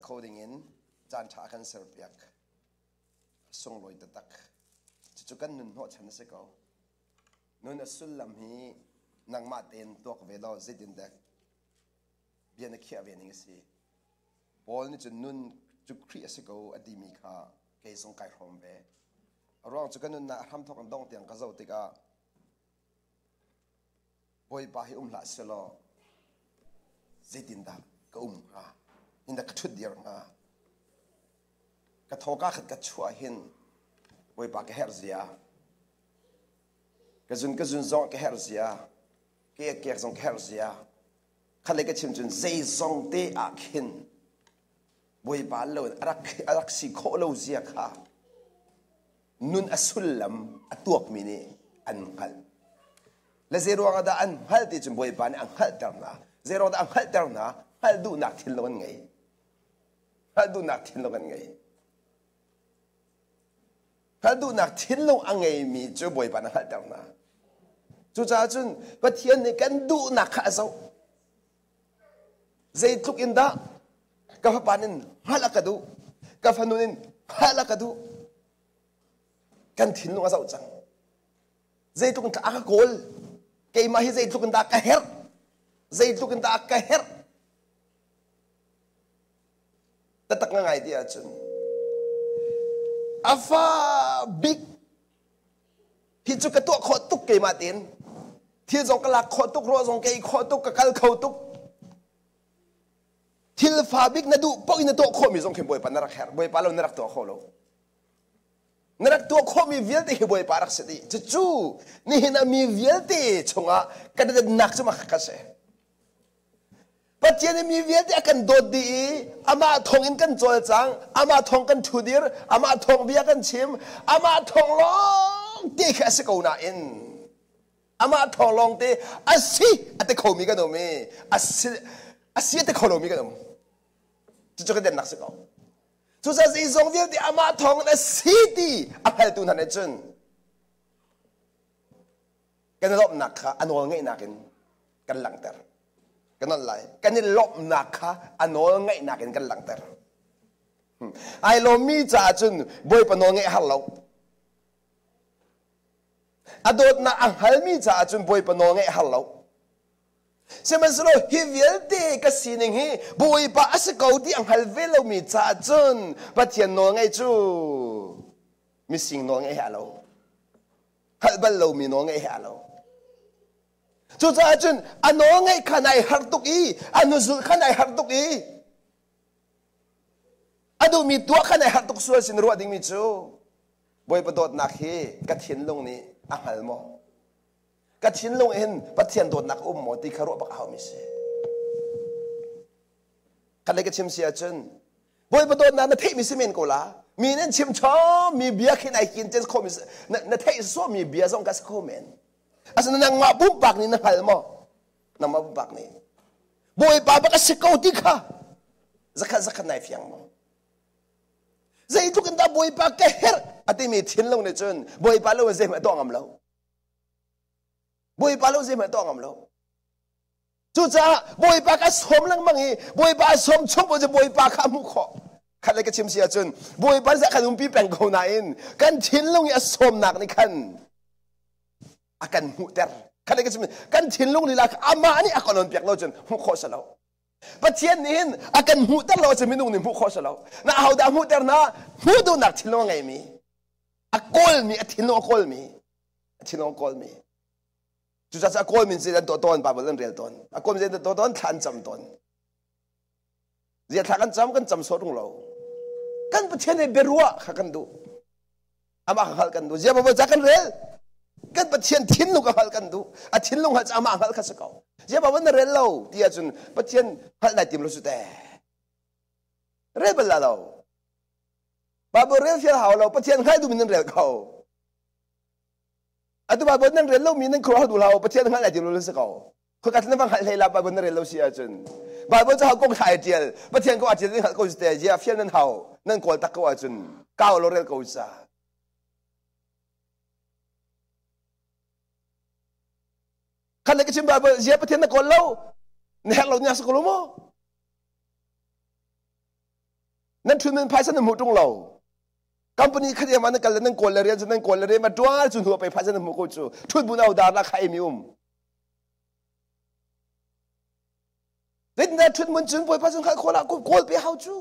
coding in Zanhnihnak Cawnpiaknak song loi tak chukan nun ho chan se ko nun asul lam hi nang ma ten tok velo zidin dak bian a khia vening si bol ni chun nun chu Khrih se ko adimi kha ke song kai rom ve arong chukan nun na ham thok dong tiang ka zo tika boy pa hi la selo zidin dak ka ha in the kthut dir nga ka thoka khat ka chua hin boy pa ka herzia ka zun zong ka herzia ke zong ka herzia khale ka chim chun zai zong te a khin boy pa lo arak si kho lo zia kha nun asullam atuak mini an khal la zero nga da an hal ti chum boy pa ni an hal tar na zero da an hal tar na hal du nak thil lon ngai hal du nak thil lon ngai hal du nak thil lo angai mi chu boy pa na hal tar na chu cha chun pathian ni kan du nak kha zo zai tuk inda ka fa panin halakadu ka fanunin halakadu kan thil lo zo chang zai tuk ta ka kol ke ma hi zai tuk da ka her zai tuk da ka her tatak nga ngai dia chun afa big hi chu ka to kho tuk ke ma tin thil jong ka la kho tuk ro jong ke kho tuk ka kal kho tuk thil fa big na du po in to kho mi jong ke boy pa narak her boy pa lo narak to kho lo narak to kho mi vial te boy pa rak se di chu ni hina mi vial te chunga ka da nak chu ma kha se patien mi vial akan dodi ama thong in kan chol chang ama thong kan thudir ama thong bia kan chim ama thong long te kha se ko na in ama thong long te asi ate khomi ka no me asi ate khomi ka no chu ka den nak se ko chu sa si zong vial ti ama thong na si ti apal tu na ne chun kan lop nak kha anol ngai nakin kan lang ter kanon lai kanin lop nakha anol ngai nakin kan lang ter ai lo mi cha chun boy panol ngai halo adot na ang hal mi cha chun boy panol ngai halo semaslo hi vialte ka sining hi boy pa asakau ti ang hal velo mi cha chun pathian no ngai chu mi sing no ngai halo hal bal lo mi no ngai halo chu cha chun ano ngai khanai hartuk i anuzul khanai hartuk i adu mi tua khanai hartuk sual sin ro ding mi chu boy padot nak hi ka thin long ni ahal mo ka thin long en pathian dot nak mo ti kharo bak haw mi se kale ka chim sia chun boy padot na thei mi semen ko la mi nen chim chom mi bia khin ai kin chen kho mi na thei so mi bia zong ka ko men asan nang mabumpak ni na hal mo nang mabumpak ni boy pa ba ka sikaw ti ka zakat nai fiang mo zai tu kan da boy pa ka her ati mi thin long ne chun boy pa lo zai ma tong am lo boy pa lo zai ma tong am lo chu cha boy pa ka som lang mangi boy pa som chok bo je boy pa kha mu kho khala ka chim sia chun boy pa za kanum pi peng ko na in kan thin long ya som nak ni khan akan muter kan kan thin lung lila ama ni akonon piak lo chen hu kho salo pathian nin akan muter lo chen minung ni hu kho salo na hauda muter na hu do nak thin lo ngai mi akol mi athin lo kol mi athin lo kol mi chu cha kol min se to ton pa bol rel ton akol min se to ton than cham ton zia thakan cham so rung lo kan pathian ne berua kha kan du ama khal kan du zia ba ja kan rel kan pathian thin lu ka hal kan du a thin lu ha ama hal kha sakau je ba wan rel lo tia chun pathian hal na tim lu su te rel bal lo ba bo rel fial haw lo pathian khai du min rel khau atu ba bo nan rel lo min nan khro du lo pathian hal na tim lu sakau ko ka than bang hal hela ba bo nan rel lo sia chun ba bo cha ko thai tiel pathian ko a tiel hal ko su te je fial nan haw nan kol tak ko a chun kaw lo rel ko sa kan ka chim ba zia pathian na kol lo ne hak lo nya sa ko mo นั่นทุนมันพายสนมุตรงเรากัมปนีขยันมันกันแล้วนั่งกอลเรียนนั่งกอลเรียนมาตัวจุนหัวไปพายสนมุกูจูทุนบุญเอาดาราใครมีเรื่องนั้นทุนมันจุนไปพายสนใครคนละกูกอลไปหาจู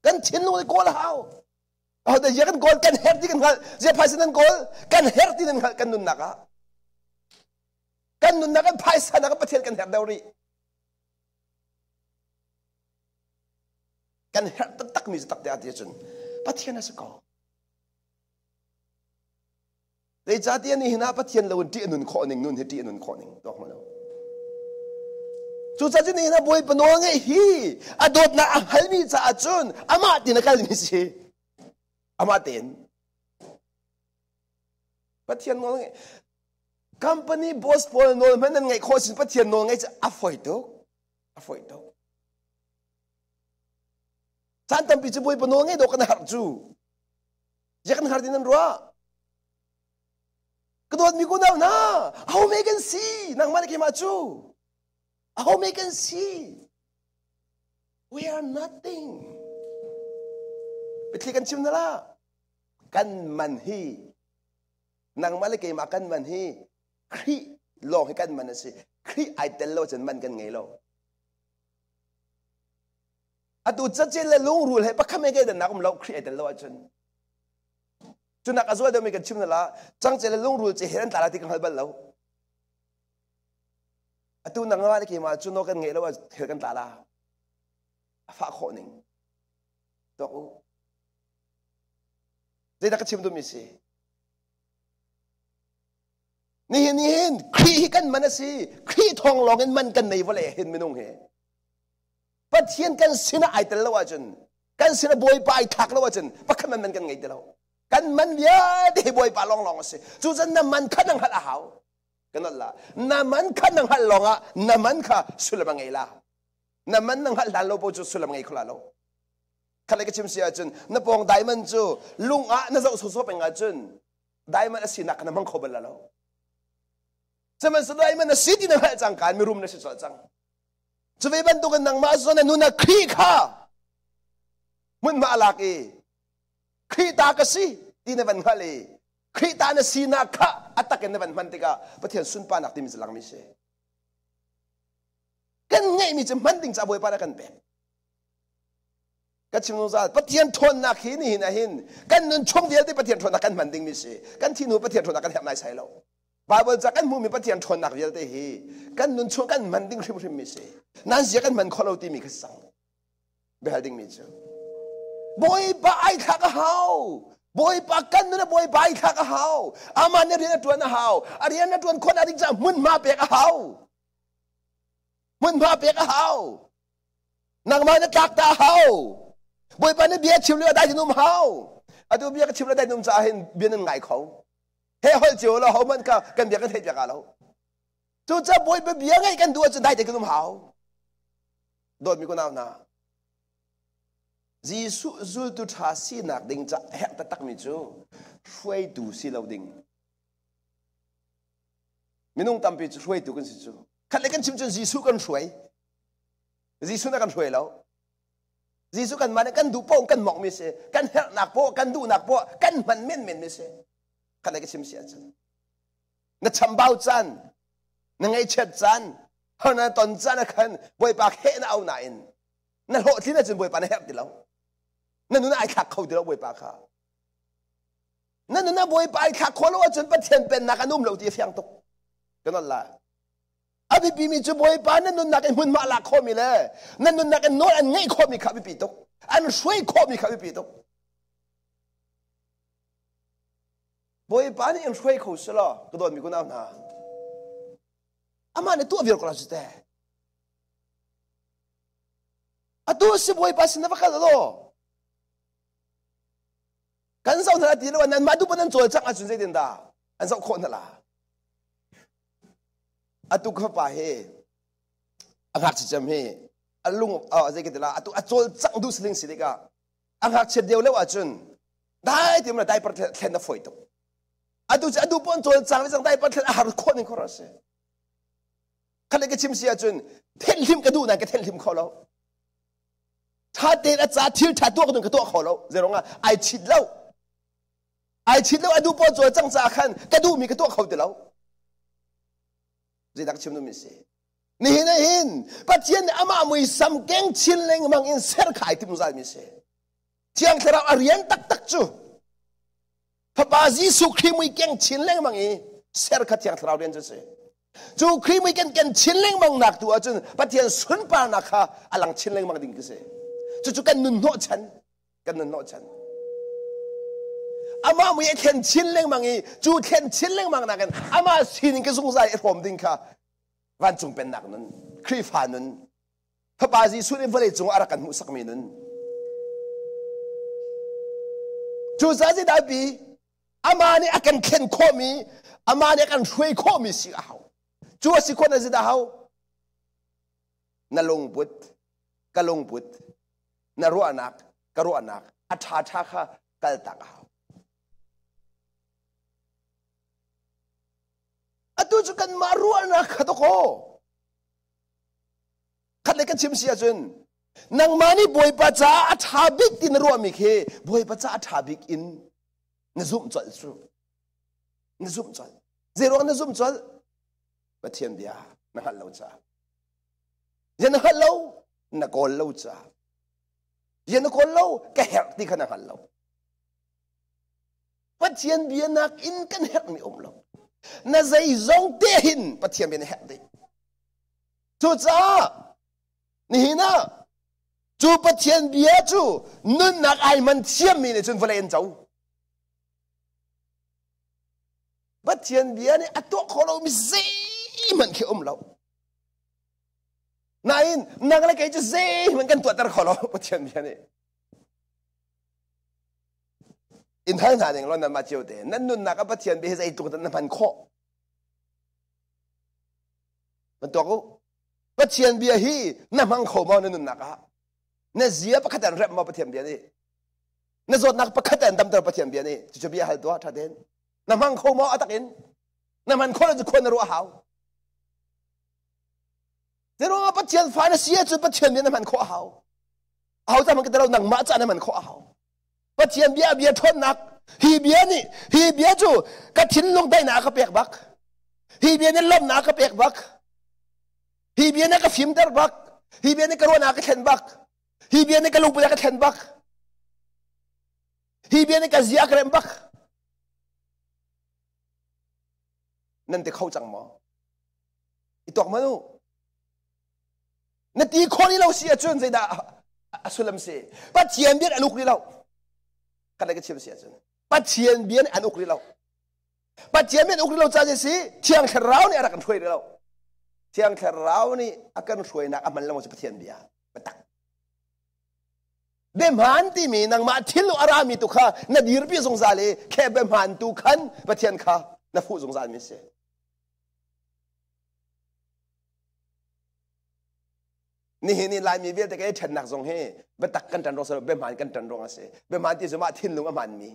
กันทิ้งลงในกอลหาเอาแต่ยังกันกอลกันเฮร์ที่กันเขาจะพายสนกอลกันเฮร์ที่นั่นกันนุนนักกันนุนนักกันพายสนนักประเทศกันเฮร์ดาวรีกันเฮร์ตักมีสตักเดียดจุนประเทศนั้นสกอแต่จาตีนี่นะประเทศเราที่นุนข้อหนึ่งนุนที่นุนข้อหนึ่งดอกมันเอาจุดที่นี่นะบอยปนวงไงฮีอดอดนะฮัลมีจ่าจุนอามาตินกันมิสิอามาตินประเทศนู้นไงคัมพานีบอสพอลนู้นมันนั่นไงโคสิประเทศนู้นไงจะอฟอยต์อฟอยต์ฉันทำพิจารณาปนวงไงดอกกันหาจูยังกันหาดินันรัวก็โดนมีกูน่านะ how make and see นังมันกี่มาจู how make and see we are nothing ไปที่กันชิมนั่นละกันมันฮีนังมันกี่มากันมันฮีครีลองให้กันมันสิครีไอเตลโลจนมันกันไงโลอะดูจัดเจนเลยลุงรู้เลยปะข้าไม่เกิดนักมันเราครีไอเตลโลจนนักอาศัยเดิมมีกันชิมนั่นละจังเจริญลุงรู้จะเห็นตาลาที่กันหันบัลเราตัวนักงานที่มาจุนกันไงแล้วว่าเห็นกันตาลาฝากคนหนึ่งตัวเด็กนักชิมตัวมิสินี่เห็นครีกันมันสิครีทองหลอกกันมันกันในวันเลยเห็นไม่นุ่งเหรอประเทศกันสินะไอเตลว่าจนกันสินะบอยไปทักแล้วว่าจนปะข้ามันกันไงเตลกันมันเยอะที่บอยปาลองสิจู่ๆน้ำมันขันนังหัดหาวกันนั่นละน้ำมันขันนังหัดลองอ่ะน้ำมันข้าสุลบังไงล่ะน้ำมันนังหัดดันโลปุจุสุลบังไงคนละโลขันเลยก็ชิมเสียจนน้ำปองไดมันจู่ลุงอ่ะน่าจะสุดๆเป็นไงจนไดมันสินักน้ำมันขบละโลจะมันสุดไดมันสิที่นั่งหัดจังการมีรูมนั่นสิสุดจังจะไปบรรทุกนังมาส่วนนู้นนักขี้ข้ามันมาลักเอครีตากสิที่ในวันฮาลีครีตาเนสีนักข้าอัตตะกันในวันมันติกาประเทศสุนปานักที่มีสลังมิเชกันไงมีจะมันติงจะบวยปานักกันเป็นกันชิมนุษย์ประเทศทนนักหินหินหินกันนุนช่วงเดียวที่ประเทศทนนักกันมันติงมิเชกันที่นู้ประเทศทนนักกันแถบไหนใช่เราบาเบิลจากกันมูมีประเทศทนนักเดียวที่ฮีกันนุนช่วงกันมันติงริมริมมิเชนั่นเสียกันมันขอเราที่มีกษังเบลดิงมิเชบอยปาไอทักเฮาบอยปากันนั่นบอยปาไอทักเฮาอามันเนี่ยเรียนตัวนั่นเฮาอาเรียนนั่นตัวคนอะไรจะมุนมาเปียกเฮามุนมาเปียกเฮานางมันเนี่ยตักตาเฮาบอยปาเนี่ยเบียชิมเลยได้จะนุ่มเฮาอะดูเบียก็ชิมเลยได้นุ่มจ่าเห็นเบียนั่นไงเขาเฮ้ยเจียวเราเขามันก็กันเบียกันเทียบกันเราจู่จะบอยไปเบียไงกันดูจะได้แต่กันนุ่มเฮาโดนมีคนเอาหน้าจีสุจุลตุท่าสีนักดิ่งจะเฮตตักมิจูช่วยดูสิเราดิ่งมินุ่งตั้มปีช่วยดูกันสิจูขัดเล็กกันชิมจนจีสุกันช่วยจีสุนักกันช่วยเราจีสุกันมันกันดูโป้กันหมอกมิเสกันเฮตนักโป้กันดูนักโป้กันมันเม่นมิเสขัดเล็กกันชิมเสียจันนัดชำเบาจันนังไอเช็ดจันเฮานั่นตอนจันนักขันบอยปากเฮน่าเอาหน่ายนั่นโหที่นั่นจนบอยปากเฮติเรานั่นนู่นไอ้ขักเขาเดี๋ยวบอยปากเขานั่นนู่นบอยปากขักคนว่าจนประเทศเป็นนักนุ่มเราที่เฟียงตกก็นั่นแหละอภิปีมีจะบอยปากนั่นนู่นนักไอ้หุ่นมาลักข้อมีเลยนั่นนู่นนักไอ้โน้ตอันไงข้อมีขับปีตกอันช่วยข้อมีขับปีตกบอยปากนี่อันช่วยเขาสิล่ะก็โดนมีคนเอาหน้าอามันเนี่ยตัวเวียร์ก็แล้วสิแต่อะตัวสิบอยปากสินะฟังกันแล้วกันสาวนั่นทีละวันนั้นมาดูปนันโจรจังอาจุนเจดินดาอันสาวคนนั่นล่ะอะตุกเข้าไปเฮอังหักชิจำเฮอันลุงอะไรกันล่ะอะตุกโจรจังดูสลิงสิเด็กอังหักเฉดเดียวแล้วอาจุนได้ที่มันได้ประเทศแค่นั้นฝอยตกอะตุจะดูปนโจรจังไม่จังได้ประเทศอาหารคนนึงเขารู้สึกเขาเลยก็ชิมเสียอาจุนเทนลิมก็ดูนั่นก็เทนลิมเขาแล้ว ถ้าเด็กอาจารย์ทิลถ้าตัวกันตัวเขาแล้วเจรงอ่ะไอชิดแล้วดูปอจอยจังจ้าขันกระดูมีกระตัวเขาเดียวเจดักชิมนุมิเสนี่เห็นปัจจัยนี้อามามุยสัมเก่งชินเลงมังอินเซอร์ขายที่มุสลิมเสเชียงเราอารียนตักจูพระบาจีสุขีมุยเก่งชินเลงมังอิเซอร์ขัดเชียงเราเรียนจะเสจูขีมุยเก่งชินเลงมังนักตัวจนปัจจัยสุนปานักฮะอลังชินเลงมังดิ่งเสจู่กันนุนโนชันอามามุยเข็นชินเลงมังอีจูเข็นชินเลงมังนักกันอามาสินิงก็สงสัยผมดิ่งค่ะวันจงเป็นนักนั้นครีฟานั้นพระบาจีสุนิฟเลยจงอารักันมุสักมีนั้นจูซาจิดาบีอามานี่อากันเข็นข้อมีอามานี่อากันช่วยข้อมีสิเอาจูสิคนนั้นจิดาเอานลงบุตรกะลงบุตรนรัวนักกรัวนักอัฐาชาค่ะกัลตักเอาตุจุกันมารัวนักขัดโคขัดเลยกันชิมเสียจนนางมานี่บอยปัจจาอัฐาบิกตินรัวมิเคบอยปัจจาอัฐาบิกอินนซุ่มจอดสู้นซุ่มจอดเจรวนซุ่มจอดปะเทียนเดียนักฮัลโหลจ้ายันฮัลโหลนักโกลโลจ้ายันคนเล่าแกเห็ดที่ขนาดเราปัจเจียนเบียนักอินกันเห็ดมีอมเราน่าจะย่องเตหินปัจเจียนเบียนเห็ดดิจู่จ้านี่นะจู่ปัจเจียนเบียจู่นุ่นนักไอมันเชี่ยมีในจนฟลเอนเจ้าปัจเจียนเบียนี่อัตโตของเรามีเซมันเขี้ยอมเรานายนักอะไรกันจะเซ่เหมือนกันตัวตะขอเราปัจจัยนี้นี่อินทางหาหนึ่งเรานำมาเจียวเตะนั่นนุ่นนักปัจจัยนี้ให้ใจตัวนั้นพันข้อมันตัวกูปัจจัยนี้ฮีนั่นมังขมานั่นนุ่นนักฮะนั่นเสียประคัตอันเร็บมาปัจจัยนี้นั่นส่วนนักประคัตอันดำตัวปัจจัยนี้จะเบียหัดตัวทัดเด่นนั่นมังขมาอัตกินนั่นมันคนจะคนรู้หาวเดี๋ยวเราปัจจัยฟ้าเนี่ยเสียจนปัจจัยนี้นั่นมันข้อเอาแต่มันก็เราหนังมาจานนั่นมันข้อเอาปัจจัยเบียทนนักฮีเบียนี่ฮีเบียจู่กระถิ่นลงได้หนาก็เปียกบักฮีเบียนี่ล้มหนาก็เปียกบักฮีเบียนี่ก็ฟิมเดอร์บักฮีเบียนี่ก็รัวหนาก็เข็นบักฮีเบียนี่ก็ลงไปแล้วก็เข็นบักฮีเบียนี่ก็เสียกระเร็มบักนั่นแต่เข้าจังหมออีตอกมาโน่นั่นตีคนนี้เราเสียจนใจด่าสุลมเสียปัจเจียนเบียนอนุกรีเรากันอะไรก็เชื่อเสียจนปัจเจียนเบียนอนุกรีเราปัจเจียนเบียนอนุกรีเราจะสิเชียงขราวนี่อะไรกันช่วยเราเชียงขราวนี่อากันช่วยนักอามันเราจะปัจเจียนเบียมาตักเบมฮันที่มีนางมาทิลอารามีตุข้านาดีรบีสงสารเลยแค่เบมฮันตุขันปัจเจียนข้านาฟูสงสารมิเสนี่ลายมีเวียแต่ก็ฉันหนักทรงให้เบตักกันจันทร์รองเสเบมันกันจันทร์รองอาเสเบมันที่สมาทิ้งลงอามันมี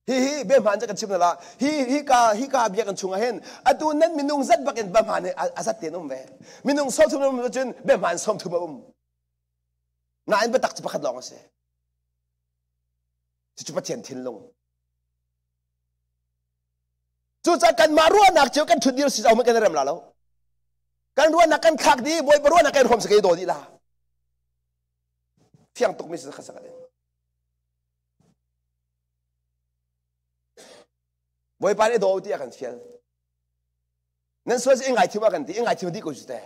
ฮีเบมันจะกันชิมนั่นละฮีกาเบียกันชงอาเห็นอดูนั้นมินุงซัดบักเอ็นเบมันเนี่ยอาซัดเตียนเวมินุงซ้อมทุ่มจนเบมันซ้อมทุ่มนายเบตักจะประคัดลองอาเสจะประเทียนทิ้งลงจู่จากกันมารัวนักเจ้ากันชุดเดียวสิเอาไม่กันเริ่มแล้วกันรัวนักกันขักดีบอยรัวนักกันหอมสกัยโดดีละเที่ยงตกมิสขัดสักเดือนบอยไปได้โดดีกันเชียร์นั่นส่วนสิ่งไงที่ว่ากันดีไงที่มันดีกว่าจุดแต่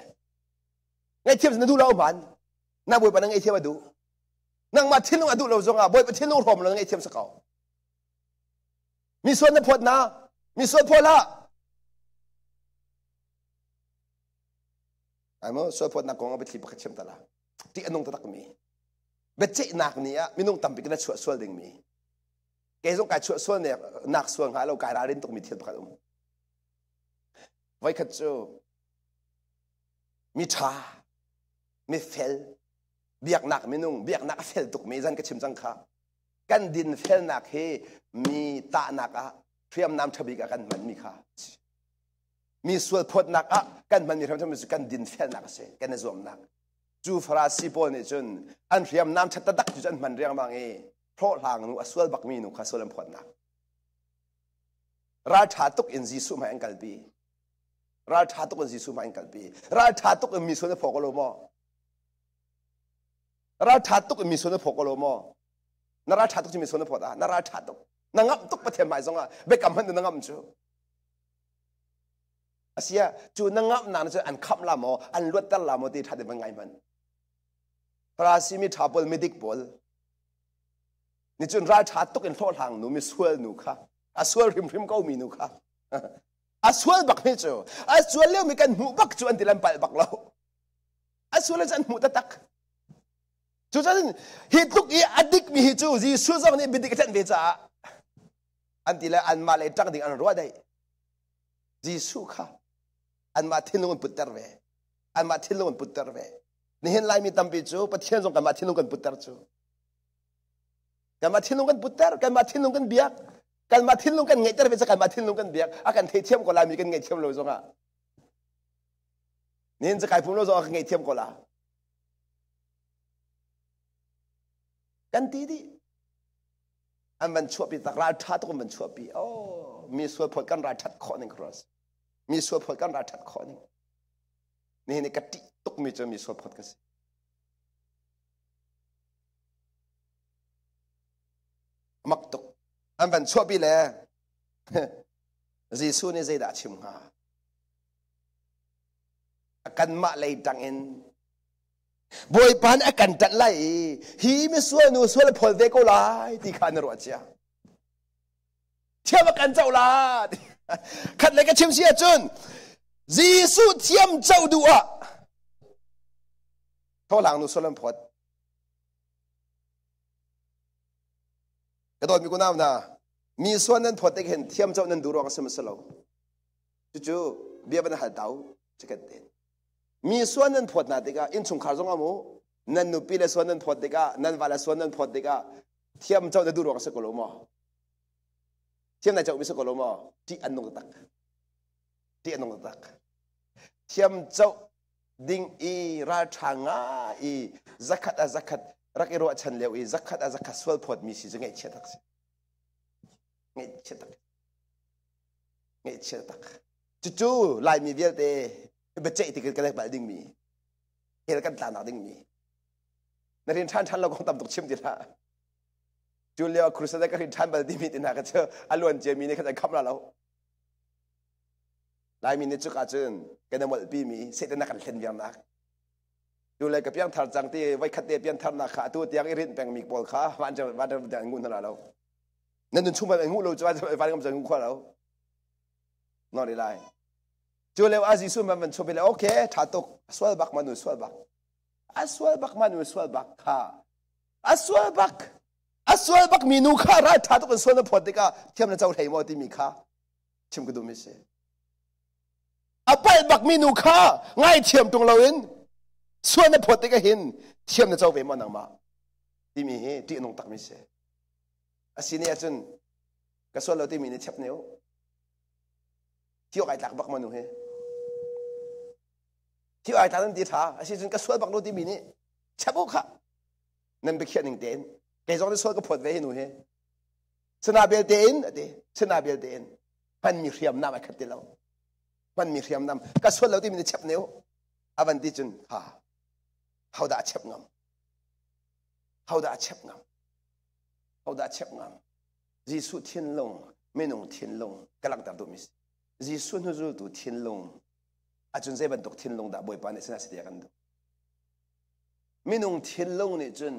ไงที่มันดูเราบ้านน่าบอยไปนั่งไงที่มาดูนั่งมาทิ้งลงมาดูเราจงอ่ะบอยไปทิ้งลงหอมเราไงที่มันสกาวมีส่วนในพอดนะมีส่วนพอละไอ้เมื่อส่วนพอนักกองเอาไปที่ประคัตเชื่อมตลาดที่อันนงตะตักมีเบ็ดเจนักเนี่ยมีนงตั้มไปกันช่วยดึงมีแกต้องการช่วยเนี่ยนักส่วนหาเราการเรียนต้องมีเทียบประคัตไว้ขัดจูมีชามีเฟลเบียกนักมีนงเบียกนักเฟลตุกมีจันก็ชิมจังค่ะกันดินเฟลนักเฮมีตานักอะเทียมน้ำทบีกันมันมีค่ะมีส่วนพอดนักกันมันมีทำให้กันดินเฟลนักเสกันในส่วนนัก จูฟราซีโปนี่จนอันเรียมน้ำชัดตักจุดอันมันเรียงบางเอเพราะหลังนูอสวลบักมีนูข้าสวลพอดนักราชาตุกอินจีสุมาอังกัลบีราชาตุกอินจีสุมาอังกัลบีราชาตุกอินมีส่วนพอกโลมอราชาตุกอินมีส่วนพอกโลมอนาราชาตุกจะมีส่วนพอดานาราชาตุกนางงับตุกประเทศใหม่ซงอ่ะเบกำมันนางงับจูอาเซียจูนางงับนานจะอันขับลามออันลวดตัลลามอตีทัดเป็นไงมันพระสิมีทับลมีดิกบอลนี่จุนราชาตุกอินโทษทางนูมีส่วนนูค่ะอาส่วนริมก็มีนูค่ะอาส่วนบักไม่จูอาส่วนเลี้ยวมีกันหูบักจูอันที่ลำไปบักเราอาส่วนเลี้ยวจะหูตะตักจูจันฮิตุกอีอดิกมีฮิจูจีสุซองนี่บิดิกจันเบจ่าอันที่ละอันมาเลยจังดิ่งอันรัวได้จีสุค่ะอันมาทิ้งลงปุตตะเวอันมาทิ้งลงปุตตะเวนี่เห็นลายมีตั้มปีจูปะเทียนจงกันมาทิ้งลงกันปุตตะจูกันมาทิ้งลงกันปุตตะกันมาทิ้งลงกันเบียกกันมาทิ้งลงกันเงยแต่เวจะกันมาทิ้งลงกันเบียกอากันเทียมก็ลายมีกันเงยเทียมเลยจงอ่ะนี่จะใครพูดเราจงเงยเทียมก็ลากันทีดีอันมันชั่วปีตักราชาตุกมันชั่วปีโอ้มีส่วนผลกันราชาขอหนึ่งครอสมีส่วนผลกันราชาขอหนึ่งนี่ในกติตุกมีจะมีส่วนผลกันสิมักตุกอันมันชั่วปีเลยจีซูนี่ใจด่าชิมหากันมาเลยดังเอ็นบอยปานอากันจัดไล่ฮีไม่ส่วนนูส่วนพอลเวก็ไล่ที่ขานรัวเจ้าเชื่อว่ากันเจ้าลาขัดเลยก็ชิมเสียจนจีสุเทียมเจ้าดูอ่ะเท่าหลังนูส่วนพอดกระโดดมีกูน้ำนะมีส่วนนั้นพอดได้เห็นเทียมเจ้านั้นดูรองสมสโลจู่ๆเบี้ยบันหัดเตาจะกันเด่นมีส่วนนั้นพอดนาติกาอินชุงขารจงอามูนันนุปีเลส่วนนั้นพอดติกานันวาลส่วนนั้นพอดติกาเทียมเจ้านั้นดูรองสกุลมอเทียมนายเจ้ามีสกุลมอที่อันนงตักที่อันนงตักเทียมเจ้าดิ่งอีราชางาอีซักขัดซักขัดรักอิโรอัชันเลวอีซักขัดซักขัดส่วนพอดมีสิจะไงเชื่อตักสิไงเชื่อตักไงเชื่อตักจู่ๆลายมีเวียเตเบเจติกันได้แบบดิ่งมีเฮลกันตาหนาดิ่งมีในเรียนท่านเราคงตำตกชิมดีละจูเลียครูสได้ก็เรียนท่านแบบดิ่งมีตินาก็เจออารมณ์เจมีนี่เขาจะขับเราลายมีนี่จุกอาจุนกันในหมดปีมีเสร็จนักการเขียนเวียงนักจูเลยกับเพียงทาร์จังที่ไว้คัดเตียเพียงทาร์นักขาตัวเตียงอิรินแปลงมีปอลขาวันจะงูนั่นเรานั่นจนชุ่มไปงูเราจะวันก็จะงูข้าเรานอนได้จูเลวอาซิซุมันชอบไปเลยโอเคถ้าตกสวลบักมันสวลบักสวลบักมันสวลบักค่ะสวลบักมีนูข้าร้ายถ้าตกสวลนั้นพอดีก็เทียมนั้นเจ้าไทยมอที่มีข้าชิมก็ดูไม่ใช่ไปบักมีนูข้าง่ายเทียมตรงเราเองสวลนั้นพอดีก็เห็นเทียมนั้นเจ้าเวมันนังมาที่มีที่นงตักไม่ใช่สิ่งนี้จนก็สวลเราที่มีในเทียบเนี้ยที่ว่าไอ้หลักบักมันหนูเฮที่ไอ้ท่านดีท่าอาชีพจนก็สวดบักโนที่มีนี่เช่บุกค่ะนั่นเป็นเขียนหนึ่งเดนแกจงได้สวดก็พอดไว้ให้หนูเฮสนาเบลเดนเดสนาเบลเดนมันมีเรียมน้ำไอ้ขัดที่เรามันมีเรียมน้ำก็สวดเราที่มีในเช็บเนี้ยอาวันที่จนเขาด่าเช็บงำเขาด่าเช็บงำเขาด่าเช็บงำจีสุเทียนลงไม่นงเทียนลงกำลังตามตัวมิสจีสุนหูดูเทียนลงอาจารย์เจ็บบันทุกทิ้งลงด่าบ่อยปานในสนามเสียกันดูไม่นุ่งทิ้งลงนี่จน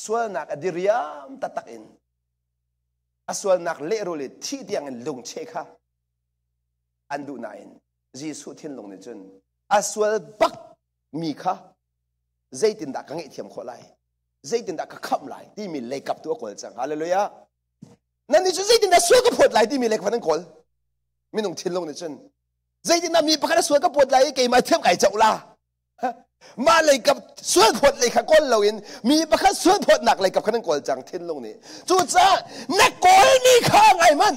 ส่วนนักดิริยามตัดตักอินส่วนนักเลี้ยรุ่ยที่เดียงลงเชค่ะอันดูนายนจีสุทิ้งลงนี่จนส่วนบักมีค่ะใจตินดักกังเอทียมขอไล่ใจตินดักก็ขับไล่ที่มีเล็กกับตัวคนจังฮาเลลูยานั่นนี่จนใจตินดักส่วนก็ปวดไล่ที่มีเล็กพันนั้นคนไม่นุ่งทิ้งลงนี่จนใจที่น่ามีประกันส่วนก็ปวดไหลเกี่ยมาเทียมไก่เจ้าละมาเลยกับส่วนปวดเลยค่ะก้นเราเองมีประกันส่วนปวดหนักเลยกับขนาดก้นจังทิ้นลงนี่จู่จ้านักก้นนี่ข้างไงมัน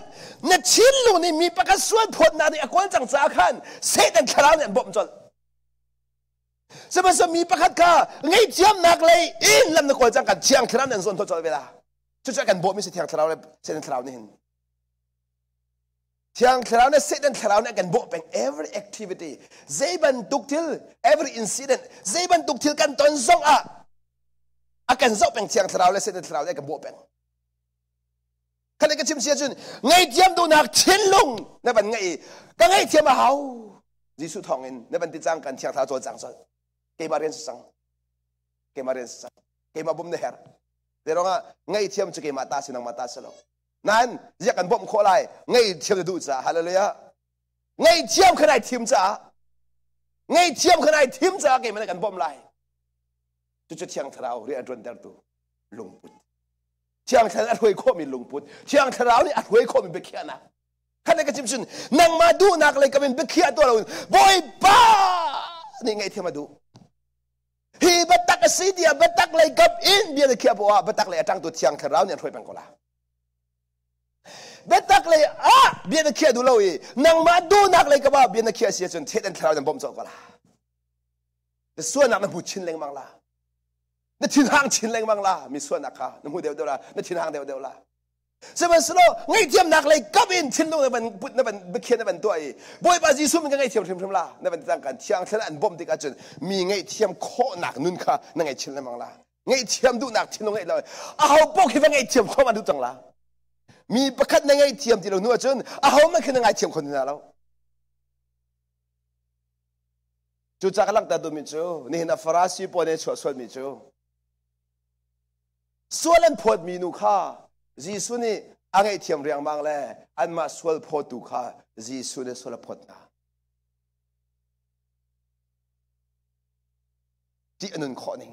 นักชิ้นลงนี่มีประกันส่วนปวดหนักในก้นจังจ้าขันเสด็จขลาเนี่ยบ่มจน สมัยสมีประคัดข้าไงเทียมนักเลยอินลำนักคนจังกันเชียงทราวนั่นส่วนทศเวลาจุดจักันโบไม่ใช่เชียงทราวเลยเส้นทราวนี่เห็นเชียงทราวเนี่ยเส้นทราวเนี่ยกันโบเป็น every activity เจ็บันตุกทิล every incident เจ็บันตุกทิลกันตอนส่งกันส่งเป็นเชียงทราวเลยเส้นทราวเนี่ยกันโบเป็นขณะที่ชิมเสียจนไงเทียมดูนักเชียนลงในบันไงก็ไงเทียมมาเขายิสุทองอินในบันติจังกันเชียงทราวตัวจังส่วนเกมาเรียนสังเกมาบุ้มเนฮร์เดี๋ยวเราไงเทียมจะเกมาตาสินังมาตาสลบนั้นอยากกันบ่มโคไลไงเทียมจะดูจ้าฮาเลลูยาไงเทียมขนาดทีมจ้าไงเทียมขนาดทีมจ้าเกมันกันบ่มไลจุดเชียงทราวเรียนจนเดินตัวลงปุดเชียงทราวอัดหวยโคมีลงปุดเชียงทราวนี่อัดหวยโคมีเบคียนะขณะที่ชิมชุนนั่งมาดูนักเลยก็เป็นเบคียตัวเราบอยป้านี่ไงเทียมมาดูฮีบัตักสีเดียบัตักเลยกับอินเบียร์เขียบว่าบัตักเลยตั้งตัวเชียงทราวเนี่ยช่วยเป็นกอลาบัตักเลยเบียร์เขียดูเราอีนั่งมาดูนักเลยกับว่าเบียร์เขียเสียจนเทนทราวเนี่ยบ่มจบกอลาแต่ส่วนนักนั้นผู้ชินเล็งมังลานั่นทิ้งห่างชินเล็งมังลามีส่วนนักค่ะนั่นผู้เดียวละนั่นทิ้งห่างเดียวละสมัยสโลไงเทียมนักเลยกับอินชินลงในบันพุทธในบันเบคียในบันตัวอีบ่อยปาจีซุ่มกันไงเทียมละในบันตั้งกันเชียงทราวบ่มติกันจนมีไงเทียมโคหนักนุ่นค่ะนั่นไงชินเล็งมังลาไงเทียมดูหนักชินลงไงเลยเอาปกคิดว่าไงเทียมเข้ามาดูจังละมีประคัดในไงเทียมที่เราหนัวจนเอาไม่คือไงเทียมคนนี้แล้วจุดจากหลังตาดูมิจูนี่นะฟราสีปนชัวส่วนมิจูส่วนพอดมีนุค่าจีสุนี่อังไงเทียมเรียงมังเลยอันมาส่วนพอดูค่าจีสุนี่ส่วนพอดนะที่อันนั้นข้อหนึ่ง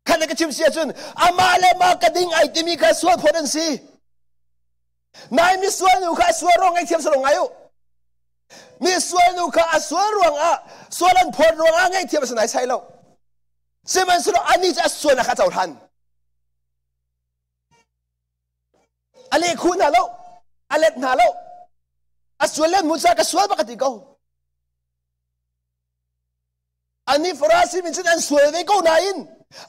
ขณะที่ชิมเสียจนอามาเลมากระดิ่งไอที่มีแค่ส่วนพอดันสินายมีส่วนนุค่าส่วนรองไอเทียมสลงไงอยู่มีส่วนนุค่าส่วนรวงส่วนพอดรวงไงเทียมสนายใช่แล้วเสมันสลอันนี้จะส่วนนะครับเจ้าท่านอันนี้คุณน่ะแล้วอันเล็กน่ะแล้วส่วนเล่นมุสากับส่วนปกติก็อันนี้ฟราสีมันจะอันส่วนไม่ก็นาย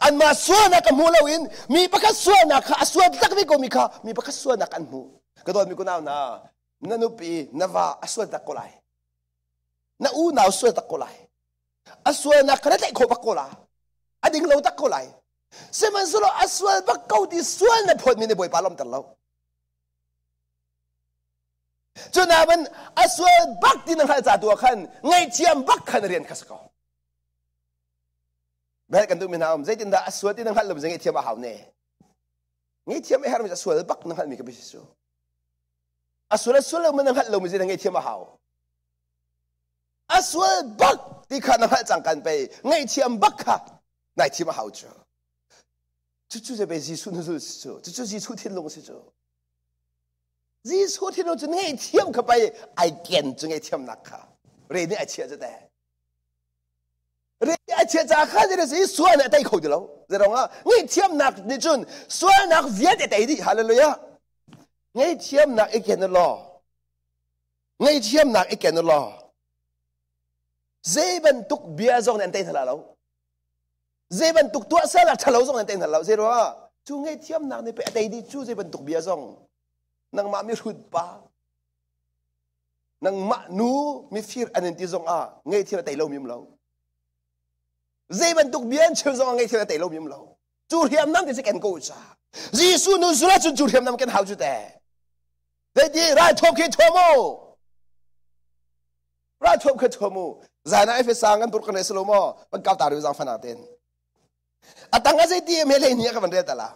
อันมาส่วนนักมูลวินมีประคัตส่วนนักส่วนตักไม่ก็มีค่ะมีประคัตส่วนนักอันมูก็โดนมีคนเอานะนั่นนุปีนั่นว่าส่วนตักก็ไลนั่นอูน่าส่วนตักก็ไลส่วนนักนั่นแต่ขบก็ไลอันนี้เราตักก็ไลเสมันสุดส่วนบักเขาที่ส่วนนั้นพอมีในบ่อยปาลมตลอดจนนั้นส่วนบักที่นั่งให้จ่าตัวขันไงเทียมบักขันเรียนข้าศึกแบบกันดูมินามใจจินดาส่วนที่นั่งให้เราเป็นไงเทียมมาหาวเนี่ยไงเทียมไม่ให้เราจะส่วนบักนั่งให้มีกับพิสูจน์ส่วนเรามันนั่งให้เราเป็นไงเทียมมาหาวส่วนบักที่ขันนั่งให้จังกันไปไงเทียมบักค่ะนายเทียมมาหาวจ้ะจู่ๆจะไปจีสุนสุดจู่ๆจีสุทิ้งลงสิจ้ะจีสุทิ้งลงจะไงเทียมเข้าไปไอเก่งจะไงเทียมนักค่ะเรื่องนี้ไอเชียจะได้เรื่องไอเชียจะข้าจะได้สิส่วนไหนได้เขาดีแล้วจะร้องไงเทียมนักนี่จนส่วนนักเวียดได้ดีฮาเลลูยาไงเทียมนักไอเก่งนั่นหรอไงเทียมนักไอเก่งนั่นหรอเจ็บันตุกเบียร์จงนั่นได้ทลายแล้วเจ็บันตุกตัวเสลักทะเลาะจงนั่นได้ทลายเจ้าว่าจูไงเทียมนักนี่ไปได้ดีจูเจ็บันตุกเบียร์จงนังมามีรุดป้านังมาหนูมีฟิร์อันนั้นที่จงไงเทียมได้เล่ามีมั้งแล้วเจ็บันตุกเบียร์เชื่อจงไงเทียมได้เล่ามีมั้งแล้วจูเทียมนั่นที่จะกันกูจ้าจีสุนุสุราจูเทียมนั่นกันหาวจุดแต่ดีรายทบคิดทั่วโมรายทบคิดทั่วโมZanhnihnakเอฟสังกันตุรกันในสโลโมมันก้าวตาดูจังฟันอาเตนตั้งแต่ใจที่เมลัยนี่ก็มันเรียตละ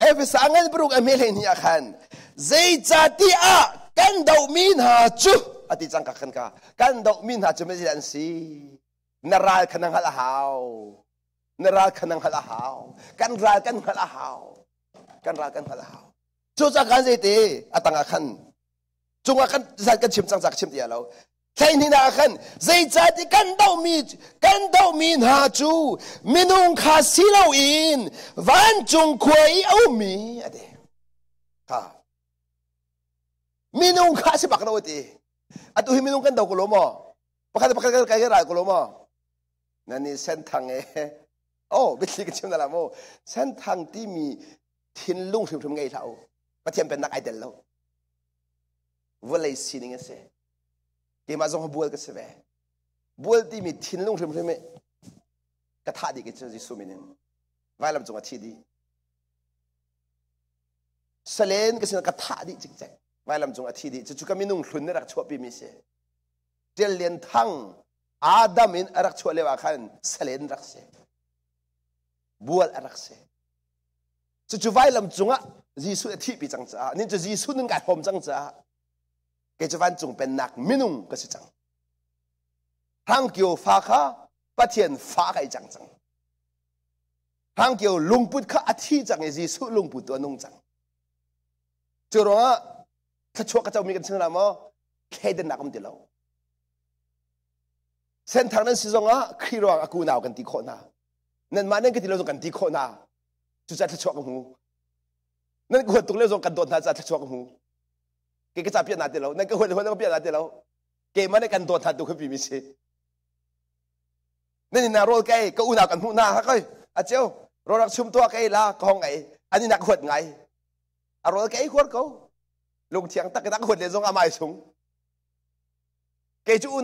เอฟสังกันตุรกันเมลัยนี่ขันใจจัดที่กันดาวมินหาจูอธิจังกันกันดาวมินหาจูไม่ใช่อันซีนราขนังฮัลฮาวนราขนังฮัลฮาวกันรากันฮัลฮาวกันรากันฮัลฮาวจู่จากกันใจที่ตั้งขันจงอากันจัดกันชิมจังจักชิมเดียวเราแค่นี้นะกันใจจัดที่กันดาวมีนหาจูมินุงข้าสิเราอินวันจงควยเอามีอะไรค่ะมินุงข้าสิบักเราตี Atu himinung kan daw kolomo. Pakal kaya ra kolomo. Nani senthang oh bitli ka chim na mo. Senthang ti mi tin lung thum ngai thau. Pathiam pen nak ai del lo. Volay sining ase. Ke ma zong bual ka se ve. Bual ti mi tin lung thum me. Ka tha di ke chi suminin. Vai lam zong a thi di. Salen ka sin ka tha di chik chak. Vai lam zong a thi di. Chu ka minung hlun ne rak chua pi mi se. Tial Lian Thang Adam in arak chua lewa khan salen rak se. Bual arak se. Chu vai lam zong a Jisu a thi pi chang cha. Nin chu Jisu nun ka hom chang cha. Ke chu van chung pen nak minung ka si chang. Hang kyo fa kha pathian fa kai chang chang. Hang kyo lungput kha athi chang e Jisu lungput to nung chang. Chu ro a tha chua ka chau mi kan chang la mo khe den nak om ti lo. Senthang nan si zong a khri ro aku naw kan ti kho na. Nan ma nen ke ti lo kan ti kho na. Chu cha tha chua ka mu. Nan ko tuk le zong kan dot na cha tha chua ka mu. Ke cha pia na ti lo. Nan ko ho ko pia na ti lo. Ke ma ne kan dot na tu ko pi mi se. Nan ni na rol kai ko u naw kan mu na ha kai. A cheu ro rak chum to kai la ko hong ai. Ani nak hot ngai. A rol kai khot ko. Lung thiang tak tak hot le zong a mai sung. Ke chu u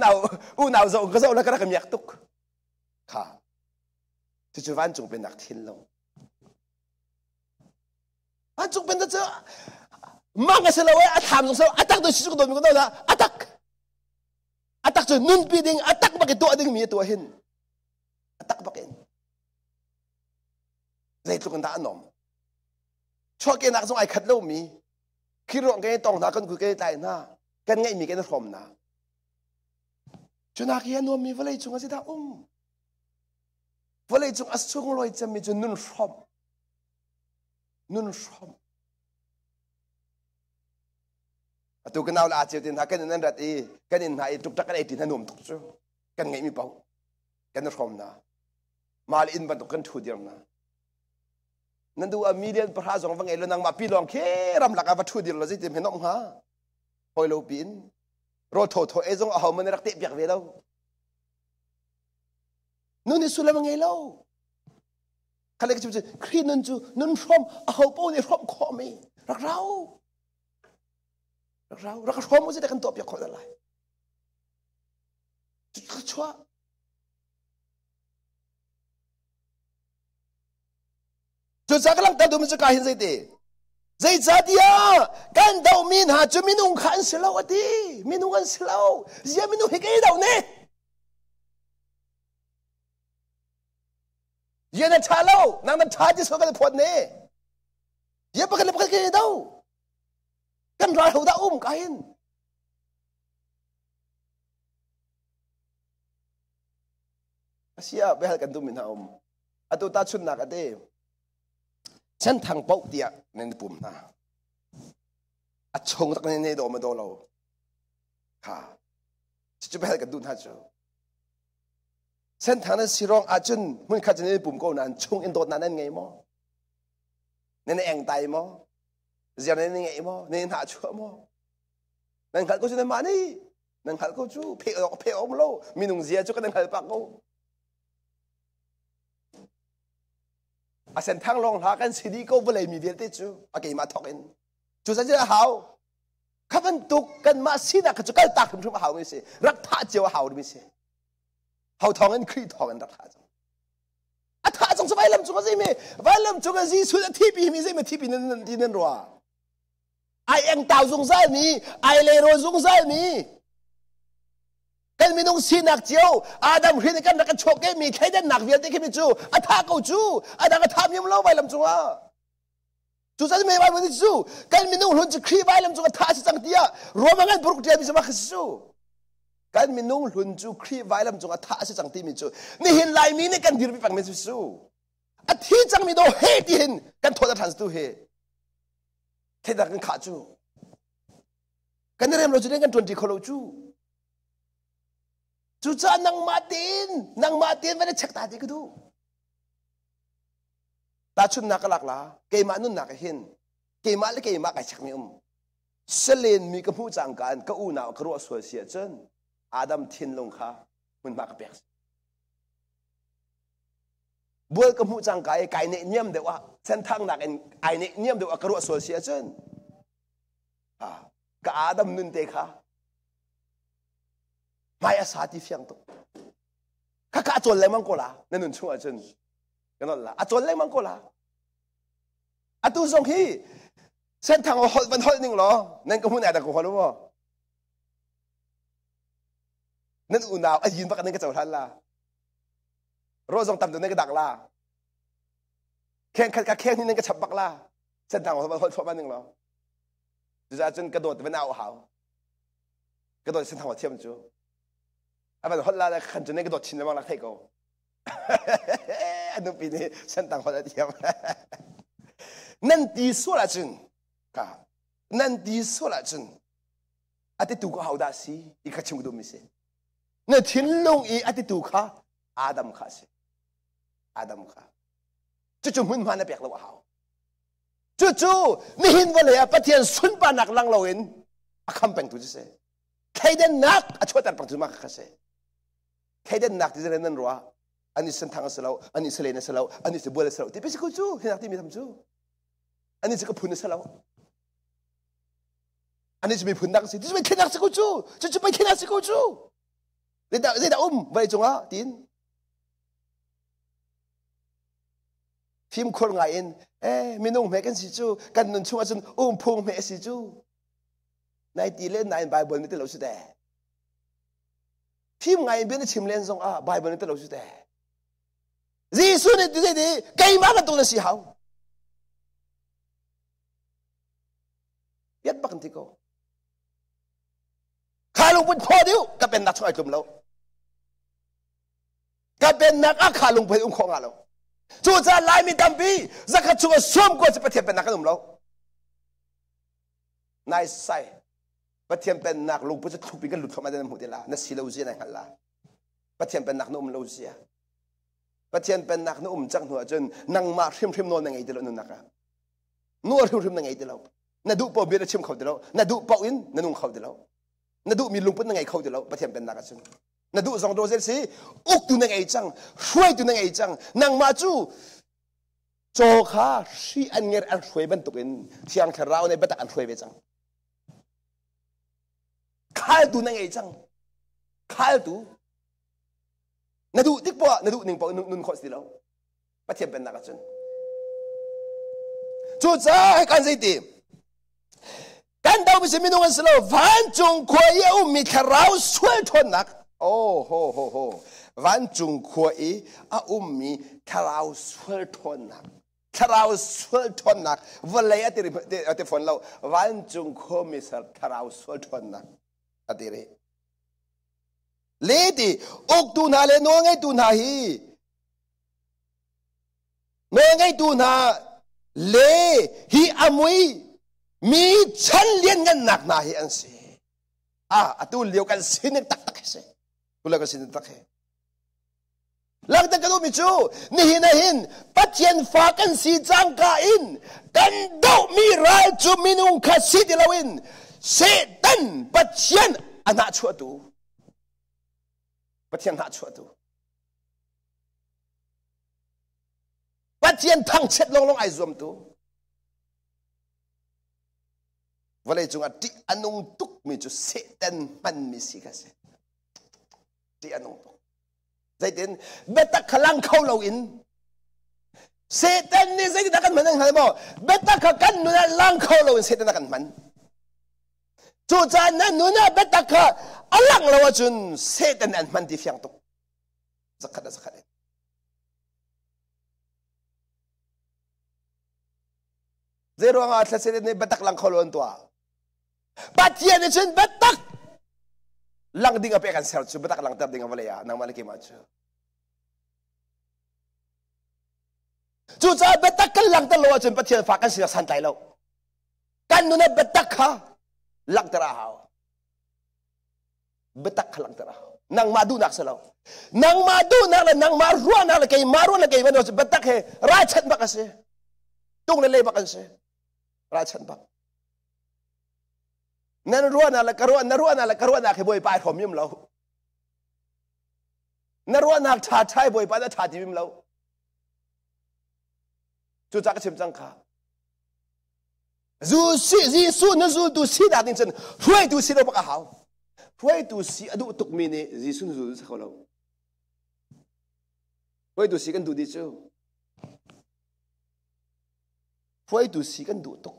naw zo ko zo la ka miak tuk. Kha. Chu van chung pen nak thin lo. An chung pen da cha mang a selawe a tham zong so atak do si chu do mi ko da atak. Atak chu nun pi ding atak ba ke to ding mi to hin. Atak ba ken. Zai tu kan da anom. Cho ke nak zong ai khat lo mi. Khi rong ke tong na kan ku ke tai na. Kan ngai mi ke na thom na. Chu nak hian no mi volei chung a si da volei chung as chung loi cham mi chu nun thom. Nun thom. Atu kan naw la che tin ha kan nan rat e kan in hai tuk tak kan ai tin hanum tuk chu. Kan ngai mi pau. Kan thom na. Mal in ban tuk kan thu diam na. Nandu a million per ha zong vangai lo nang ma pi long khe ram laka va thu dir lo ji tim henom ha. Hoi lo pin. Ro tho e zong a haw man rak te piak ve lo. Nu ni sula mangai lo. Khale ke chu khri nun chu nun from a haw po ni from kho mi. Rak rau. Rak from mo ji kan to piak kho da lai. Chu chua. Chu sa ka lang ta du mi chu ka hin zai te. Zai cha dia kan dau min ha chu minung khan selo ati minung an selo zia minung he kai dau ne ye na cha lo nang na cha ji so ka phot ne ye pa ka le pa kai dau kan ra ho da ka hin asia behal kan du min ha atu ta chun na ka de Senthang bau dia nen pum na. A chong tak nen do ma do lo. Ha. Chu behal ka dun ha chu. Senthang na sirong a chun mun kha chen pum ko nan chung in dot nan ngai mo. Nen eng tai mo. Zia nen ngai mo, nen ha chu mo. Nan khal ko chu ma ni. Nan khal ko chu pe om lo. Minung zia chu ka nan khal pa ko. A Senthang long ha kan sidi ko volei mi vel te chu a ke ma thok in chu sa ja hau khaban tuk kan ma sina ka chu kal tak thum hau mi se rak tha chewa hau mi se hau thong an khri thong an rak tha a tha jong so vai lam chu ga me vai lam chu ga ji su da thi pi mi se me thi pi nan din nan ro ai eng tau jong sai mi ai le ro jong sai mi kan minung sinak chiao Adam hrin kan nak chok ke mi khaidan nak vel te ke mi chu atha ko chu ada ka tham yum lo bai lam chu a chu sa me bai mi chu kan minung hlun chu khri bai lam chu tha si chang tia romangan buruk tia mi sama khisu kan minung hlun chu khri bai lam chu tha si chang ti mi chu ni hin lai mi ne kan dir bi pang me chu a thi chang mi do he ti hin kan thoda trans tu he the da kan kha chu kan rem lo chu kan 20 kholo chu chu cha nang matin va chak ta di ku du ta chun nak lak la ke ma nun nak hin ke ma le ke ma ka chak mi เสลีนมีกระพู้จังการก็อูนาวกระรัวสวยเสียจนอาดัมทิ้งลงค่ะมันมากระเปียกบัวกระพู้จังการไก่เนียมเดี๋ยวว่าเส้นทางหนักไอเนียมเดี๋ยวว่ากระรัวสวยเสียจนก็อาดัมนุนเตะค่ะไม่อาสาที่เฟียงตุข้าจนเลยมังโกลานั่นนุ่นชั่วจนกันนั่นละจนเลยมังโกลาตูส่งที่เส้นทางมันหดหนึ่งหรอนั่นก็พูดไหนแต่กูขอรู้ว่านั่นอุ่นหนาวยืนปากกันนั่นก็เจ้าทันละรถส่งต่ำตัวนั่นก็ดักละแข่งขันกับแข่งนี่นั่นก็ฉับปักละเส้นทางมันหดพอมันหนึ่งหรอจะจนกระโดดเป็นเอาหาวกระโดดเส้นทางหัวเทียมจูมันหดละขันจนนั่นกระโดดชินแล้วมันรักเทโก้อันนู้นปีนี้เส้นทางหัวเทียมนั่นดีสุดละจึงค่ะนั่นดีสุดละจึงอาทิตย์ตุกเขาได้สิอีกชิมกุดูมิเสนั่นทิ้งลงอีอาทิตย์ตุกเขาอาดัมข้าสิอาดัมข้าจู่ๆมันมาในเปียกเราเขาจู่ๆนี่เห็นว่าเลยปะเทียนสุนปานักลังเราเห็นอาคำเป็นตัวเสใครเดินนักช่วยแต่ปัจจุบันข้าสิใครเดินนักที่จะเรียนนั่นรัวอันนี้เส้นทางเสลาอันนี้เสลีนเสลาอันนี้เสบัวเสลาที่เป็นสิ่งจู่ที่นักที่มีทำจู่อันนี้จะกับพุนเสลาอันนี้จะมีพุนนักสิที่จะไปขี้นักสิกูจู่จะไปขี้นักสิกูจู่เดี๋ยวไว้จงอ่ะตีนฟิล์มคนไงเอ็นมีนุ่งแม่กันสิจู่กันนุ่งช่วงจนพุงแม่สิจู่ในตีเล่นในไบเบิลนี่ตลอดสุดแต่ฟิล์มไงเป็นชิมเล่นจงอ่ะไบเบิลนี่ตลอดสุดแต่ยิสุนี่ดีๆไกลมากกันตัวนั้นสิเขายัดบักกันที่เขาข้าลงเป็นพ่อเดียวก็เป็นนักช่วยกลุ่มเราก็เป็นนักอาข้าลงเป็นของเราจู่จะไล่มีตั้มปีจะขัดชัวสวมกว่าจะประเทศเป็นนักกลุ่มเรานายใส่ประเทศเป็นนักลงเพื่อจะทุบปีกันหลุดเข้ามาในหมู่เดียวละนั่นสิเราเสียในหันละประเทศเป็นนักนุ่มเราเสียประเทศเป็นนักนุ่มจังหัวจนนั่งมาทิมนอนยังไงเดียวนั่นนักนัวทิมยังไงเดียวน่าดูปอเบียร์ชิมเขาเดียวน่าดูปออินน่านุ่งเขาเดียวน่าดูมีลุงปุ่นยังไงเขาเดียวประเทศเป็นนักจังน่าดูสองตัวเสียสิอุกตัวยังไงจังช่วยตัวยังไงจังนั่งมาจู่โจข้าชีอันเงี้ยอันช่วยบรรทุกอินเชียงขราวในบัตรอันช่วยไปจังข้าตัวยังไงจังข้าตัวน่าดูติ๊กปอน่าดูหนึ่งปอนุ่นขอสิแล้วประเทศเป็นนักจังจู่จ้าให้การสิทีกันดาวไปสิมินุกันสโลวันจงขวายอุ้มมีคาราวสวยทนนักโอ้โหวันจงขวายอุ้มมีคาราวสวยทนนักคาราวสวยทนนักวันเลยอัติฝนเราวันจงขวายมีคาราวสวยทนนักอัติเรเลดีอกตูนาเลโนไงตูนาฮีโนไงตูนาเลฮีอามวยมีชั้นเลี้ยงกันหนักหนาเฮียนสิตูเลี้ยวกันสินตักเสกูเลี้ยวกันสินตักเฮหลังจากนั้นมิจูนี่หินปัจเจียนฝากันสีจังกาอินกันดูมีรายจูมินุงคาสิติลาวินเซตันปัจเจียนอนาชัวตูปัจเจียนหาชัวตูปัจเจียนทั้งเช็ดลงไอซวมตูวันนี้จงที่อนุตุกมีจุดเสตันมันมีสิกาเสที่อนุตุกใจเด่นเบตักขลังเข้าเราอินเสตันนี่ใจที่นักกันมันยังไงบ่เบตักขกันนู่นลังเข้าเราอินเสตันนักกันมันจู่จานนั้นนู่นเบตักขอลังเราจุนเสตันอันมันที่เฟียงตุกสักขัดเจรวงอาทเสตันนี่เบตักลังเข้าเราอินตัวปัจจัยนี่ฉันเบตักลังดิ่งapa kan sel tu betak lang terding apa ya nang malaki maju tu sa betak kan lang terlalu jun patia fakan sila santai lo kan nuna betak ha lang terahau betak lang terahau nang madu nak selo nang madu nak la nang maruan nak la kay maruan la kay mano betak he rachan bakase tung lele bakase rachan bak นั่นรัวน่ะละกรัวนั่นรัวน่ะละกรัวน่ะแค่บ่อยไปผมยิ้มเรานั่นรัวน่ะชาใช้บ่อยไปแล้วชาจียิ้มเราจุดจักชิมจังค่ะจูซีจีสูนั่นจูดูซีดาดิ้งฉันช่วยดูซีเราปะกะหาวช่วยดูซีอดูตุกมีนี่จีสูนั่นจูดูสักเขาเราช่วยดูซีกันดูดิจูช่วยดูซีกันดูตุก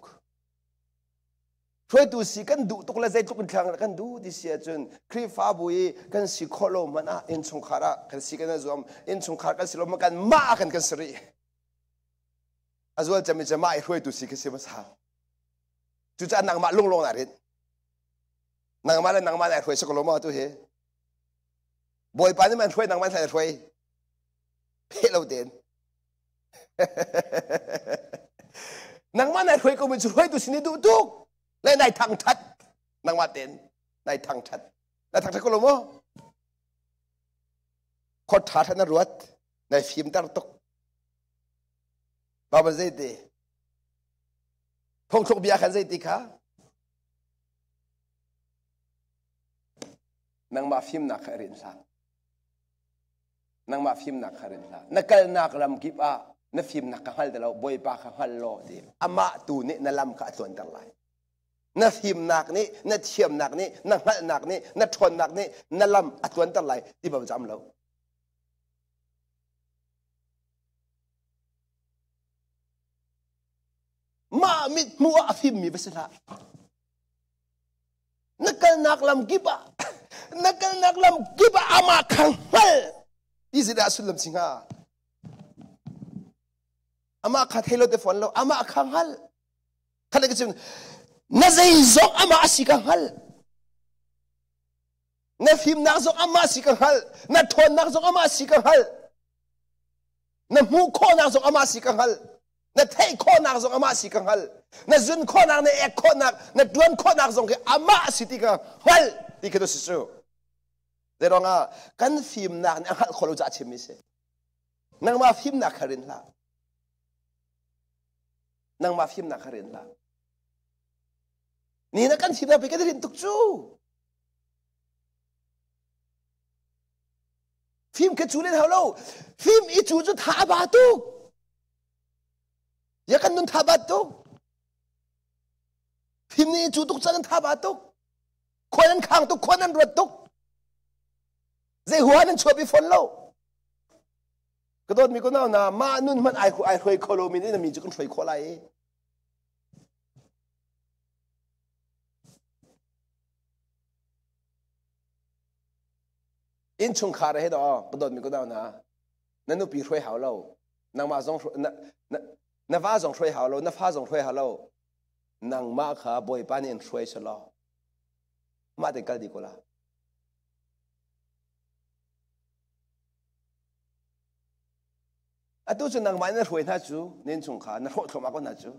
ช่วยดูสิกันดูตุกละใจตุกกันครั้งกันดูดิเสียจนครีฟ้าบุยกันสิโคโลมันอ่ะอินชงคาระกันสิกันจอมอินชงคาระกันสิโลมันกันมากันสรีอาจจะไม่จะมาช่วยดูสิกันสิมาสาวจุดจะนั่งมาลงน่ะรินั่งมาแล้วนั่งมาไหนช่วยสักโลมาตัวเฮบ่อยไปนี่มันช่วยนั่งมาไหนช่วยเพ่เราเด่นนั่งมาไหนช่วยก็มันช่วยดูสินี่ดูตุกและในทางชัดนางมาเต็นในทางชัดในทางชัดก็รู้มั้งคนท้าทนรวดในฟิล์มตลกบาบเจดีพงชกเบียขันเจดีค่ะนางมาฟิล์มนักขรินซานางมาฟิล์มนักขรินซานักนักลำกิบนักฟิล์มนักขันเดเราบอยปากขันโลดีอามาตูนี่นักลำขัดส่วนต่างหลายนักฟิล์มนักนี่นักเชื่อมนักนี่นักหัดนักนี่นักชนนักนี่นักลำอัตวันต่างหลายที่บ่าวจำเรามามิดมัวฟิล์มมีภาษานักลำกิบนักลำกิบอามาขังเฮลอีสิดาสุลมสิงหาอามาขัดเฮโลเตฟอนเราอามาขังเฮลขัดอะไรกันสินั่นใจจงอามาสิกังฮัลนั่นฟิล์มนักจงอามาสิกังฮัลนั่นทนนักจงอามาสิกังฮัลนั่นมูโคนักจงอามาสิกังฮัลนั่นเทโคนักจงอามาสิกังฮัลนั่นจุนโคนักนั่นเอกโคนักนั่นดวนโคนักจงอามาสิติกังฮัลที่คือตัวสิสูเดี๋ยวเรากันฟิล์มนักนั่นฮัลคนรู้จักชิมิเสนั่งมาฟิล์มนักขรินละนั่งมาฟิล์มนักขรินละนี่นักการฟิล์มนักไปกันเรียนตุกจูฟิล์มแค่จูเล่นเท่าเราฟิล์มอีจูจะท่าบาตุกอยากกันนุ่นท่าบาตุกฟิล์มนี่จูตุกจันท่าบาตุกคนนั้นข้างตุกคนนั้นรวดตุกใจหัวนั้นชัวร์ไปฝนเราก็โดนมีคนเอาหน้ามานุ่นมันไอ้หวยโคโลมินี่น่ะมีจุกันหวยโคไลอินชงคาร์ให้ดอกก็โดนมีก็ได้นะนั่นนูปีช่วยหาเรานางมาส่งนฟ้าส่งช่วยหาเรานฟ้าส่งช่วยหาเรานางมาขาบอยปานินช่วยฉลามาแต่กันดีกว่าละอะตัวจนนางมาเนี่ยช่วยน่าจูนินชงคาร์นั่นโทษมาก็น่าจู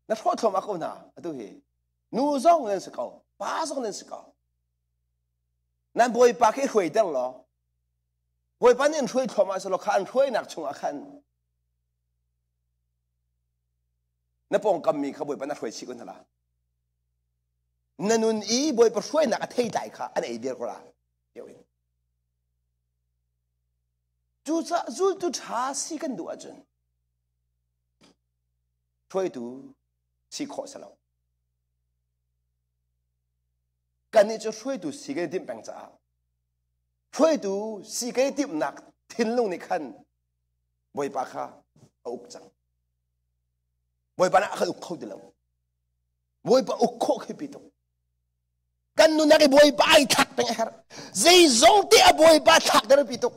นั่นโทษมาก็น่าอะตัวเฮนูส่งเงินสกาวป้าส่งเงินสกาวนั่นบอยปากให้ช่วยตั้งหรอบอยปานี่ช่วยทอมาสโลคันช่วยหนักชงอาคันนั่นปองกำมีเขาบอยปานั่นช่วยชิกุนทละนั่นนุ่นอีบอยปช่วยหนักเทใจค่ะอันไอเดียก็ละเดี๋ยวจูช้าสิกันดูอาจารย์ช่วยดูสิขอสละกันนี่จะช่วยดูสิกันดิบแบ่งจ้าช่วยดูสิกันดิบหนักทิ้งลงในขันบอยปากข้าอุกจังบอยปานะข้าอุกเข้าเดิมบอยปาอุกเข้าขึ้นไปตรงกันนู่นนักบอยปาไอ้ทักเป็นไงครับใจจงเดียบอยปาทักเดินไปตรง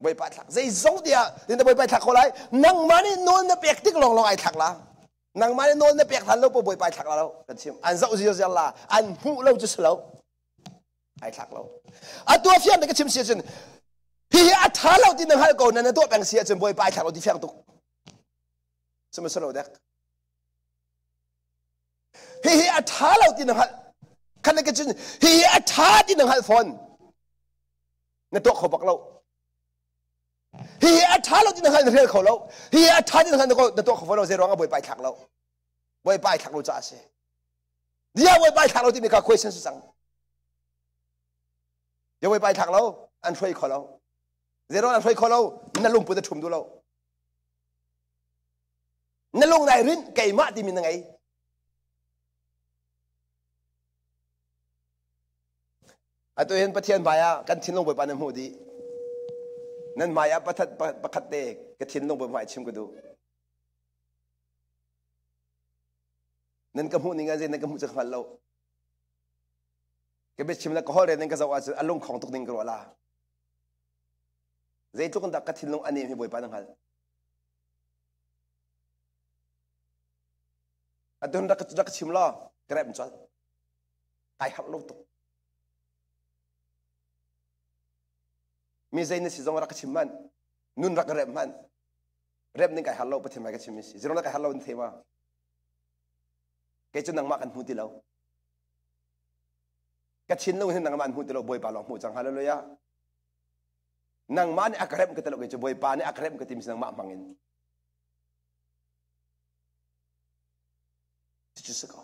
บอยปาทักใจจงเดียนี่นะบอยปาทักเขาไรนั่งมานี่โน่นนะเปียกติ๊กลองไอ้ทักละนางมาเนี่ยโน่นเนี่ยเปียกทันเราปบอยไปทักเรากันชิมอันเจ้าจีจะละอันหูเราจะสลาไอ้ทักเราอันตัวเฟียนเนี่ยกันชิมเสียจนพี่อัฐาเราที่นั่งให้ก่อนนั่นตัวแบ่งเสียจนบอยไปทักเราที่เฟียงตุกสมัยสลาเด็กพี่อัฐาเราที่นั่งให้ขันนั่นกันชิมพี่อัฐาที่นั่งให้ฟอนนั่นตัวเขาบอกเราฮีอัฐาเราที่นั่งให้เรื่องเขาเราฮีอัฐาที่นั่งให้ตัวเขาฟังเราเสียร้องกับบอยไปทักเรา บ่อยไปทักเราจ้าเสียเดี๋ยวบ่อยไปทักเราที่มีการคุยเส้นสังเดี๋ยวบ่อยไปทักเราอันช่วยขอเราเดี๋ยวเราอันช่วยขอเรานั่นลุงปุ่นจะชุ่มดูเรานั่นลุงนายรินไก่มาที่มียังไงตัวเห็นประเทศมายากันทิ้งลงไปปานน้ำหูดีนั่นมายาประคัดเตะกันทิ้งลงไปหมายชิมก็ดูนั่นก็หูนี่ไงเจนั่นก็หูจะขันเราก็ไปชิมแล้วก็ห่อเรนนั่นก็จะว่าอารมณ์ของตุกนิ่งกลัวละเจทุกคนดักกันทิ้งลงอันนี้มีบ่อยปานนั่งหันตัวนั้นดักชิมล้อกระแรบมันจอดไก่หักลูกตุกมีใจในสิ่งรักชิมมันนุ่นรักเร็บมันเร็บนี่ไก่ฮัลโหลปฏิมากันชิมิสิจงรักไก่ฮัลโหลนี่เทมาแกจะนั่งมากันหูตีเรากัดชินลูกที่นั่งมาหูตีเราบ่อยปาลองหูจังฮัลโหลเลยะนั่งมาเนี่ยอักเร็บกันตลอดจะบ่อยปาเนี่ยอักเร็บกันที่มีนั่งมามังเงินจุดสกอ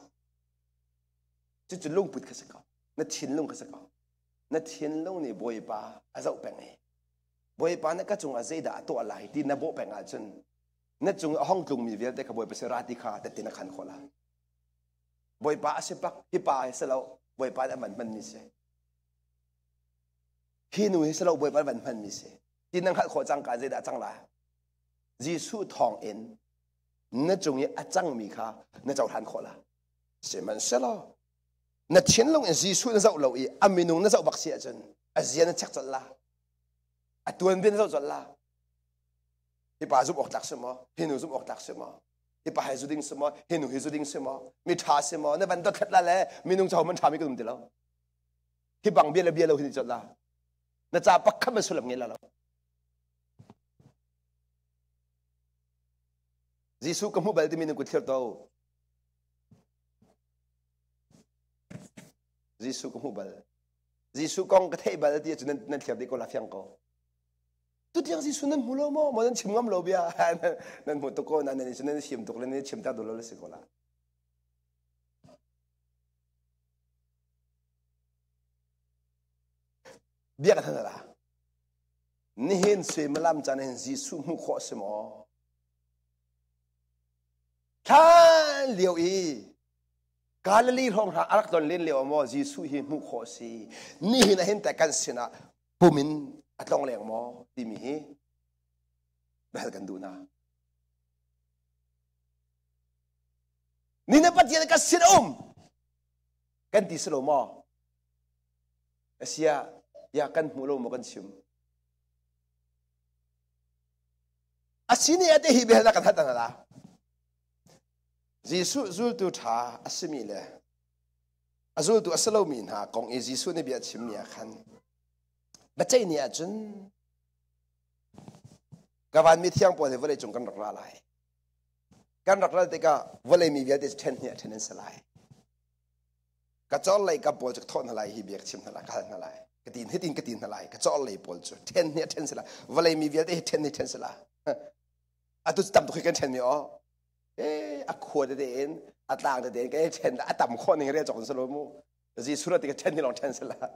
จุดลุงปุดกันสกอนั่นชินลุงกันสกอนั่นเทียนลงนี่บ่อยปาอาจจะเป็นไงบ่อยปานั่นก็จงอาศัยด่าตัวอะไรที่นั่นบ่เป็นอาจารย์นั่นจงห้องกลุ่มมีเวลแต่ขบวนไปเสราติคาแต่ตินักขันคนละบ่อยปาอาศัยปักที่ปาเสร็จแล้วบ่อยปาแต่มันมีเสียที่หนุ่ยเสร็จแล้วบ่อยปามันมีเสียที่นั่งขัดขอจังการอาศัยด่าจังละยิสุทองเอ็นนั่นจงยี่อาจังมีค่ะนั่นเจ้าทันคนละเสียมันเสร็จแล้วนั่นเทียนลงเอ็นยิสุนั่นเจ้าเราอีอามินุนั่นเจ้าบักเสียจนอาเซียนนั่นชักจนละตัวนั้นเป็นเจ้าจนละที่ป่าซุบออกตักเสมอเฮนุซุบออกตักเสมอที่ป่าให้สุดิ้งเสมอเฮนุให้สุดิ้งเสมอมีท่าเสมอนั่นเป็นตัวขัดละแหละมีนุ่งเจ้ามันทำไม่กระดุมเดียวที่บังเบี้ยละเบี้ยเราที่จนละนั่นจะปักขับมาสุดแบบนี้แล้วยิสุก็มุ่งไปที่มีนุ่งกุฏิเท่ายิสุก็มุ่งไปยิสุกองกระเทยไปที่จะนั่นเทียบดีกว่าลาฟิงก็ตัวที่ยิสุนั่นมุลโม่มันนั่นชิมงามโลบียนั่นมุตุโกนั่นนั่นชิมตุกนั่นชิมตาดูโลเลสิโกละเบียกันทั้งนั้นละนี่เห็นสวยมาลำจานเห็นยิสุมุขสมอท่านเลี้ยวอีกาลลีห้องหาอักตอนเล่นเลี้ยวมอยิสุหิมุขสีนี่นะเห็นแต่กันสินะผู้มินอัตลองเลี้ยงมอที่มีแบบกันดูนะนี่นะปัจจัยกันสินะกันที่สโลมอเสียอยากกันมุโลมกันชิมอาศินี่อาจจะฮิเบลกันทัดนะละยิสุซูตุท่าอาศิมีเลยอาซูตุอาสโลมินฮะกองยิสุนี่เบียดชิมเนี่ยขันบัจจัยเนี่ยจนกับวันมีเที่ยงปวดวันเลยจงกันรักละลายกันรักละแต่ก็วันเลยมีเบียดเทนเนี่ยเทนสลายก็จอลเลยกับปวดจากทนอะไรฮิเบียดชิมอะไรกันอะไรกระตินให้ตินกระตินอะไรก็จอลเลยปวดจุดเทนเนี่ยเทนสลายวันเลยมีเบียดเทนเนี่ยเทนสลายอาตุตั้มตุกกันเทนมีอ๋ออักขวดเด่นอัตลางเด่นก็เทนอัตต่ำคนนึงเรียกจากคนสโลมูจีสุรติก็เทนนี่ลองเทนสลาย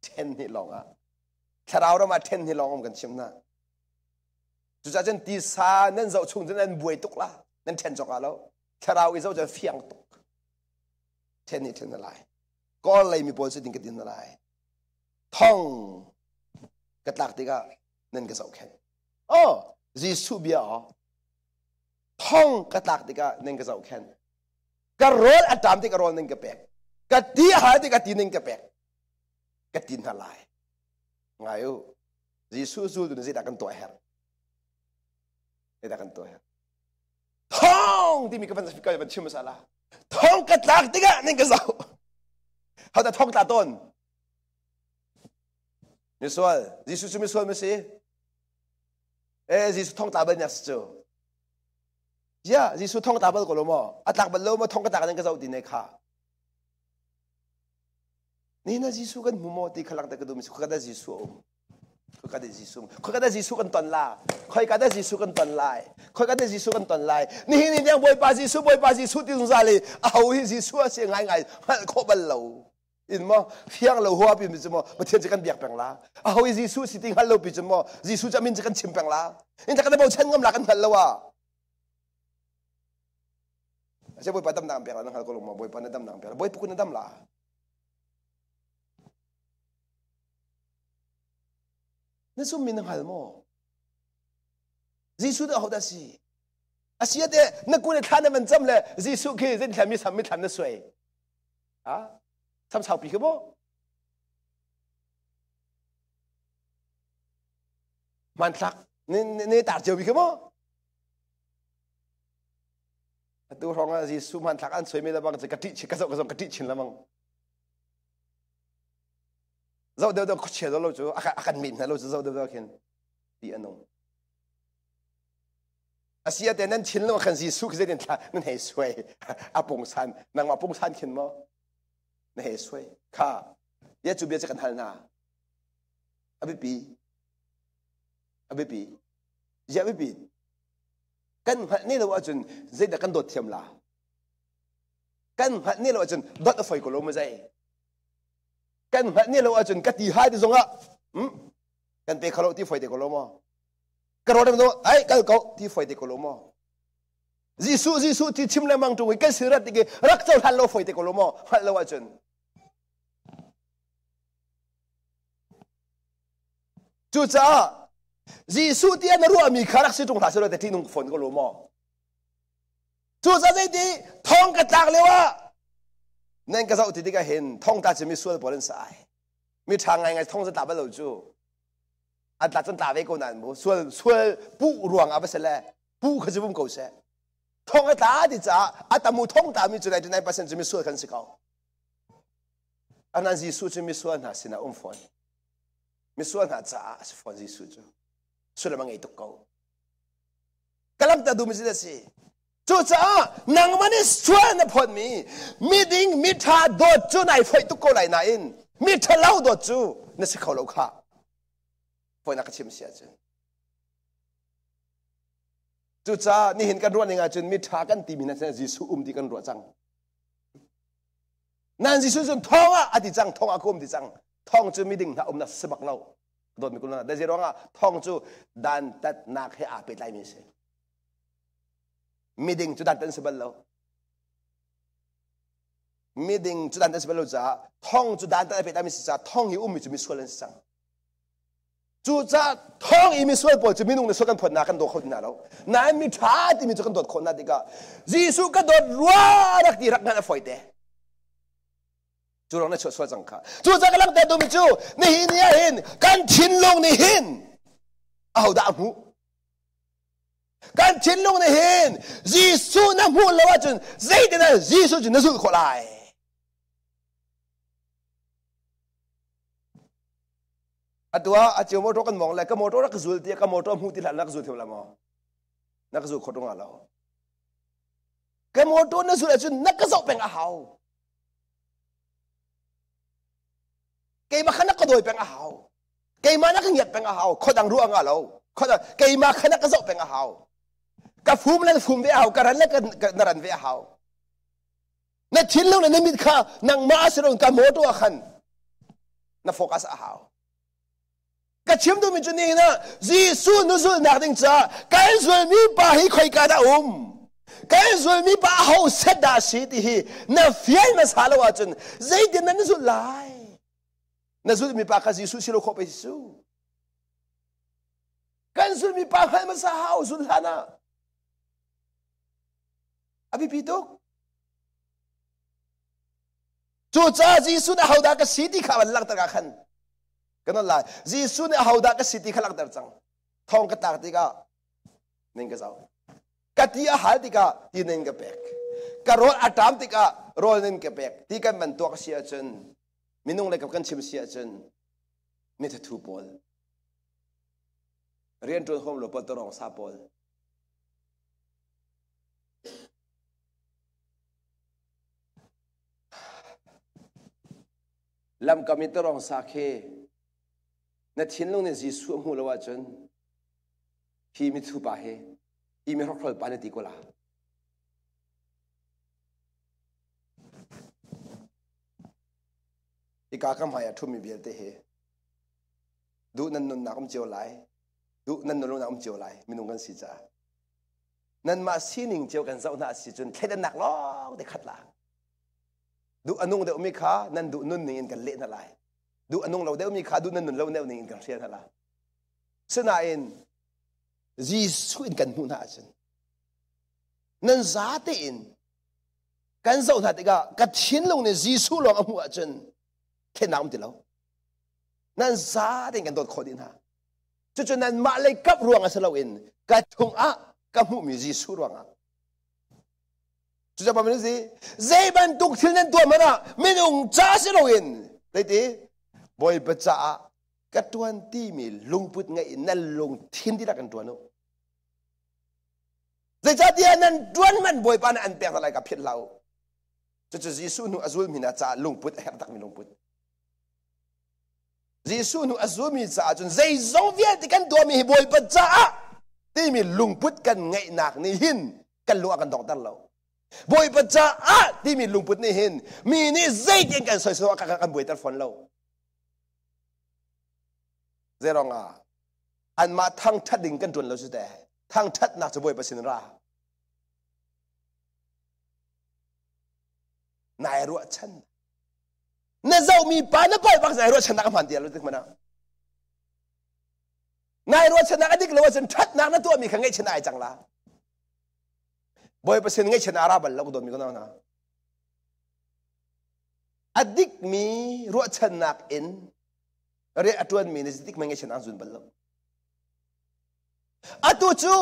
เทนนี่ลองอ่ะถ้าเรามาเทนนี่ลองกันชิมนะจุดจะตีสานั่นเราชงจะนั่นบวยตุกละนั่นเทนจอกแล้วถ้าเราอีกเราจะเฟียงตุกเทนนี่เทนอะไรก็เลยมีโพสต์ดิ้งกันดิ้งอะไรท่องกระตักติกานั่นก็สาวแค่โอ้ยิสุเบียท่องกระตักติกานั่นก็สาวแค่กระโรลอัตตามติกระโรลนั่นก็แปลกกระตีหายติกระตีนั่นก็แปลกกระตีนอะไรไงอยู่ยิสุสู้ดูนี่สิดักกันตัวแฮร์นี่ดักกันตัวแฮร์ท่องที่มีกำลังสปิกเกอร์เป็นชิมสาระท่องกระตักติกานั่นก็สาวเขาจะท่องตาต้นมีส่วนยิสุมีส่วนไหมสิยิสุท่องตาเบนยัสจูยิสุท่องตาเบนก็รู้มั้งอัตลักษณ์เบนรู้มั้งท่องกระตักนั่นก็สาวดีเนี่ยค่ะนี่นะยิสุกันมุมมองที่ขลังแต่ก็ดูมิสุขกันได้ยิสุ khoi ka de jisu khoi ka de jisu kan ton la khoi ka de jisu kan ton lai khoi ka de jisu kan ton lai ni ni yang boy pa jisu ti zung za le a ho hi jisu a se ngai ngai kho bal lo in mo fiang lo hoa pi mi mo ba thian je kan biak peng la a ho hi jisu sitting hal lo pi mo jisu cha min je kan chim peng la in ta kan bo chen ngam la kan hal lo wa se boy pa dam nang pek la nang hal ko lo mo boy pa na dam nang pek boy pu kun dam la那说明好么？耶稣的好的是，现在那过来看他们怎么了？耶稣可以人前面没谈的水，啊，他们炒比个么？满杀，你打酒比个么？都说啊，耶稣满杀按水没得帮，这个地去，个地去了吗？เราเดี๋ยวเชื่อเราจะอาการมินนะเราจะเราเดี๋ยวเห็นดีอันนู้นอาเซียแต่นั้นชินเราขันสีสุขจะเด่นท่านั่นเหตุสวยอาปงสันนางมาปงสันเห็นมั้ยนั่นเหตุสวยข้าอย่าจูเบียจะกันทันนะอาบิปีอย่าบิปีกันนี่เราว่าจนเจดกันโดดเทียมละกันนี่เราว่าจนโดดไฟก็ลงมาใจกันนี่เราจนกติหายที่ตรงอ่ะกันไปเขาที่ไฟเด็กก็ล้มอ่ะกระโดดมันตัวไอ้กันเขาที่ไฟเด็กก็ล้มอ่ะยิสุที่ชิมเลยมังตรงไอ้กันสิรัตติเกรักเจ้าทันเราไฟเด็กก็ล้มอ่ะฮัลโหลจนจู่จ้ายิสุที่อันรู้ว่ามีขารักสิตรงหาสิเราแต่ที่นุ่งฝนก็ล้มอ่ะจู่จ้าใจดีท้องกระจากเลยว่านั่นก็จะอุทิศกันเห็นท่องตาจะมีส่วนบริสุทธิ์มีทางไงท่องจะตาไปหลุดจู่อันตาจนตาไปก็นั่นบ่ส่วนผู้รวงอาไปเสร็จแล้วผู้เขาจะบุ้มกูเสียท่องตาดิจ้าอัตมูท่องตามีจุดไหนเปอร์เซ็นต์จะมีส่วนกันสิเขาอันนั้นยิสุจะมีส่วนหาสินะฝนมีส่วนหาจ้าสิฝนยิสุจู่ส่วนละมังไงตุกเขากำลังตาดูมิสิสิจู่จ้านางมันนี่ชวนนะพอดมีดิ่งมีท่าโดดจู่ไหนไฟตุกโกไหลน่ะอินมีท่าเล่าโดดจู่นั่นสิเขาเล่าข้าไฟนักชิมเสียจู่จ้านี่เห็นกันรัวนี่ไงจนมีท่ากันตีมีนั่นสิยิสุที่กันรัวจังนั่นยิสุจนท้องอ่ะอดีจังท้องอากุมดีจังท้องจู่มีดิ่งถ้านักสมักเล่าโดดมีกุลน่ะแต่เจร้องอ่ะท้องจู่ดันตัดนักให้อาไปไล่มีเสียมีดิ่งจุดดันเต็นสิบเล่ามีดิ่งจุดดันเต็นสิบเล่าจ้าท่องจุดดันเต็นไปได้มีสิจ้าท่องหิวมีจุดมีส่วนเล่นสังจุดจ้าท่องอีมีส่วนปวดจุดมีนุ่งในส่วนกันผลนากันโดดคนน่ะเรานั่นมีท่าที่มีจุดกันโดดคนน่ะดิกายิสุกันโดดรัวรักดีรักนั่นฝอยเตะจุดเราเนี่ยช่วยจังค่ะจุดจ้ากำลังเตะดูมิจูนี่เห็นกันชินลงนี่เห็นเอาดามูการชินลงในเห็นยิสุน้ำหูแล้วว่าจนใจเดียวยิสุจนนั่นสุดขอไล่อันตัวอาเจียวโมโตกันมองเลยก็โมโตรักจุลที่ก็โมโตหูที่หลังรักจุลที่ละมั้งนักจุลขดตรงอะไรก็โมโตนั่นสุดจนนักจุลเป็นอาหาวเกี่ยมาขนักก็โดยเป็นอาหาวเกี่ยมานักเหยียดเป็นอาหาวขดังรู้อ่างเราขดังเกี่ยมาขนักก็จุลเป็นอาหาวกับฟูมเล่นฟูมเวอาการันเล่นกันนรันเวอานั่นชินลงในมิดข้านังมาสรงกับโมตัวขันนั่นโฟกัสอาหาวกับชิมดูมิจุนี่นะยิสุนุสุนักดิ้งจ้าการส่วนมีป่าให้คอยกาดาการส่วนมีป่าเขาเสดาสีที่นั่นฟิล์มสาลว่าจนใจเดียนนั่นสุดไล่นั่นสุดมีป่ากับยิสุสิโลกไปยิสุการส่วนมีป่าให้มาสาหาวสุดละนะอภิพิทุกจู่จ้ายิสุน่ะเขาด่ากับสิทธิข้าวันหลังตะกันกันนั่นแหละยิสุน่ะเขาด่ากับสิทธิข้าหลังตะจังท้องกระตากติกานิ่งก็เจ้ากะที่อาหารติกาที่นิ่งก็เป็กกะโรลอาตามติกาโรลนิ่งก็เป็กที่กันมันตัวก็เสียจนมินุ่งเลยกับกันชิมเสียจนไม่จะถูกบอลเรียนจนโฮมหลบปตรองซาบอลลำกามิตรองสาเค นั่นทิ้งลงในจีสุมูลว่าจนที่มิทุบาเฮอีมีรอกรอยปานติกุลาอีกาคำหายทุ่มมีเบียดเฮดูนั่นนุนนักเจียวไหลดูนั่นนุนนักเจียวไหลมีนุ่งกันสิจ้านั่นมาสีหนึ่งเจียวกันเจ้าหน้าสิจนแค่เดินหนักล้อได้ขัดหลังดูอนุงเดอมีขานั่นดูนุ่นหนึ่งกันเละนั่นไรดูอนุงเราเดอมีขาดูนั่นนุนเราเดอหนึ่งกันเสียนั่นละเสนาเอ็นจีสุอินกันมุนาจันนั่นซาเตอินกันเจ้าหน้าที่ก็กัดชิ้นลงในจีสุลงอหัวจันแค่น้ำติดแล้วนั่นซาเตอินกันโดนขดินฮะจนนั้นมาเลยกับรวงอัศเราเอ็นกัดทงอะกับมุมีจีสุรวงอะจะบอกมันสิเจ็บันตุกที่นั่นตัวมันอะไม่นุ่งจ้าสิเราเอ็นเลยทีบอยปัจจากัดตัวที่มีลุงพุทธไงนั่นลุงทิ้งที่รักกันตัวนู้เจ้าเดียนั้นดวนมันบอยปานอันเปียกอะไรกับเพี้ยนเราจะจีสุนุอซุลมีน่าจ้าลุงพุทธแหกตักมีลุงพุทธจีสุนุอซุลมีจ้าจนเจ้าสองเวียที่กันตัวมีบอยปัจจาที่มีลุงพุทธกันไงหนักนี่หินกันลุงกันดอกตันเราบอยปัจจาที่มีลุงพุทธนี่หินมีนี่เจ้าเดียกันสวยๆกันบอยตันฝนเราเจ้ารองอันมาทั้งทัดดิ่งกันจนเราสุดแต่ทั้งทัดนักจะบอยประสิทธิ์รานายรัวชันนั่นเจ้ามีปานนับไปบักนายรัวชันนักมันเดียวรู้สึกมั้ยนะนายรัวชันนักอดีตเราว่าฉันทัดนักนั่นตัวมีขังไงชนะไอจังละบอยประสิทธิ์ไงชนะอาราบัลเราก็โดนมีกันนะอดีตมีรัวชันนักอินเรียกตัวมีในสติกมันไงชนะจุนบัลลังอตัวจู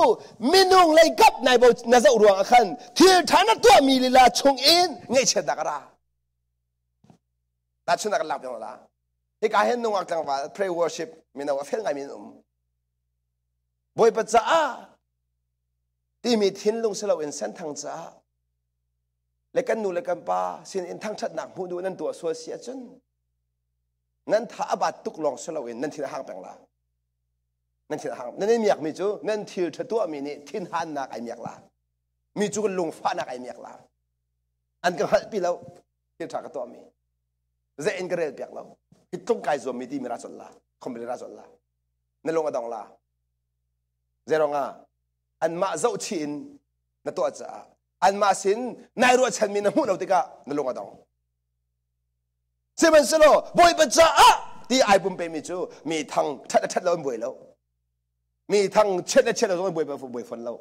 มินุงเลยกับนายบ่นาจะรวงขันที่ฐานะตัวมีลีลาชงอินไงเชดากระตัดชนะกันหลับยังละที่การเห็นนุ่งอักจังว่า pray worship มีนว่าเฟลไงมีนุ่มบ่อยปัจจ้าที่มีทิ้งลงสลาวินเส้นทางจ้าและกันนูและกันป้าสิ่งอินทั้งชัดหนักหูดูนั่นตัวสัวเสียจนนั่นถ้าอาบัดตุกลองสลาวินนั่นที่ห้างแปลงละนั่นที่ห้างนั่นมีอยากมีจูนั่นที่ตัวมีนี่ทิ้งหันนักไอมีอยากละมีจูกันลงฟ้านักไอมีอยากละอันก็หัดปีแล้วที่ถักตัวมีเจอินก็เรียบเปียกแล้วที่ต้องการส่วนมีที่มีราชลละคอมเบลราชลละนั่นลงกระดองละเจรองอันมาเจ้าชินนั่นตัวจ้าอันมาสินนายรัวฉันมีน้ำมูกเราติกะนั่นลงกระดองเซมันสโลบอยปัจจ้าที่ไอ้ปุ่มเป็นมีจูมีทางชัดเราบอยแล้วมีทางเช็ดเราต้องบอยฝนเรา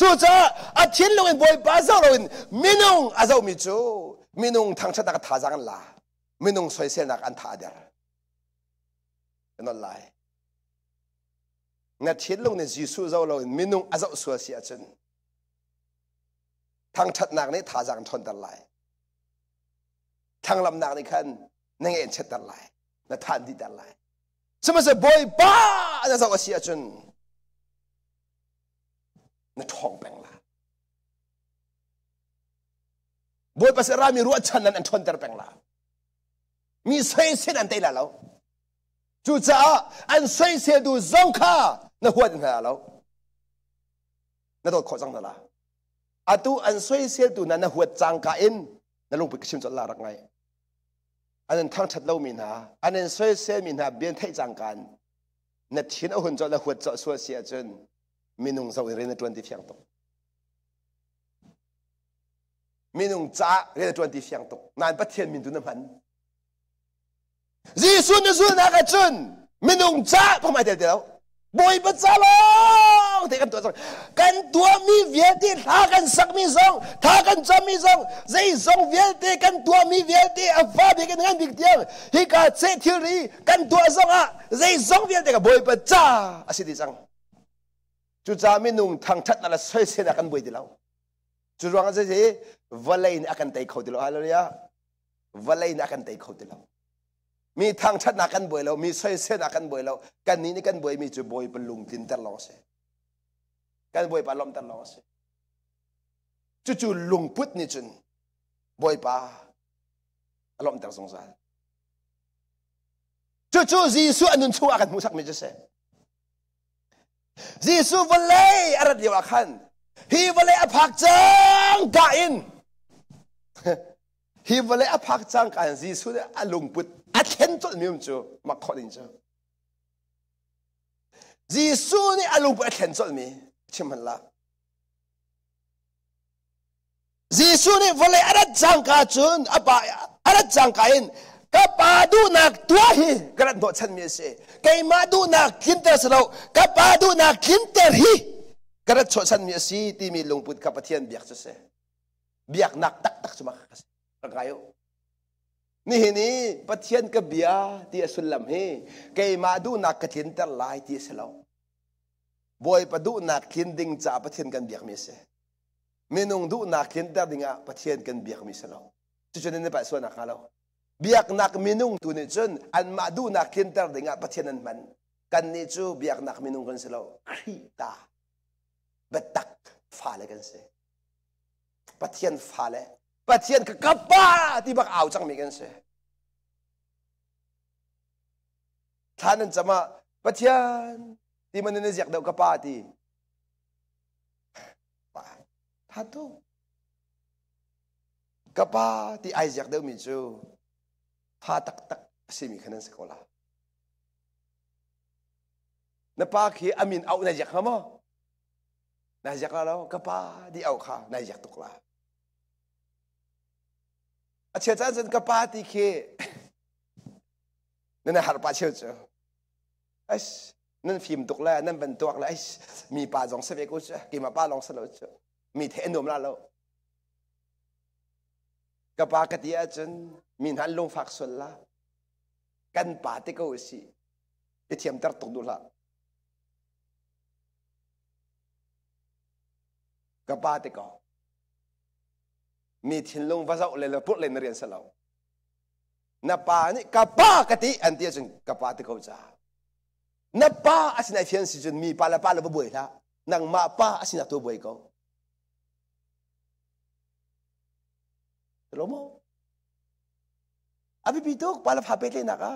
จูจ้าอาทิตย์เราเป็นบอยป้าเจ้าเราเป็นมินุงอาเจ้ามีจูมินุงทางชัดนักท่าจังละมินุงสวยเสียนักอันท่าเดียร์เป็นอะไรงั้นทิตย์เราในยิสุเจ้าเราเป็นมินุงอาเจ้าสวยเสียจนทางชัดนักนี้ท่าจังทนตลายทางลำนักในขั้นนั่งเอ็นเช็ดตลายและท่านที่ตลายสมัยบอยป้าอาเจ้าเสียจนนั่นทองแปลงละบอยภาษารามีรู้ชันนั้นอันทนแต่แปลงละมีเสียเสียนันเตละแล้วจู่จ้าอันเสียเสียดูจงข้านั่นหัวdinเหรอแล้วนั่นตัวขอจังนั่นละอาตูอันเสียเสียดูนั่นหัวจังกาอินนั่นลงไปกระชิมจนลารักไงอันนั้นทั้งชัดเล่ามีนาอันนั้นเสียเสียมีนาเบียนไทยจังกันนั่นทิ้งเอาหุ่นจนแล้วหัวจะสวยเสียจนมีนุ่งสาวเรียนในตัวที่เฟียงตกมีนุ่งจ้าเรียนในตัวที่เฟียงตกนานประเทศมีตัวน้ำมันจีสุนนักจนมีนุ่งจ้าพอมาเดียวบอยปัจจ้าลงแต่กันตัวมีเวียดีท่ากันสักมีสองท่ากันจะมีสองใจสองเวียดีกันตัวมีเวียดีอัฟฟ้าเป็นกันบิ๊กเดียวฮิกาเซทิรีกันตัวสองใจสองเวียดีกับบอยปัจจ้าอาศัยดีจังจู่จ้ามีนุ่งทางชัดนั่นแหละสวยเสียนักกันบอยดีแล้วจู่รองกันสิวัลเลนอากันเตะเขาดีแล้วอะไรเนี่ยวัลเลนอากันเตะเขาดีแล้วมีทางชัดนักกันบอยแล้วมีสวยเสียนักกันบอยแล้วกันนี้นี่กันบอยมีจู่บอยเป็นลุงตินตลอดเสียกันบอยปลาล้อมตลอดเสียจู่ลุงพุทธนี่จุนบอยปลาล้อมตลอดสงสาร จู่ๆยิสุอันนั้นชัวกันมุสักมิจะเสยิสุวันเลยอะไรเดียวกันฮีวันเลยอภักจังกันฮีวันเลยอภักจังกันยิสุเนี่ยอารมณ์ปุดอัดเข็นจนมีมจูมาขอดินจูยิสุนี่อารมณ์ปุดอัดเข็นจนมีชิมันละยิสุนี่วันเลยอะไรจังกันจุนอะไรจังกันก็ปาดูนักตัวฮีกระโดดฉันมีเสกมาดูนักกินเตอร์สโลก็ปาดูนักกินเตอร์ฮีกระโดดฉันมีเสที่มีลงพุทธกับปะเทียนเบียกจะเสเบียกนักตักสมัครร่างกายนี่ปะเทียนกับเบียที่สุลลัมฮีมาดูนักกินเตอร์ไลที่สโลบอยปาดูนักกินดิ่งจ่าปะเทียนกันเบียกมีเสมีนงดูนักกินเตอร์ดิ่งปะเทียนกันเบียกมีสโลจุดนี้ไปส่วนนักเราเบียกนักมินุงตัวนี้จนอันมาดูนักคินเตอร์ดิ่งปะเทียนมันกันนี่จูเบียกนักมินุงกันเสลาครีตาเบ็ดตักฟ้าเลยกันเสปะเทียนฟ้าเลยปะเทียนกับป้าที่บักเอาจังมีกันเสท่านั้นจะมาปะเทียนที่มันนี่อยากเดากับป้าที่ป้าท่าตู้กับป้าที่ไออยากเดามีจูพาตักสิมีขนาดสกุลนับป้าคืออามินเอาในจักรมั้งในจักรแล้วก็ป้าที่เอาข้าในจักรตุกลาอาเชื่อใจจนก็ป้าที่คือนั่นหาป้าเชื่อจ้ะไอ้นั่นฟิล์มตุกแล้วนั่นเป็นตัวแล้วไอ้มีป้าลองเสพกูจ้ะกี่มาป้าลองเสพจ้ะมีเทนนมแล้วก็ป้ากติอาจนมีหันลงฝักส่วนละกันป่าที่เขาสิไอเทียมตัดตกดูละกับป่าที่เขามีทิ้งลงภาษาอุเลลพูดเลยนเรียนสลาวนับป่านี่กับป่ากติอันที่จนกับป่าที่เขาจ้านับป่าอาศัยเทียนสิจนมีป่าละบ่อยละนังมาป่าอาศัยตัวบ่อยเขารู้มั้ยabi bituk pala phapete naka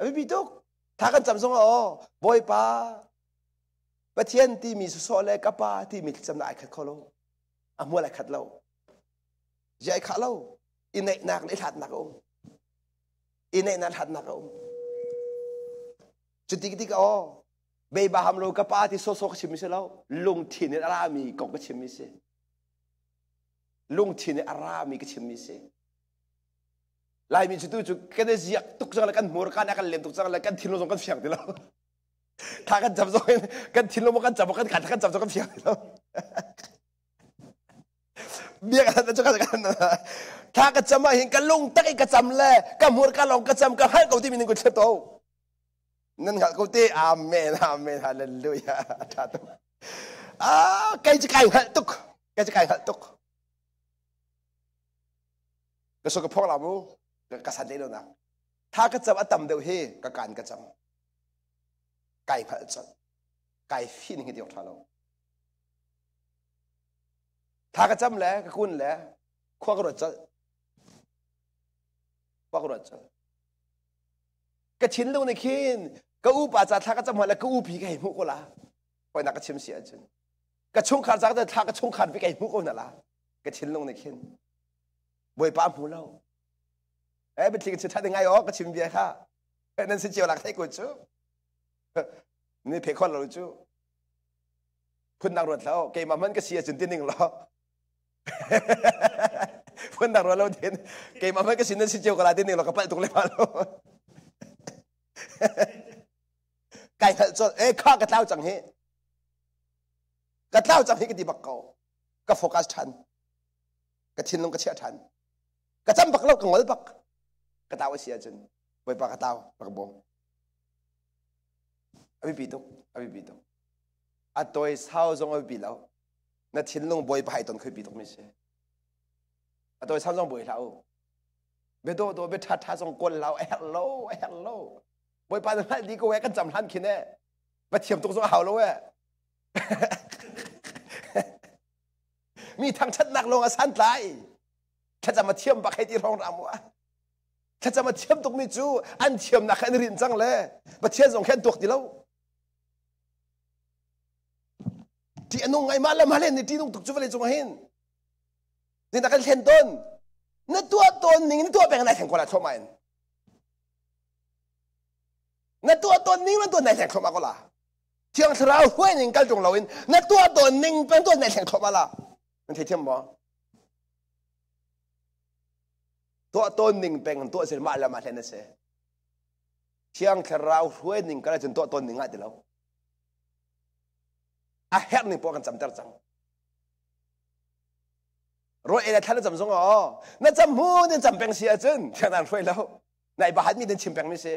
abi bituk thakan chamsong boy pa pathian ti mi so le kapa ti mi chamna ai khat kholo amua lai khat lo jai kha lo inai nak le that nak inai nak that nak chuti ti ka be ba ham lo kapa ti so chimi se lo lung thin ne ara mi kok ka chimi se lung thin ne ara mi ka chimi seลายมีชุดจุกกันได้อยากตุกจังเลยกันมัวกันกันเลี้ยงตุกจังเลยกันทิ้งลงกันเฟียงดีแล้วถ้ากันจับจอยกันทิ้งลงกันจับกันกัดกันจับจอยกันเฟียงดีแล้วเบี้ยกันจะกันถ้ากันจำมาเห็นกันลงตั้งกันจำเลยกันมัวกันลงกันจำกันให้เขาที่มีหนึ่งกุศลโตนั่นเขาที่อาเมนอาเมนฮาเลลูยาท่านใครจะใครหัดตุกใครจะใครหัดตุกก็ส่งกับพวกเรามูกษัตริย์เลยนะถ้ากระจำอัตตมเดียวเฮกับการกระจำไก่ผัดจัดไก่ฟีนิ่งเดียวท่าเราถ้ากระจำแล้วก็คุณแล้วขั้วกระโดดจัดขั้วกระโดดจัดกระชิ้นลงในขี้นก็อู้ป่าจัดถ้ากระจำหัวแล้วก็อู้ผีไก่มุกละไปนักกระชิมเสียจนกระชงขาดจักแต่ถ้ากระชงขาดไปไก่มุกนั่นละกระชิ้นลงในขี้นบวยป้าหูเราเป็นที่จะทำยังไงก็ชิมเบียร์ค่ะนั่นสิเจียวหลักให้กูจูนี่เพคอนเราจูพุ่นนักรถแล้วเกมมันก็เสียจนที่หนึ่งล้อพุ่นนักรถเราเด่นเกมมันก็สินั่นสิเจียวกันละที่หนึ่งเราก็ไปตรงเลยมาแล้วไก่จนข้ากระเท้าจังเฮกระเท้าจังเฮก็ดีบักเก่าก็โฟกัสทันกระชินลงกระเชี่ยทันกระจำบักเรากังวลบักกระตาวเสียจนไปปากกระตาวปากบงอภิปิตุอัตโตยเศร้าจงอภิปิแล้วนัดชินลงบอยไปตอนเคยปิตุไม่ใช่อัตโตยเศร้าจงบอยเราเบโดตัวเบทัดจงกลเราฮัลโหลบอยไปตอนนั้นดีก็แวะกันจำทันคิดแน่มาเทียมตรงจงเอาแล้วเว้ยมีทางชัดหนักลงอาสันไตถ้าจะมาเทียมปักให้ที่รองรำวะ ถ้าจะมาเทียมตุกมิจูอันเทียมนักขันรินจังเลยประเทศสองแค่ตุกดีแล้วที่อันนุ่งไงมาแล้วมาเล่นในที่นุ่งตุกจุ๊บเลยจงมาเห็นนี่นักขันเทียนต้นนั่นตัวตนนิ่งนั่นตัวเป็นอะไรแข่งคนละชอบมันนั่นตัวตนนิ่งนั่นตัวไหนแข่งชอบมาก็ล่ะเที่ยงเราห้วยนิ่งกันจงเราเองนั่นตัวตนนิ่งเป็นตัวไหนแข่งชอบมาล่ะมันเทียมบ่ตัวตนนิ่งเป็นตัวเสียมาแล้วมาเล่นนั่นเสียเที่ยงเราห้วยนิ่งกันจนตัวตนนิ่งอ่ะเดี๋ยวอ่ะเฮ็ดนิ่งพวกกันจำเตอร์จังรถเอเดท่านจำทรงอ๋อนั่นจำหูนั่นจำเป็นเสียจนแค่นั้นช่วยแล้วในบ้านมีเดินชิมแปงไม่เสีย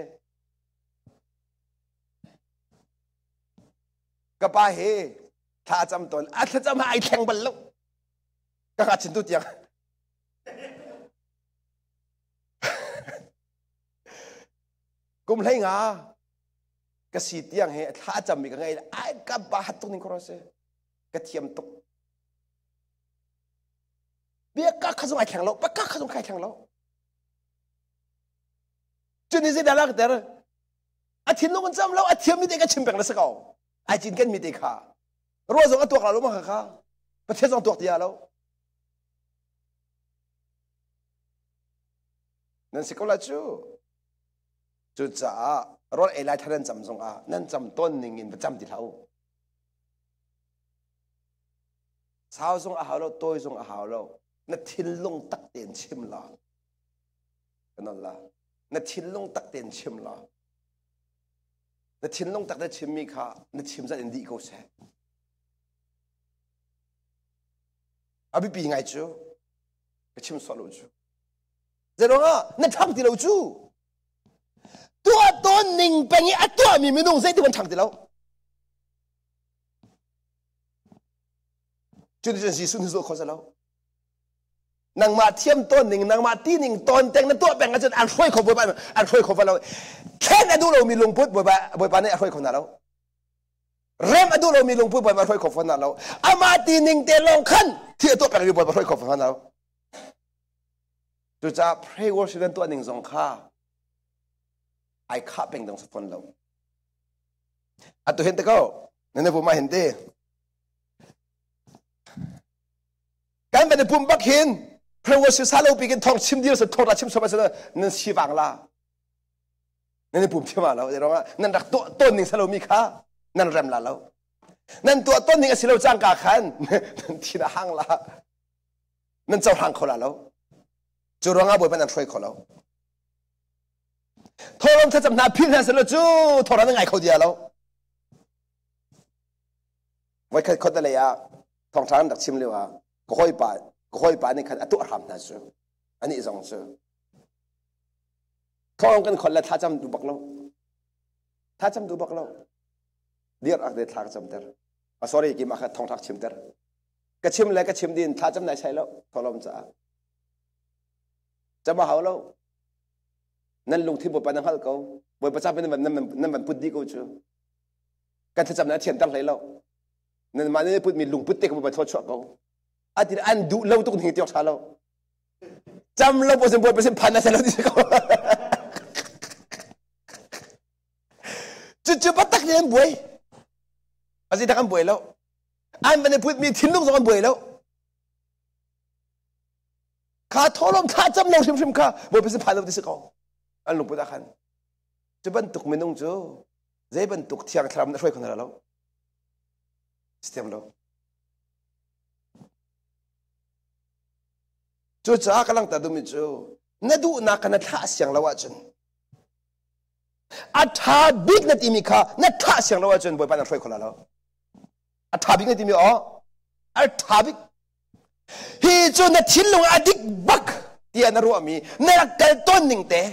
ก็ป้าเฮถ้าจำตนถ้าจำไอ้แทงบอลลูกก็ขาดชิ้นตุเตียงกุมให้งาก็สีเตียงเฮถ้าจำมีก็ไงไอ้กับบ้านตุกนี่ก็รอเสียก็เทียมตุกเบี้ยกักข้าส่งไอ้แข่งเราปะกักข้าส่งใครแข่งเราจุดนี้สิดารักเดอร์อาทิตย์ลูกกันจำเราอาทิตย์มีเด็กก็ชิมแปงแล้วสักเอาไอ้จินกันมีเด็กข้ารู้ว่าส่งตัวเราลูกมาข้าประเทศส่งตัวเดียวเรานั่นสิก็ละจูจุดจ้ารถเอไลท่านจำทรงนั่นจำต้นหนึ่งอินประจำที่เราสาวส่งเราตัวส่งเรานั่นทิ้งลงตักเตียนชิมละนั่นละนั่นทิ้งลงตักเตียนชิมละนั่นทิ้งลงตักเตียนชิมมีค่ะนั่นชิมจะอินดีก็ใช่อาบิปีไงจูก็ชิมสโลจูเจ้าอ่ะนั่นทำที่เราจูตัวต้นหนึ่งเป็นอย่างนี้ตัวมีไม่นุ่งเส้นที่มันทำที่เราจุดที่จะสื่อสุนทรข้อสเรานางมาเทียมต้นหนึ่งนางมาตีหนึ่งต้นแต่งนั้นตัวแบ่งกันจนอันช่วยคนบ่อยอันช่วยคนเราแค่นั้นดูเรามีลงพุทธบ่อยเนี่ยอันช่วยคนนั้นเราเริ่มดูเรามีลงพุทธบ่อยช่วยคนนั้นเราอามาตีหนึ่งเตลงขั้นที่ตัวแบ่งอยู่บ่อยช่วยคนนั้นเราจุดจะพระวชิรันตัวหนึ่งสองข้าไอ้ข้าเป็นตรงสักคนเราอันตัวเห็นแต่ก็นั่นผมมาเห็นเต้การเป็นปุ่มบักหินพระวชิรันเราไปกินทองชิมเดียวสุดทองราชิมสมัยนั้นนั่นชีวังละนั่นปุ่มที่มาเราจะร้องว่านั่นรักตัวต้นหนึ่งสโลมีค่านั่นแรมละเรานั่นตัวต้นหนึ่งสิเราจ้างกาขันนั่นที่ละห้างละนั่นเจ้าห้างคนละเราจูร้องอาบวยเป็นนั่นช่วยคนเราทอรมถ้าจำนาพินให้สละจูทอรมยังไงเขาเดียวเราไว้คนแต่ละอย่างทองทางดักชิมเลยว่าก็ค่อยป่านี่ขันตัวรำนะจูอันนี้สองจูทอรมกันคนละถ้าจำดูบักเราถ้าจำดูบักเราเดี๋ยวอักเดทางจำเตอร์sorry กี่มาขัดทองทักชิมเตอร์ก็ชิมเลยก็ชิมดินถ้าจำไหนใช่แล้วทอรมจะมาหาเรานั่นลุงที่บวชปานังฮัลเขาบวชประชาเป็นนั่นมันพุทธิกูชูการที่จำนั้นเทียนตั้งไรเรานั่นมาเนี่ยพุทธมีลุงพุทธิกูบวชทอดชั่วเขาอาทิตย์อันดูเราต้องถึงที่ออกชาเราจำเราบวชเป็นพันนะใช่เราที่เขาจุดปัตตักเนี่ยบวยอาทิตย์ทักกันบวยแล้วอันมันเนี่ยพุทธมีทิ้งลุงสองกันบวยแล้วข้าทอลมข้าจำเราชิมข้าบวยเป็นพันเราที่เขาอันหลวงปู่ตาขันจะบรรทุกไม่นุ่งจูจะบรรทุกเที่ยงทำช่วยคนเราสเต็มเราจูจ้ากำลังตัดดูมิจูนั่นดูนักนัทท่าเสียงเราว่าจนอัฐาบิ๊กนัดอิมิค่ะนัทท่าเสียงเราว่าจนบ่อยปานช่วยคนเราอัฐาบิ๊กนัดอิมิอ๋ออัฐาบิ๊กฮีจูนัดทิ้งลงอดิกบักที่อันรู้ว่ามีนักเกิดต้นหนึ่งเตะ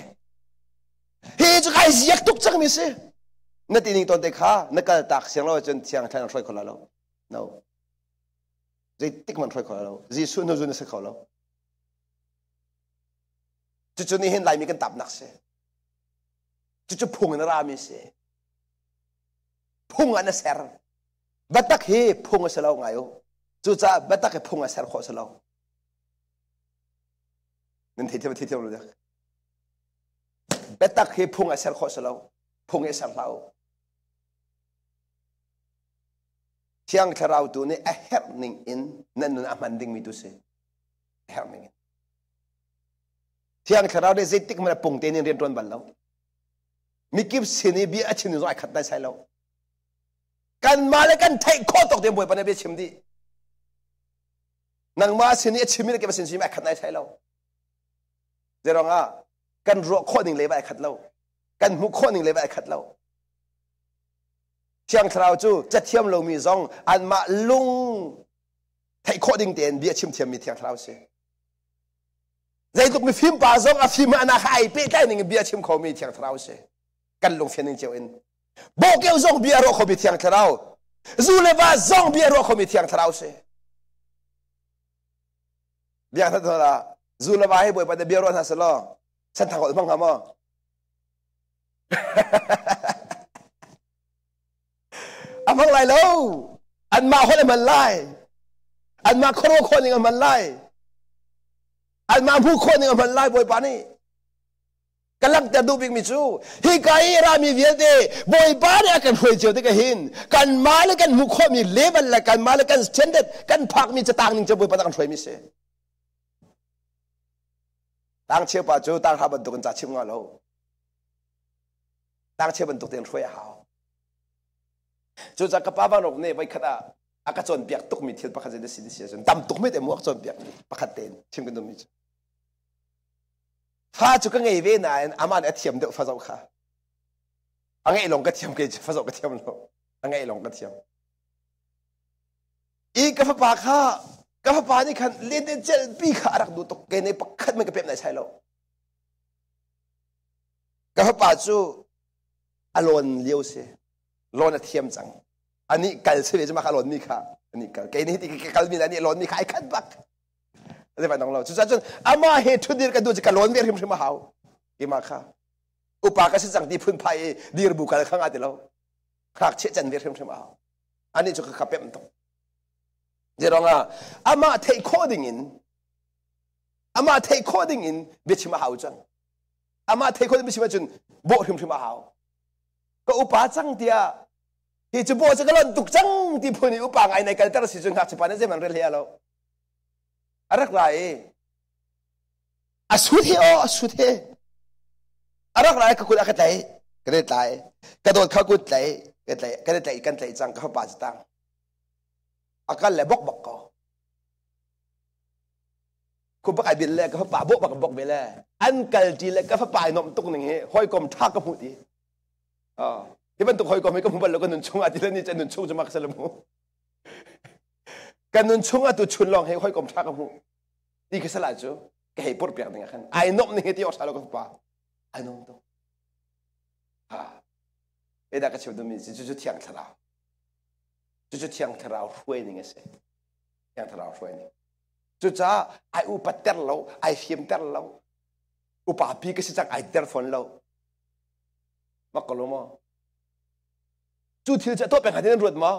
เฮ้ยจะใครเสียตุกจังมิสินั่นตีนิ่งตอนเด็กข้านั่นก็ตักเสียงเราจนเสียงท่านช่วยคนเราเนาะจะติ๊กมันช่วยคนเราจะสุ่นสุ่นสักคนเราจุดนี้เห็นลายมีกันตับหนักเสียจุดพุ่งนรามิสิพุ่งอันนั้นเสร์บัตรเฮ้พุ่งเสลาไงโอจุดจ้าบัตรเฮ้พุ่งเสร์ข้อเสลานั่นที่เราเด็ก แต่ตักให้พุงไอ้เสลโคสเราพุงไอ้สังเราเชียงทราวตัวนี้เฮร์นิงอินนั่นนั่นอามันดิ่งมีตัวเสเฮร์นิงอินเชียงทราวได้จิตติกมันปุ่งเตนินเรียนตอนบัลเรามีกิบสินีบีอาชินิโซไอขัดได้ใช่เรากันมาเลยกันไทยโคตรตกเดียบวยปนเบียชิมดีนังมาสินีชิมินเก็บสินชิมไอขัดได้ใช่เราเดี๋ยวเรากันรัวโคตรหนึ่งเลยไปขัดเรากันมุกโคตรหนึ่งเลยไปขัดเราเชียงทราวจูจะเทียมเรามีซองอันมาลุงไทยโคตรดิ่งเตียนเบียชิมเทียมมีเทียงทราวเสียใจตุกมีฟิล์มป่าซองฟิล์มอันนั้นหายไปได้หนึ่งเบียชิมเขามีเทียงทราวเสียกันลงเฟียนหนึ่งเจ้าเอ็นบอกเกี่ยวซองเบียร์เขามีเทียงทราวจูเลว่าซองเบียร์เขามีเทียงทราวเสียเบียร์ท่านตัวละจูเลว่าให้บ่อยไปแต่เบียร์ร้อนฮัสโลฉันทางคนมั่งครับมั้งอันมั่งไรแล้วอันมาคนมันไล่อันมาคนคนหนึ่งมันไล่อันมาผู้คนหนึ่งมันไล่บ่อยปานี่กำลังจะดูบิ๊กมิจูฮิกายรามีเวียดบ่อยปานี่กันห่วยเจียวที่กันหินกันมาแล้วกันผู้คนมีเลเวลแล้วกันมาแล้วกันเชนเด็ดกันพักมีจะต่างหนึ่งจะบ่อยปานี่กันห่วยมิเสต่างเชื่อป่าจูต่างหาบรรทุกกันจัดชิมงานเราต่างเชื่อบรรทุกเตียนช่วยหาจูจากกระป๋าบางอกเนี่ยไปขณะอากาศจนเปียกตุกมีเทียนประคันจะได้สิ่งที่เสียจนดำตุกไม่แต่หมวกจนเปียกประคันเต็นชิมกันตรงนี้ฟ้าจูก็ไงเว้นายอามันเทียมเดือดฟ้าเจ้าค่ะอังไงลงกระเทียมเกจฟ้าเจ้ากระเทียมเราอังไงลงกระเทียมอีกฟ้าปากค่ะกาฟปานี่คันเล่นเจลปีขารักดูตกเกณฑ์ในปักขัดมันก็เป็นไหนใช่แล้วกาฟปาจูอารมณ์เลี้ยวเสียร้อนเทียมจังอันนี้กัลเสียจะมาขารอนมีขาอันนี้กัลเกณฑ์นี้ที่กัลมีอันนี้ร้อนมีขาไอ้ขัดปักอะไรแบบนั้นเราจุดจนอามาเหตุดีกันดูจะกัลร้อนเวียนขึ้นมาหาวกี่มาขาอุปากระสิจังที่พื้นไผ่ดีระบุกันข้างอาทิตย์เราคลากเชื่อจันเวียนขึ้นมาหาวอันนี้จะคือขับเป็นตรงเดี๋ยวเราอามาเทคโคดิ้งอินอามาเทคโคดิ้งอินเบียชิมาหาวจังอามาเทคโคดิ้งเบียชิมาจนโบหิมชิมาหาวก็อุปาจังเดียที่จะโบจะกระลันตุกจังที่พูนี่อุปาไงในการแต่ละสิ่งหักสิปานนั้นจะมันเรียลเราอะไรกันอาสุดเฮอาสุดเฮอะไรกันก็คุณอากันใจก็ได้ใจกระโดดเข้ากุดใจก็ได้ก็ได้ใจกันใจจังก็ป่าจะตั้งอาการเลยบอกก็คุณปักไอบินเลยก็ป่าบอกไปเลยอันกัลจีเลยก็ป่านมตุกหนึ่งห้อยกลมทักก็พูดดีที่มันตุกห้อยกลมไม่ก็พูดแล้วก็นุ่นชงอาทิตย์นี้จะนุ่นชงจะมักสลมูกันนุ่นชงอาตุชุนลองให้ห้อยกลมทักก็พูดดีก็สลายจูก็ให้ปวดเปียกหนึ่งขันไอ้นมนี่ที่ออกสารก็ป่าไอ้นมตัวเอ็ดก็เชื่อดูมีจุดเที่ยงทะเลจุดเที่ยงทะเลช่วยนี่ไงสิเที่ยงทะเลช่วยนี่จุดจ้าไอ้อุปเตอร์เราไอ้ฟิล์มเตอร์เราอุปปีก็สิจังไอ้เตอร์ฟอนเรามักกะลุมจุดที่จะตัวเป็นขันที่นั่นรวดมั้ง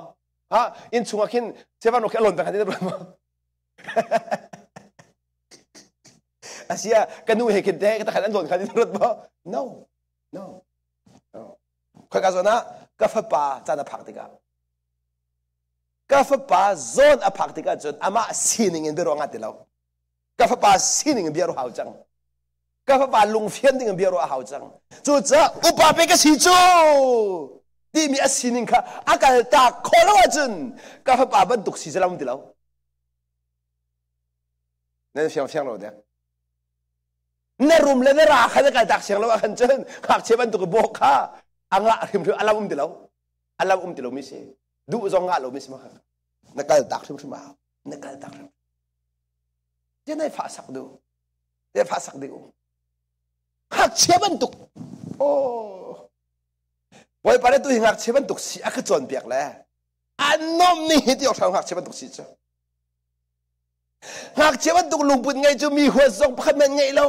อินชุงกินเจ้าวันโอเคหล่นเป็นขันที่นั่นรวดมั้งอาเซียกันนู่นเห็นกินได้ก็แต่ขันนั้นหล่นขันที่นั่นรวดมั้ง no ข้าก็จะนะกาแฟป่าจะน่าพักดีกันกาแฟป่าโซนอพักดีกันจนอามาซีนิงเบียร์ร้องอัดเดียวกาแฟป่าซีนิงเบียร์ร้องหาวจังกาแฟป่าลุงเฟียนดิงเบียร์ร้องหาวจังจุดจะอุปาเปก็สิจูที่มีซีนิงค่ะอากาศตากโคลว่าจนกาแฟป่าบรรทุกสีจะลำเดียวนั่นเฟียงเราเดียวในรูมเลยในราคาจะกลายตักเสียงแล้วว่าขันเจนขากเชบันตุกโบกค่ะอังละริมถึงอัลลาเดียวอัลลาเดียวมิเช่ดูจงงะเรามิสมาค่ะนักการตักถึงมานักการตักจะได้ภาษาดูได้ภาษาดูขากเชบันตุกโอ้ไว้ไปแล้วตัวขากเชบันตุกสิอักจนเปียกแล้วอันน้อมนี่ที่ออกทางขากเชบันตุกสิจ้ะขากเชบันตุกลุงปุ่นไงจะมีหัวทรงพันมันไงเรา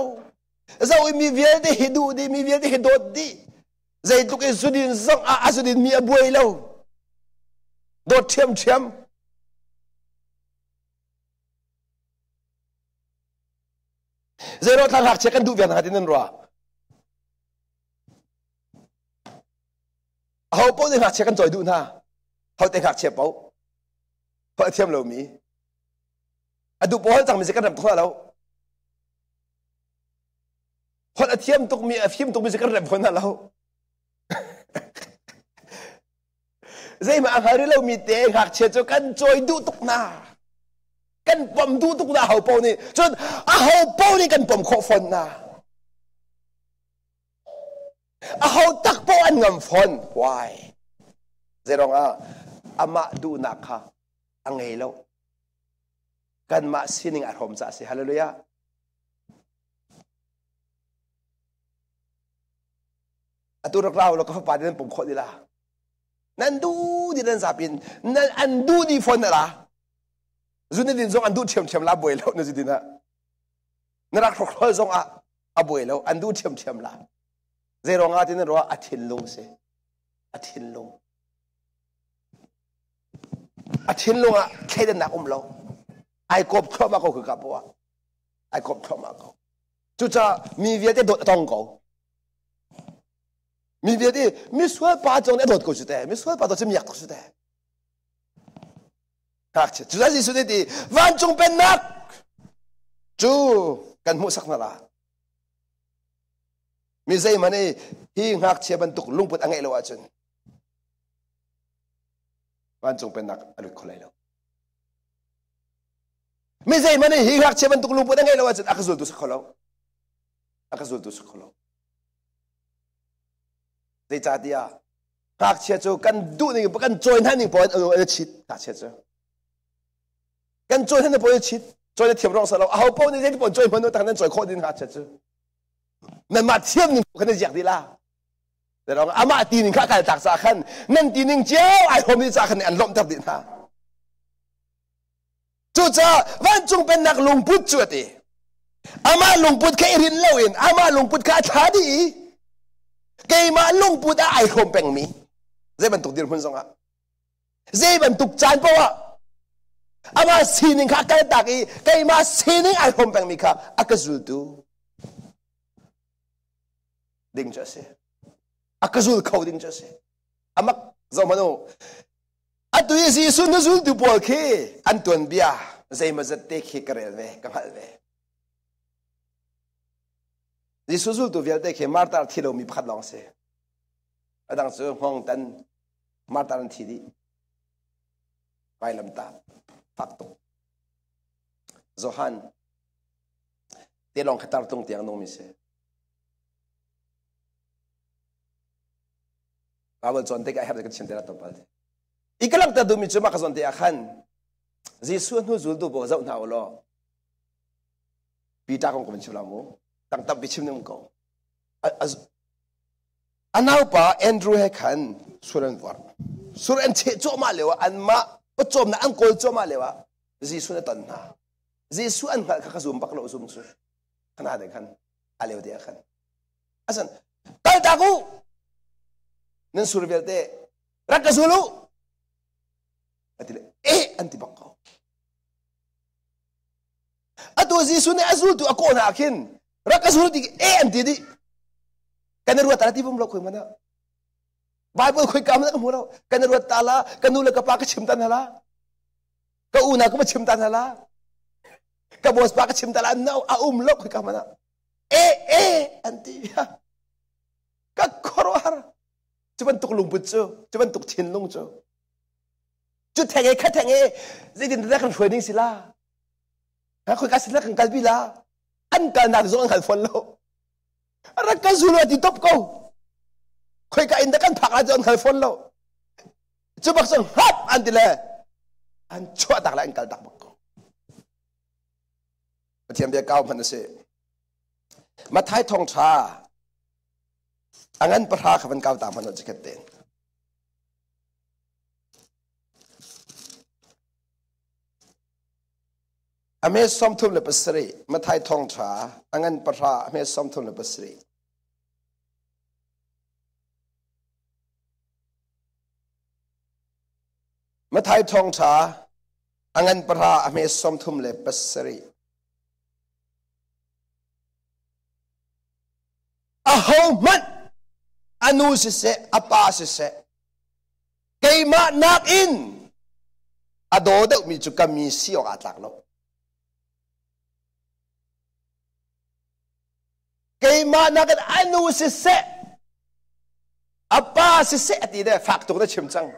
เรามีเวียดให้ดูดีมีเวียดให้โดดดีใจตุกไอ้สุดินส่งอาสุดินมีอบวยเราโดดเทียมใจเราทางหักเช็คกันดูเวียนหาที่นั่นรัว hậu bao nhiêu hạt chia căn trôi đun ha hậu tiền hạt chia bao hậu thêm lâu mi adu bao chẳng mình sẽ căn làm thua lâu hậu thêm tục mi thêm tục mình sẽ căn làm thua lâu dây mà anh lâu mi tiền hạt chia cho căn trôi đun tục na căn bom đun tục na hậu bao nhiêu cho hậu bao nhiêu căn bom khó phân na hậu tắc bao anh ngầm phân why dây rong ama du nakha angay lo kan ma sining at home sa si hallelujah aturak raw lo ka pa din pum kho nila nandu di dan sapin nan andu di phone la zuni din zong andu chem la boy lo na zidina narak khol zong a boy lo andu chem la zai rong tin ro athin lung se athin lung athin lung a kheden na lo ai kop thoma ko ka po ai kop thoma ko chu cha mi vie te do tong ko mi vie te mi sual pa jong ne dot ko chute mi sual pa do chim yak ko chute ka che chu za si su de ti van chung pen nak chu kan mu sak na la mi zai mane hi ngak che ban tuk lungput angai lo a chun van chung pen nak alut kholai lo mi zai mane hi ngak che ban tuk lungput angai lo a chun akazul tu sakholo zai cha dia ngak che chu kan du ni kan join han ni point a chit ngak che chu kan join han ni point chit join thiam rong sa lo a ho po ni zai point join point ta nan join kho din ngak che chuนั่นมาเทียมหนึ่งคนจะอยากดีละแต่เราอามาตีหนึ่งข้าการตักสาขันนั่นตีหนึ่งเจ้าไอ้ผมนี่สาขันอันล้มทับดินฮะจู่จ้าวันจงเป็นนักลงพุทธจวดอามาลงพุทธแค่รินเล่าเองอามาลงพุทธข้าชาดีเกี่ยมาลงพุทธไอ้ผมเป็นมีเจ้าบรรทุกดินพุ่นสงอ่ะเจ้าบรรทุกจานเพราะว่าอามาสีหนึ่งข้าการตักอีเกี่ยมาสีหนึ่งไอ้ผมเป็นมีข้าอักษุลตูดิ้งจะเสียอักษุลเขาดิ้งจะเสียอามักจอมโนอัตุยสีสุนสุลตุปวลเคอันตัวนเบียใจมันจะเตะเคกระเรลเวกังหัลเวสีสุลตุเวียเตะเคมาร์ตาที่เรามีพัดลองเสียอดังสือห้องตันมาร์ตาที่ดีไปลำตาปักตุโซฮันเตะลองขัดตาตรงเตียงนงมิเสอาวันจวนเตะก็ให้เราเชื่อเตะละตัวไปอีกหลังแต่ดูมิจุมาขจวนเตะขันจีส่วนหูจุลตัวบอกเจ้าหน้าอุลปีตาของคนชิมลามูตั้งตับบิชิมนึงก็อันนั้นป่ะแอนดรูว์ให้ขันสุรันวาร์สุรันเชจมาเลวอันมาปัจจุบันอันโกลจมาเลวจีส่วนตันนะจีส่วนเขาขจุมปักโลซุมซุขนาดเด็กขันอะไรวะเดียขันอาจารย์ใครตากูนั่นสุรเวลเตรักกะสุลุอันที่อันที่บักเขาอันตัวจีสุนเนี่ยอัสุลตัวอโกนหาขินรักกะสุลุที่อันที่ดิกันรัวตาที่ผมเราคุยมันนะไบเบิลคุยกันมันก็หัวเรากันรัวตาละกันนูเลกับปากก็ชิมตันฮะละก็อูน่ะก็มาชิมตันฮะละก็บอสปากก็ชิมตันละน่าอุ้มเราคุยกันมันนะอันที่ก็คอร์วาร์จะเป็นตุกลุงปุจโจจะเป็นตุกเทียนลุงโจจุดแทงไอ้ขั้นแทงไอ้จะดินได้กันช่วยนิ่งสิล่ะฮะคุยกันสิล่ะกันกันบิล่ะอันกันนักส่งกันฝนโลรักกันสุรุที่ท็อปกูคุยกันอินเดียกันผักอะไรจนกันฝนโลจะบอกส่งฮับอันที่เลยอันชั่วตักละอันกันตักบักกูมาเทียมเบียร์เก้าพันเสียมาท้ายทองชาอันนั้นประธานขับเป็นก้าวตามพันธุ์จะเกิดเด่นอเมซอมทุ่มเลปสรีมาไทยทองชาอันนั้นประธานอเมซอมทุ่มเลปสรีมาไทยทองชาอันนั้นประธานอเมซอมทุ่มเลปสรีอาโฮมันอนุสิเสอปาสิเส ma nak in ado deuh mi chu kami siok atlak lo ma nak anu si se apa si se ati de faktor de chimchang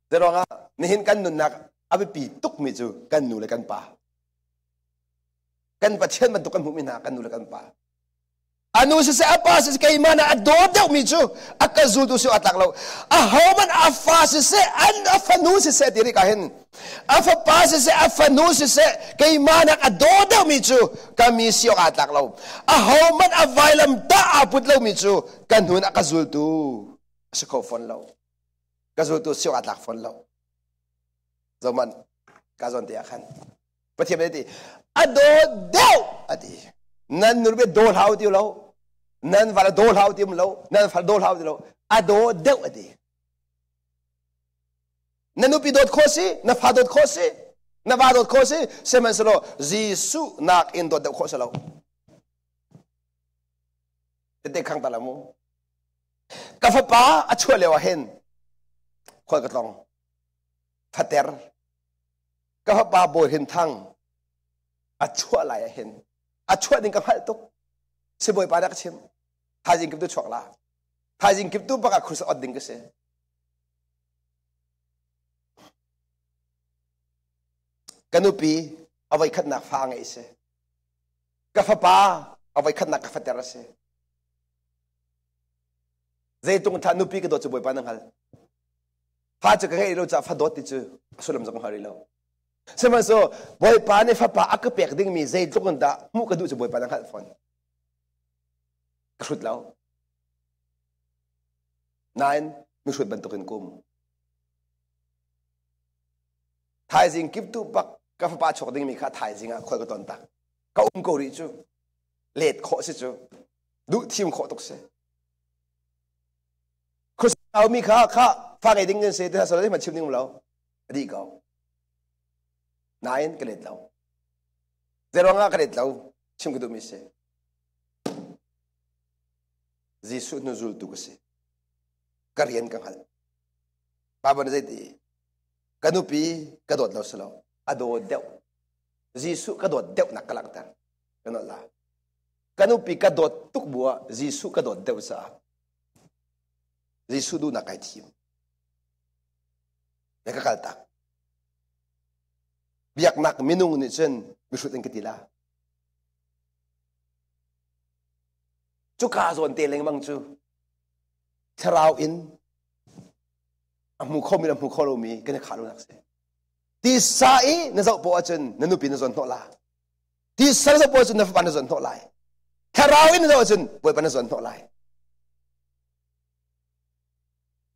deronga nihin kan nun nak abi pi tuk mi chu kan nu le kan pa chen man tuk kan mu mi na kan nu le kan pa anu si se apa si kay mana ado daw mi chu Khrih Zultu si atlak lo ahoman afa si se an afanu si se diri kahin afa pa si se afanu si se kay mana ado daw mi chu kami si atlak lo ahoman availam da aput lo mi chu kan hun Khrih Zultu si ko fon lo Khrih Zultu si atlak fon lo zaman kazon ti akan pathiam ti ado daw ati nan nurbe dol how ti lo nan vala dol how ti lo nan vala dol how ti lo ado daw ati nanu pi dot khosi na fa dot khosi na va dot khosi seman selo jisu nak in dot daw khosalo te khang talamu ka fa pa a chua lewa hen khoi ka tong fater ka fa pa bo hin thang a chua lai hen a chua ding ka phal tuk se boy pa dak chim thajing kip tu chok la thajing kip tu ba ka khus od ding ka se kanupi awai khat nak fa ngai se ka fa pa awai khat nak ka fa ter se zaitung tha nupi ka do chu boy pa nang hal fa chu ka ngai lo cha fa dot ti chu sulam jong hari lo sema so boy pa ne fa pa ak pek ding mi zaitung da mu ka du chu boy pa nang hal phone khut lao nine mi shut ban tokin kum thai jing kip tu pak ka fa pa chok ding mi kha thai jinga khoi ka ton tak ka ko ri chu let kho se chu du thim kho tok se khus au mi kha fa ngai ding se ta so le ma chim ding lo adi ko nine ka let lo zero nga ka let lo chim ku du mi se jisu nu zul tu se karian ka hal baba na zai kanupi kadot lo salo ado deu jisu kadot deu nak kalak tar kano la kanupi kadot tuk bua jisu kadot deu sa jisu du nakai thim ya ka kaltak biak nak minung ni chen bisut en ketila chu ka zon te leng mang chu tharau in amu khomi amu kholomi kene khalu nakse ti sai na zo po chen na nu pin zon thola ti sa zo po chen na fa na zon thola tharau in zo chen boy pa na zon thola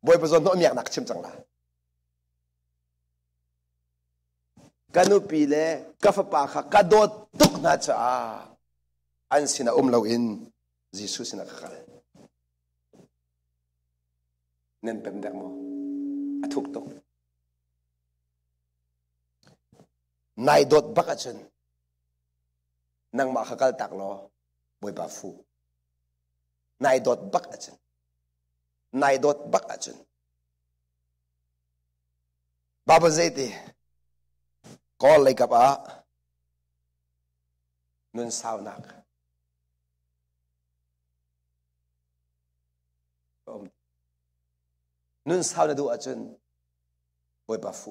boy pa zon tho miak nak chim chang la kanu pi le ka fa pa kha ka do tuk na cha an sina lo in jisu sina ka khal nen pem dak mo athuk tok nai dot bakachin nang ma khakal tak lo boy ba fu nai dot bakachin baba zeti call like up nun sao nak nun sao na du achun boy ba fu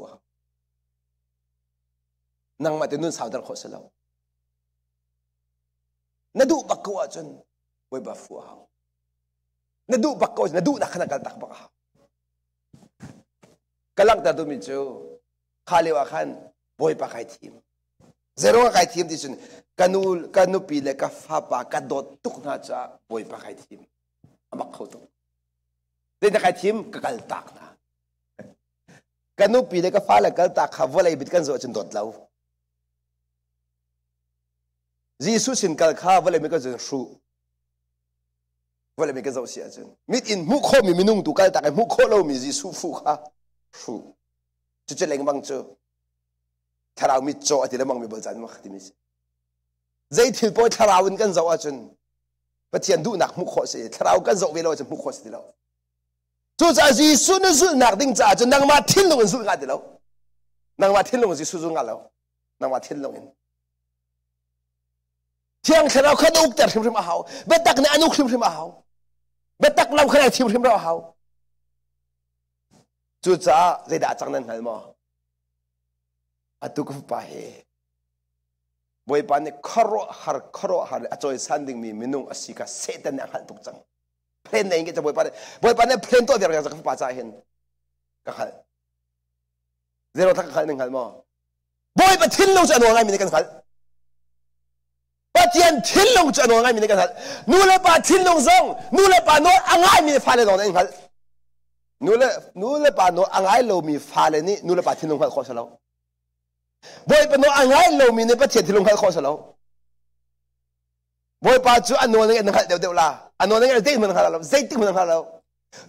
nang ma te nun sao dar kho selo na du bakko achun boy ba fu ha na du bakko na du na khana kal tak ba ha kalak da du mi chu khali wa khan boy pa kai thim zero kai thim ti chun kanu pi le ka fa pa ka dot tuk na cha boy pa kai thim amak kho to de na kai thim ka kal tak na kanu pi le ka fa la kal tak kha volai bit kan zo chun dot lau jisu sin kal kha volai me ka zo shu volai me ka zo sia chun mit in mu kho mi minung tu kal tak mu kho lo mi jisu fu kha shu chu che leng bang chu tharau mi cho ati lamang mi bol chan ma khati mi zai thil po tharau in kan zo a chun pathian du nak mu kho se tharau kan zo ve lo chun mu kho se lo จู่จ้าจีสุนสุนักดิ้งจ้าจนนางมาทิ้งลงสุงัดเดียวนางมาทิ้งลงจีสุงัดแล้วนางมาทิ้งลงเที่ยงเราขดุกแต่ทิมทิมเอาเบ็ดตักในอนุทิมทิมเอาเบ็ดตักเราขนาดทิมทิมเราเอาจู่จ้าใจด่าจังนั้นหันมาอตุกฟไปบอยปานเนี่ยครอหาร์จอยสันดิ่งมีมินุงอสิกาเซตันเนี่ยหันตุกจังเพลนเองก็จะบอยปานเนี่ยเพลนตัวเดียวกันจะฟไปใจเห็นก็ขันเดี๋ยวเราทักขันหนึ่งขันมาบอยปานทิ้งลงจะนวง่ายมีในกันขันปะเทียนทิ้งลงจะนวง่ายมีในกันขันนู่นเลยปานทิ้งลงซองนู่นเลยปานโน้อ่างง่ายมีในฟ้าเลยตรงนั้นขันนู่นเลยปานโน้อ่างง่ายเรามีฟ้าเลยนี่นู่นเลยปานทิ้งลงขันข้อเสลาบอยปานโน้อ่างง่ายเรามีในประเทศทิ้งลงขันข้อเสลาบอยปานจู่อันโน้นั่งขันเดี๋ยวละอันโน้นั่งเด็กมันขันเราใจตึงมันขันเรา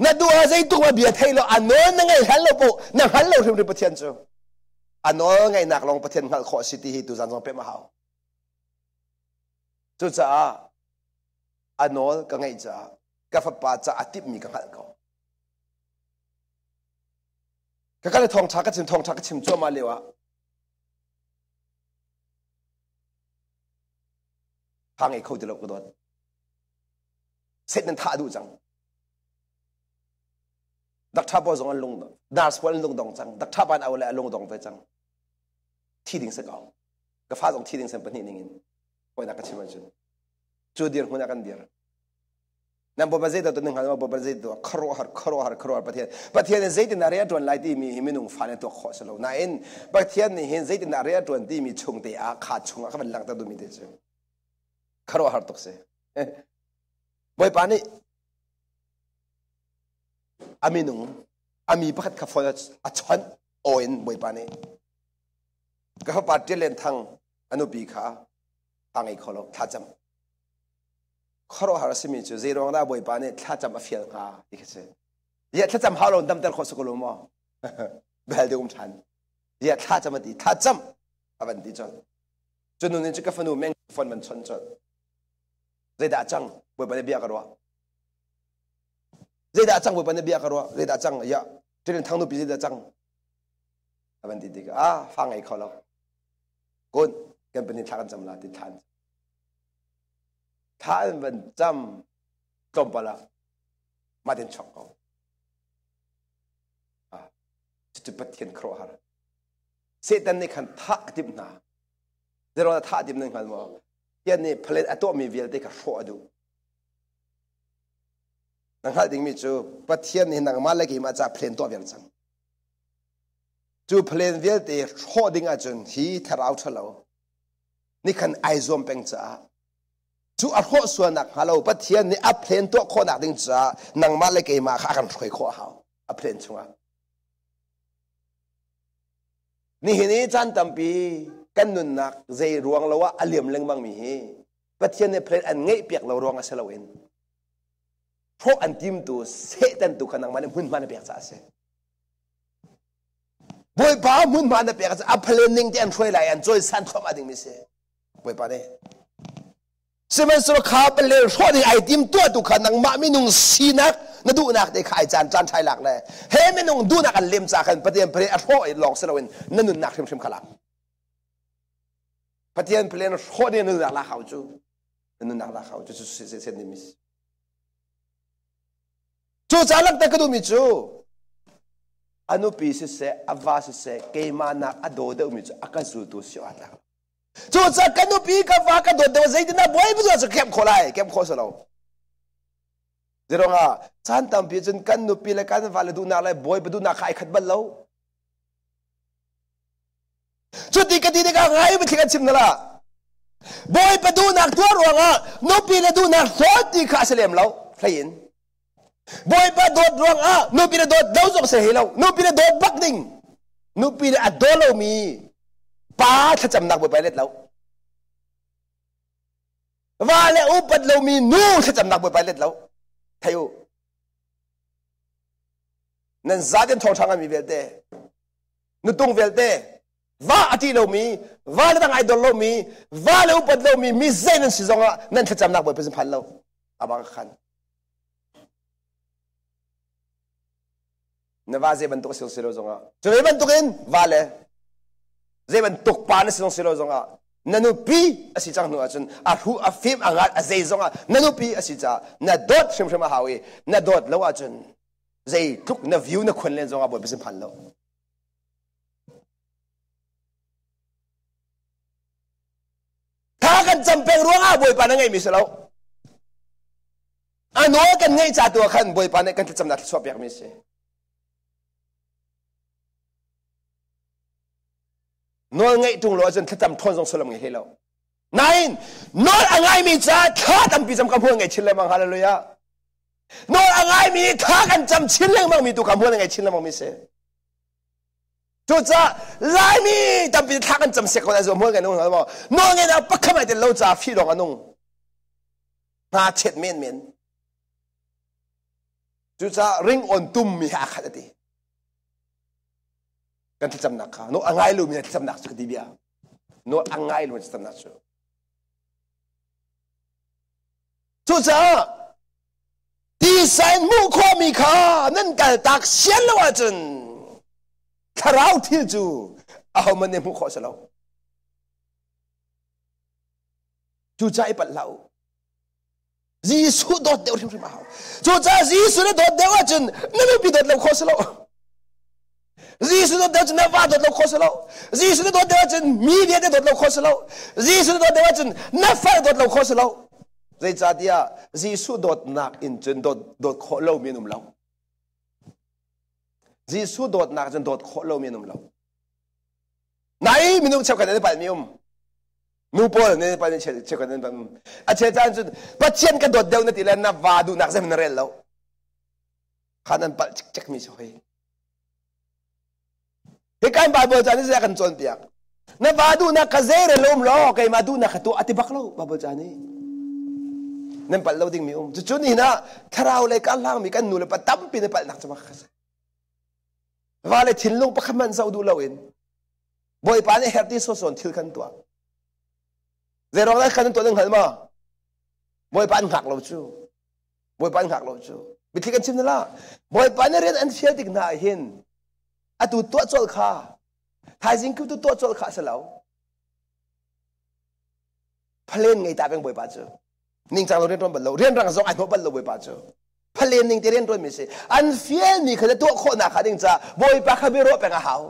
นั่นดูว่าใจตึงมาเบียดให้เราอันโน้นั่งหันเราปุ๊นั่งหันเราถึงประเทศจู่อันโน้ไงนักลงประเทศขันข้อสิทธิตุจันทร์เป็นมาหาจู่จ้าอันโน้ก็ไงจ้ากับฟ้าป่าจ้าอาทิตย์มีกันขันเขาก็เลยทองชักก็ชิมจั่วมาเลยวะพังไอ้เขาจะลงกระโดดเสร็จนั้นท่าดูจังดักท่าบอลส่งอันลงดาร์สบอลลงดองจังดักท่าบอลเอาเลยลงดองไปจังที่ดิ่งเสกเอาก็ฟ้าส่งที่ดิ่งเสเป็นนี่นิ่งไว้นักชิมมันจนจูดีร์หัวนักกันดีร์นั่นบอกว่าใจตัวหนึ่งหันมาบอกว่าใจตัวครัวหาร์ประเทศนี้ใจที่นาเรียจวนไล่ที่มีมินุงฟันตัวข้อสโลนั่นประเทศนี้เห็นใจที่นาเรียจวนที่มีชงเตะขาดชงเขาเป็นหลังตาดูมีเตะครัวหาร์ตกเสบอยปานี่อามินุงอามีพัดขับฟอนอัจฉริโอนบอยปานี่ก็เขาปัดเจริญทางอนุปีขาทางไอ้คนเราท้าจำครอหาสิมีจูเจรองได้บอยปานี่ท้าจำมาเฟียงาอีกเช่นเยอะท้าจำฮาลอนดำเตอร์ขอสกุลมอเบลดิอุมชันเยอะท้าจำมาดีท้าจำอาวันดีจนนู่นนี่จะกับฟนูแมงฟอนมันชนจนเจด่าจังบอยปานี่เบียกรัวเจด่าจังบอยปานี่เบียกรัวเจด่าจังเยอะเจริญทางนู้นปีเจด่าจังอาวันดีดีก็ฟังไอ้คนเรากุนกันเป็นนิทานจำลาติทันท่านเป็นจำกลมปละมาถึงช็อกเอาจุดประเทียนครัวหาเสด็จในขันท่าดิบนาเดี๋ยวเราท่าดิบหนึ่งขันว่ายันนี่เพลย์ตัวมีเวลเด็กรัวดูนังหาดิ่งมีจูประเทียนนี่นังมาเล็กมาจากเพลย์ตัวเวลจังจูเพลย์เวลเด็กรัวดิ่งอาจนที่ทาราวทะเลนี่ขันไอซอมเป็นจ้าจู่อัลโฮส่วนนักฮัลโหลประเทศนี้อัพเพลนตัวคนนักดิ้งจ้านังมาเล็กมาข้ากันช่วยข้อเขาอัพเพลนชัวนี่เห็นนี้จันตั้มปีกันนุนนักใจรวงเราว่าอเลียมเล็งบางมีประเทศนี้เพลนอันเงยเปียกเรารวงอาเซลเวนเพราะอันทิมตัวเสตันตัวขนังมันมุ่นมันเปียกจ้าเสบอยป้ามุ่นมันเปียกจ้าอัพเพลนนิ่งที่อันช่วยไหลอันช่วยสั่นเข้ามาดิ้งมิเสบอยป้าเนี่ยสมัยสุรคาเป็นเลยชอบที่ไอติมตัวตุขันนังมาไม่นุ่งสีนักนั่นดูนักได้ขายจานชายหลักเลยเฮ้ไม่นุ่งดูนักกันเลี้ยมจากกันประเดี๋ยวเพลย์อัดหัวหลอกเสลวินนั่นนุ่งนักชิมขลังประเดี๋ยวเพลย์ชอบที่นุ่งนักลาเขาจูนุ่งนักลาเขาจูเส้นนิมิสจูจารักแต่ก็ดูมิจูอนุปีสิเสอวาสิเสเกมานักอโดเดอมิจูอากาจูตุสิอัตตาจู่จะกันดูปีกับว่ากันโดดเดี๋ยวใจที่น่าบ่อยไม่รู้จะเข้มข้นอะไรเข้มข้นสุดแล้วเดี๋ยวngaฉันทำพิจารณากันดูปีละกันว่าเลยดูน่าอะไรบ่อยไปดูน่าใครขัดบัลแล้วจุดที่กันที่นี่ก็ง่ายไม่ถึงกันชิมนั่นละบ่อยไปดูน่าตัวรัวngaนูปีละดูน่าสอดที่ข้าเสลียมแล้วใช่ยินบ่อยไปโดดรัวngaนูปีละโดดเดาจงเสียแล้วนูปีละโดดบักดิ้งนูปีละอัดโดเรามีป้าถ้าจำนักไปเล็ดแล้วว่าแล้วอุปัตเรามีนู่ถ้าจำนักไปเล็ดแล้วเที่ยวนั่นซาเดนทองช่างมีเวลเต้นุ่งตุงเวลเต้ว่าอธิเรามีว่าแล้วตั้งไอดอลเรามีว่าแล้วอุปัตเรามีเซนนั่นสิจงอ่ะนั่นถ้าจำนักไปเป็นพันแล้วอาบังขัน na va je ban tuk sil silo zonga je ban tukin vale je ban tuk pa na sil silo zonga nanu pi asi chang nu achun a hu a fim angat a zei zonga nanu pi asi cha na dot shim shim hawi na dot lo achun zei tuk na view na khun len zonga boy bisim phan lo tha kan champeng ruanga boy pa na ngai mi selo ano kan ngai cha tu khan boy pa na kan cham na swap yak mi se no ngai tung lo chen tham thon jong solam ngai helo nine no angai mi cha tha tam pi jam kam hu ngai chile mang hallelujah no angai mi tha kan cham chile mang mi tu kam hu ngai chile mang mi se tu cha lai mi tam pi tha kan cham se ko na zo mo ngai no no ngai na pa kham ai de lo cha phi dong anung na chet men men tu cha ring on tum mi ha khati kan cham nak no angai lu mi cham nak chu dibia no angai lu cham nak chu chu cha ti san mu kho mi kha nan kal tak sian lo wa chun tharau thil chu a ho man ne mu kho sa lo chu cha i pat lau Jisu dot deu thim thim ha chu cha Jisu dot deu wa chun nanu pi dot lo kho sa lo Jisu dot deu na va dot lo kho sa lo Jisu dot deu chun media dot lo kho sa lo Jisu dot deu chun na fa dot lo kho sa lo zai cha dia Jisu dot nak in chun dot kho lo mi num lo Jisu dot nak chun dot kho lo mi num lo nai mi num chap kan ne pa mi nu pol ne pa ne che kan ne pa a che chan chun pa chen ka dot deu na ti la na va du nak zem na rel lo khanan pa chek mi so he kan Bible jani sa kan chon piak na vadu na kazere lom lo kay madu na khatu atibak lo Bible jani nan pal lo ding mi chu ni na tharau le kan lang mi kan nu le patam pi ne pal nak chama khase vale thilung pa khaman sau du lo in boy pa ne herti so son thil kan tua zero la kan to leng halma boy pan khak lo chu boy pan khak lo chu bi thi kan chim na la boy pa ne ren an fiel dik na hin atu to chol kha thai jing ku tu to chol kha salo phalen ngai ta beng boy pa chu ning chang lo ren ron bal lo ren rang zong ai no bal lo boy pa chu phalen ning te ren ron mi se an fiel ni kha to kho na kha ding cha boy pa kha be ro pe nga hao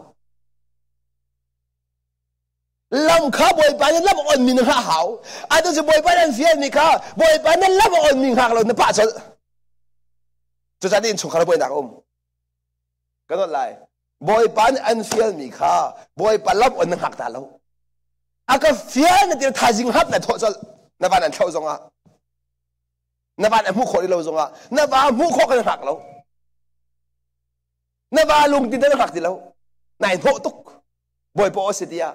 lam kha boy pa ne lam on min ha hao atu je boy pa an fiel ni kha boy pa ne lam on min ha lo na pa chol chu cha din chung kha boy na kan not lai boy pan an fiel mi kha boy palap on hak ta lo aka fiel na ti thajing hap na tho chol na ban an thau zonga na ban mu kho lo zonga na ba mu kho kan hak lo na ba lung tin na hak ti lo nai tho tuk boy po sitia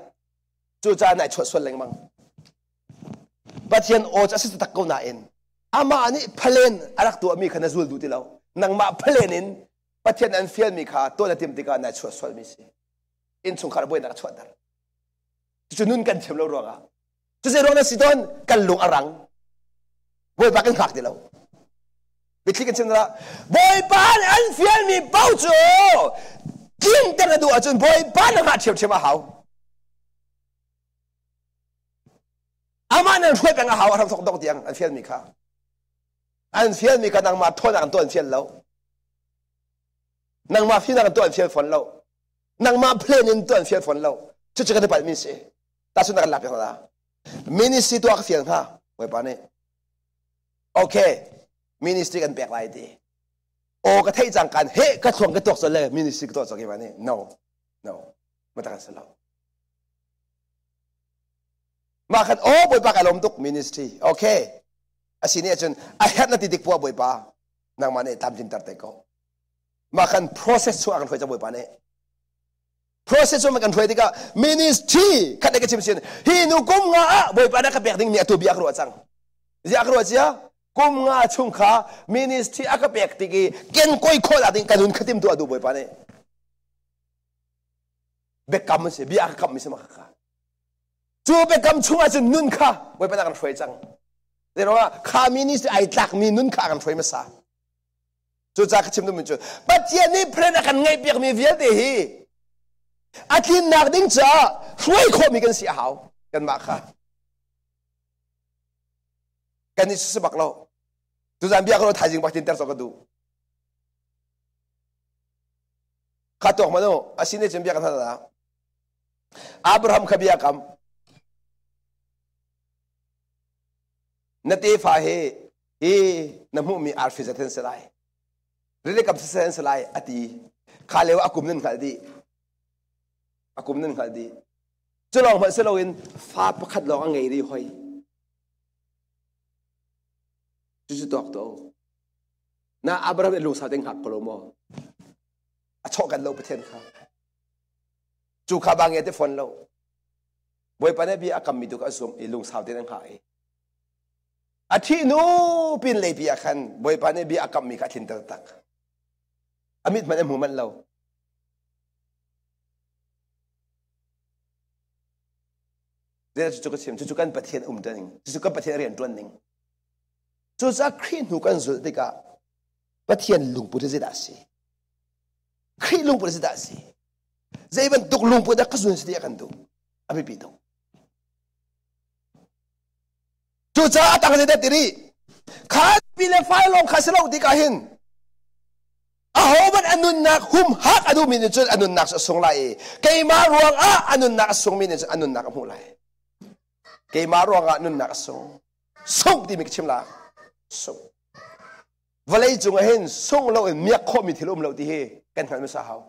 chu cha nai chot swal leng mang pathian o cha sis tak ko na en ama ani phalen arak tu mi khana zul du ti lo nang ma phalen in pathian an fiel mi kha to na tim tika na chwa swal mi se in chung khar boy na chwa dar chu nun kan chem lo ronga chu se rong na sidon kan lung arang boy pa kan khak ti lo bi thli kan chem la boy pa an fiel mi pau chu kim ta na du a chun boy pa na ha chem chem a hau ama na thwe pa nga hau ram thok dok tiang an fiel mi kha nang ma thon an ton fiel lo nang ma fi na to an fiel fon lo nang ma plan in to an fiel fon lo chu chu ka de pal min se ta su na la pe la ministry to ak fiel ha we pa ne okay ministry kan pek lai ti o ka thai jang kan he ka thong ka tok so le ministry ka to so ke ba ne no ma ta kan sa lo ma khan o boy pa ka lom tuk ministry okay asini chun I have na ti dik po boy pa nang ma ne tam jin tar te ko ma kan process chu ang khoi cha boy pa ne process chu ma kan khoi tika ministry khat de ka chim sin hi nu kum nga boy pa na ka pek ding ni atu biak ro chang ya ro chia kum nga chung kha ministry aka pek ti ki ken koi kho la ding kanun khatim tu adu boy pa ne be kam se bi aka kam mi se ma kha chu be kam chunga chu nun kha boy pa na kan khoi chang de ro kha ministry ai tak mi nun kha kan khoi ma sa จูจากชิมดูมันจูปัจเจียนี่เพลนกันไงเปียกมีเวียดีฮีอาทิตย์นักดิ้งจ้าช่วยคนมีกันเสียหาวกันมาค่ะกันนี่สุดบักเราจูจานเบียกเราถ่ายจริงปัจจินเตอร์สกัดดูข้าตัวมันโน่อาศินเนี่ยจำเบียกันท่านละอับราฮัมขบียกนัตเตฟ้าเฮน้ำมูมีอาร์ฟิซเทนสไลเรื่องกับเซนสไลอดีข้าเลวอากุมนั่นข้าดีอากุมนั่นข้าดีจะลองมาเสลวินฟ้าประคัดลองไงดีหอยจุดตัวน่าอับราฮัมลูกสาวเต็งหักกลัวมั้งชอบกันเราประเทศเขาจูขาบางอย่างที่ฝนเราบ่อยปานนี้พี่อากัมมีตุกอสมลุงสาวเต็งหายอาทิตย์นู้ปินเลยพี่อาคันบ่อยปานนี้พี่อากัมมีขัดทินตะตักอามิดมันเอ็มหูมันเราเดี๋ยวจุกเสียมจุกกันประเทศตัวนึงจุกกันประเทศเรียนตัวนึงจุกจากครีนหูกันสุดที่กะประเทศลุงปุถุสิดาสีครีลุงปุถุสิดาสีใจมันตุกลุงปุถุกสุนสิเดียกันดูอามิปิโตจุดจ้าตั้งใจเด็ดตีรีข้าพิเลไฟลงข้าเสลาดีกันหินอาหอบอันนุนนักหุมฮักอนุมินิจุดอันนุนนักส่งไล่เกี่ยมารวงอันนุนนักส่งมินิจุดอันนุนนักมุ่งไล่เกี่ยมารวงอันนุนนักส่งที่มีชิมละส่งวันนี้จุงเห็นส่งเราเมียข้อมีที่ลุ่มเราที่เฮกันหันมาสาว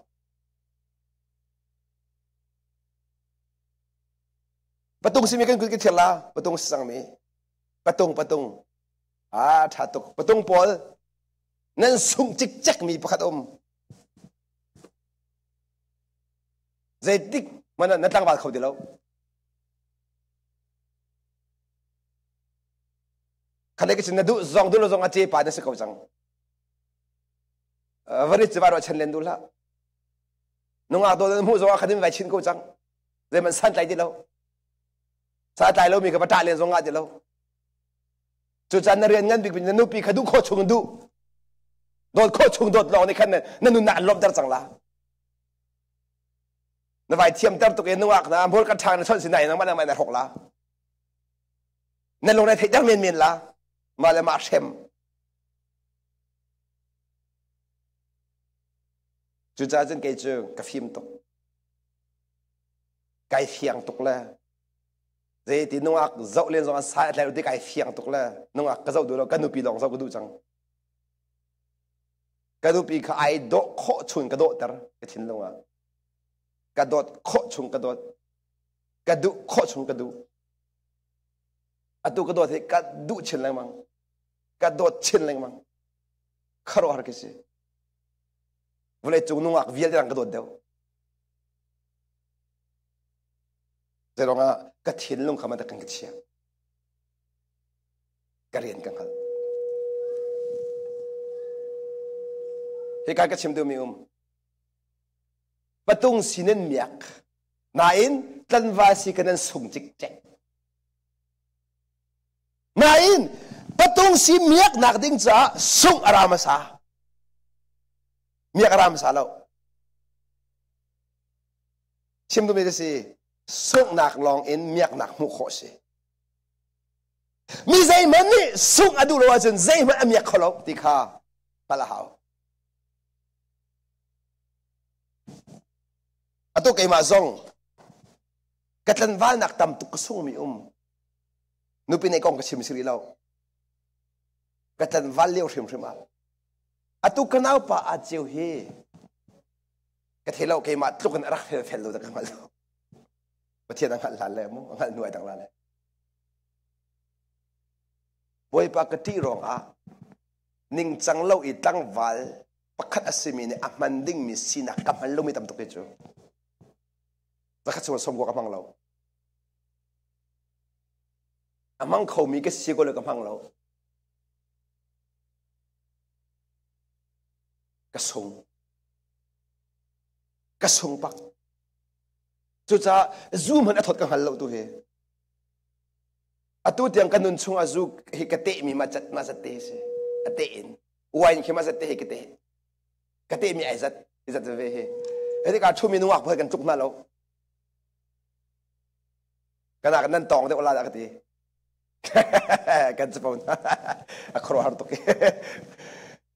ประตูสิมีกันกุศลเทล่าประตูสังมีประตูถ้าตกประตูปอลนั่นส่งจิกจักมีประคัดใจติ๊กมันนั่นตั้งบาดเขาเดียวขณะที่ฉันดูซองอาเจียป่านนี่สิเขาจังวันนี้จะมาว่าฉันเล่นดูละน้องอาตัวนั้นพูดซองอาคดีไม่ไปชินเขาจังเลยมันสั่นใจเดียวสั่นใจแล้วมีกับประธานเรียนซองอาเดียวจุดจันทร์เรียนงั้นบิ๊กเป็นนุปีขดุโคชงดูโดดโคชงโดดลองในขั้นนั้นนุ่นน่าลบดาร์จังละนวัยเทียมเติมตัวเองนึกว่านะพวกกระชากในชนสินไหนนั่งมานั่งมาในหกละนั่นลงในเทจังเมียนละมาเลยมาเชมจุดจ้าจนเกยเจอกับฟิล์มตกไก่เฟียงตกแล้วเจตีนุ่งอักเจ้าเลี้ยงสองสายแล้วที่ไก่เฟียงตกแล้วนุ่งอักก็เจ้าดูแล้วกันดูปีดองเจ้าก็ดูจังกันดูปีเขาไอโดโคชุนกระโดดแต่ก็ทิ้งลงอ่ะกระโดดโคชุนกระโดดกระดูโคชุนกระดูอะตุกระโดดให้กระดูเชนเลยมั้งกระโดดเชนเลยมั้งข้ารอหาร์กิสิวันนี้จุงนุ่งอักวิ่งจังกระโดดเดียวแต่ลงอ่ะก็ทิ้งลงเขามาตะกันกระเชียกระเรียนกันเขาให้การกระชิมดูมีประตูสินเมียกนายนตันวาสิกันนั้นส่งจิกแจกนายนประตูสิเมียกนักดิ้งจ้าส่งอารามสาเมียกอารามสาแล้วชิมดูมีแต่สิส่งนักลองเอ็นเมียกนักมุขสิมีใจมันนี่ส่งอดูโลวาจนใจมันเมียกเขาแล้วที่ข้าปะละหาวอะตุกไอมาซองกัตลันวานักตำตุกส่งมีนูเป็นไอกองกระชิมสิริเรากัตลันวาเลี้ยวเฉมอะตุกนาวปะอาเจียวเฮกัตเฮเราไอมาตุกันรักเฟลโลตะกันมาแล้วประเทศอังกฤษหลานเลยมั้งอังกฤษหน่วยต่างหลานเลยบอยปากติรองอ่ะนิ่งจังเล่าอีตั้งวัลปักขัดอาศิมิเนี่ยมันดิ่งมีสินักกับมันเราไม่ตำตุกเจอจะขัดสมสมกับพังเรามังเขามีก็เสียก็เลยกับพังเรากระทรงปักจุดจะซูมันอัดถอดกันหันเราตัวเฮอัตุเตียงกันนุนชงอาซูฮิกเตมีมาจัดเตสเตอิน วันเข้ามาสัตเตะกเตะมีไอ้สัตจะเวไอ้ที่การชุ่มมีนัวเพื่อกันจุกนั่นแล้วกันนักนั่นตองเดี๋ยวเวลาจะกตีกันจะพูดครัวหาตุก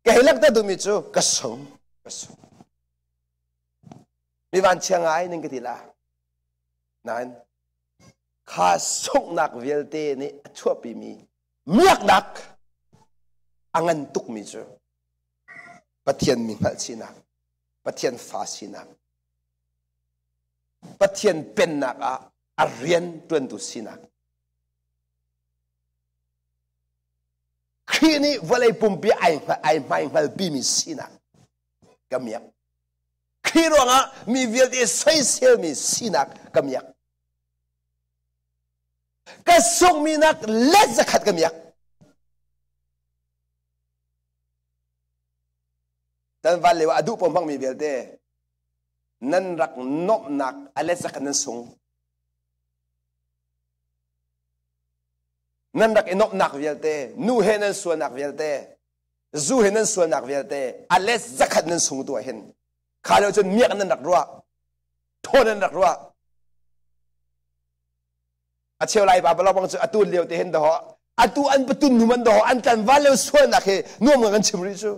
แกเห็นลักษณะดูมิจูกระสงมีวันเชียงไอ้หนึ่งกติละนั่นข้าส่งนักเวลเตนี่ชั่วปีมีเมียกนักอังันตุกมิจูปะเทียนมีหัลชินักปะเทียนฟ้าชินักปะเทียนเป็นนักอาเรียนตัวตุชินักขี้นี่วันเลยปุ่มปีไอไม่หัลปีมีชินักกำยักขี้รวงมีเวลเตใส่เซลมีชินักกำยักก็ส่งมีนักเล็ดจะขัดกำยักแต่วันเลยว่าอดุปมพังมีเวลเตนั่นรักนบนักอะไรสักนั้นส่งนั่นรักนบนักเวลเตนูเห็นนั่นส่วนนักเวลเตจูเห็นนั่นส่วนนักเวลเตอะไรสักนั้นส่งตัวเห็นข้าเราจนเมียกันนั่นรักรัวโทษนั่นรักรัวอาเชียวไล่ป่าเราบางจุดอตุลเลี้ยวเตเห็นดอกอตุอันประตุนหุมันดอกอันกันวันเลี้ยวส่วนนักเฮนุ่มกันชิมริจู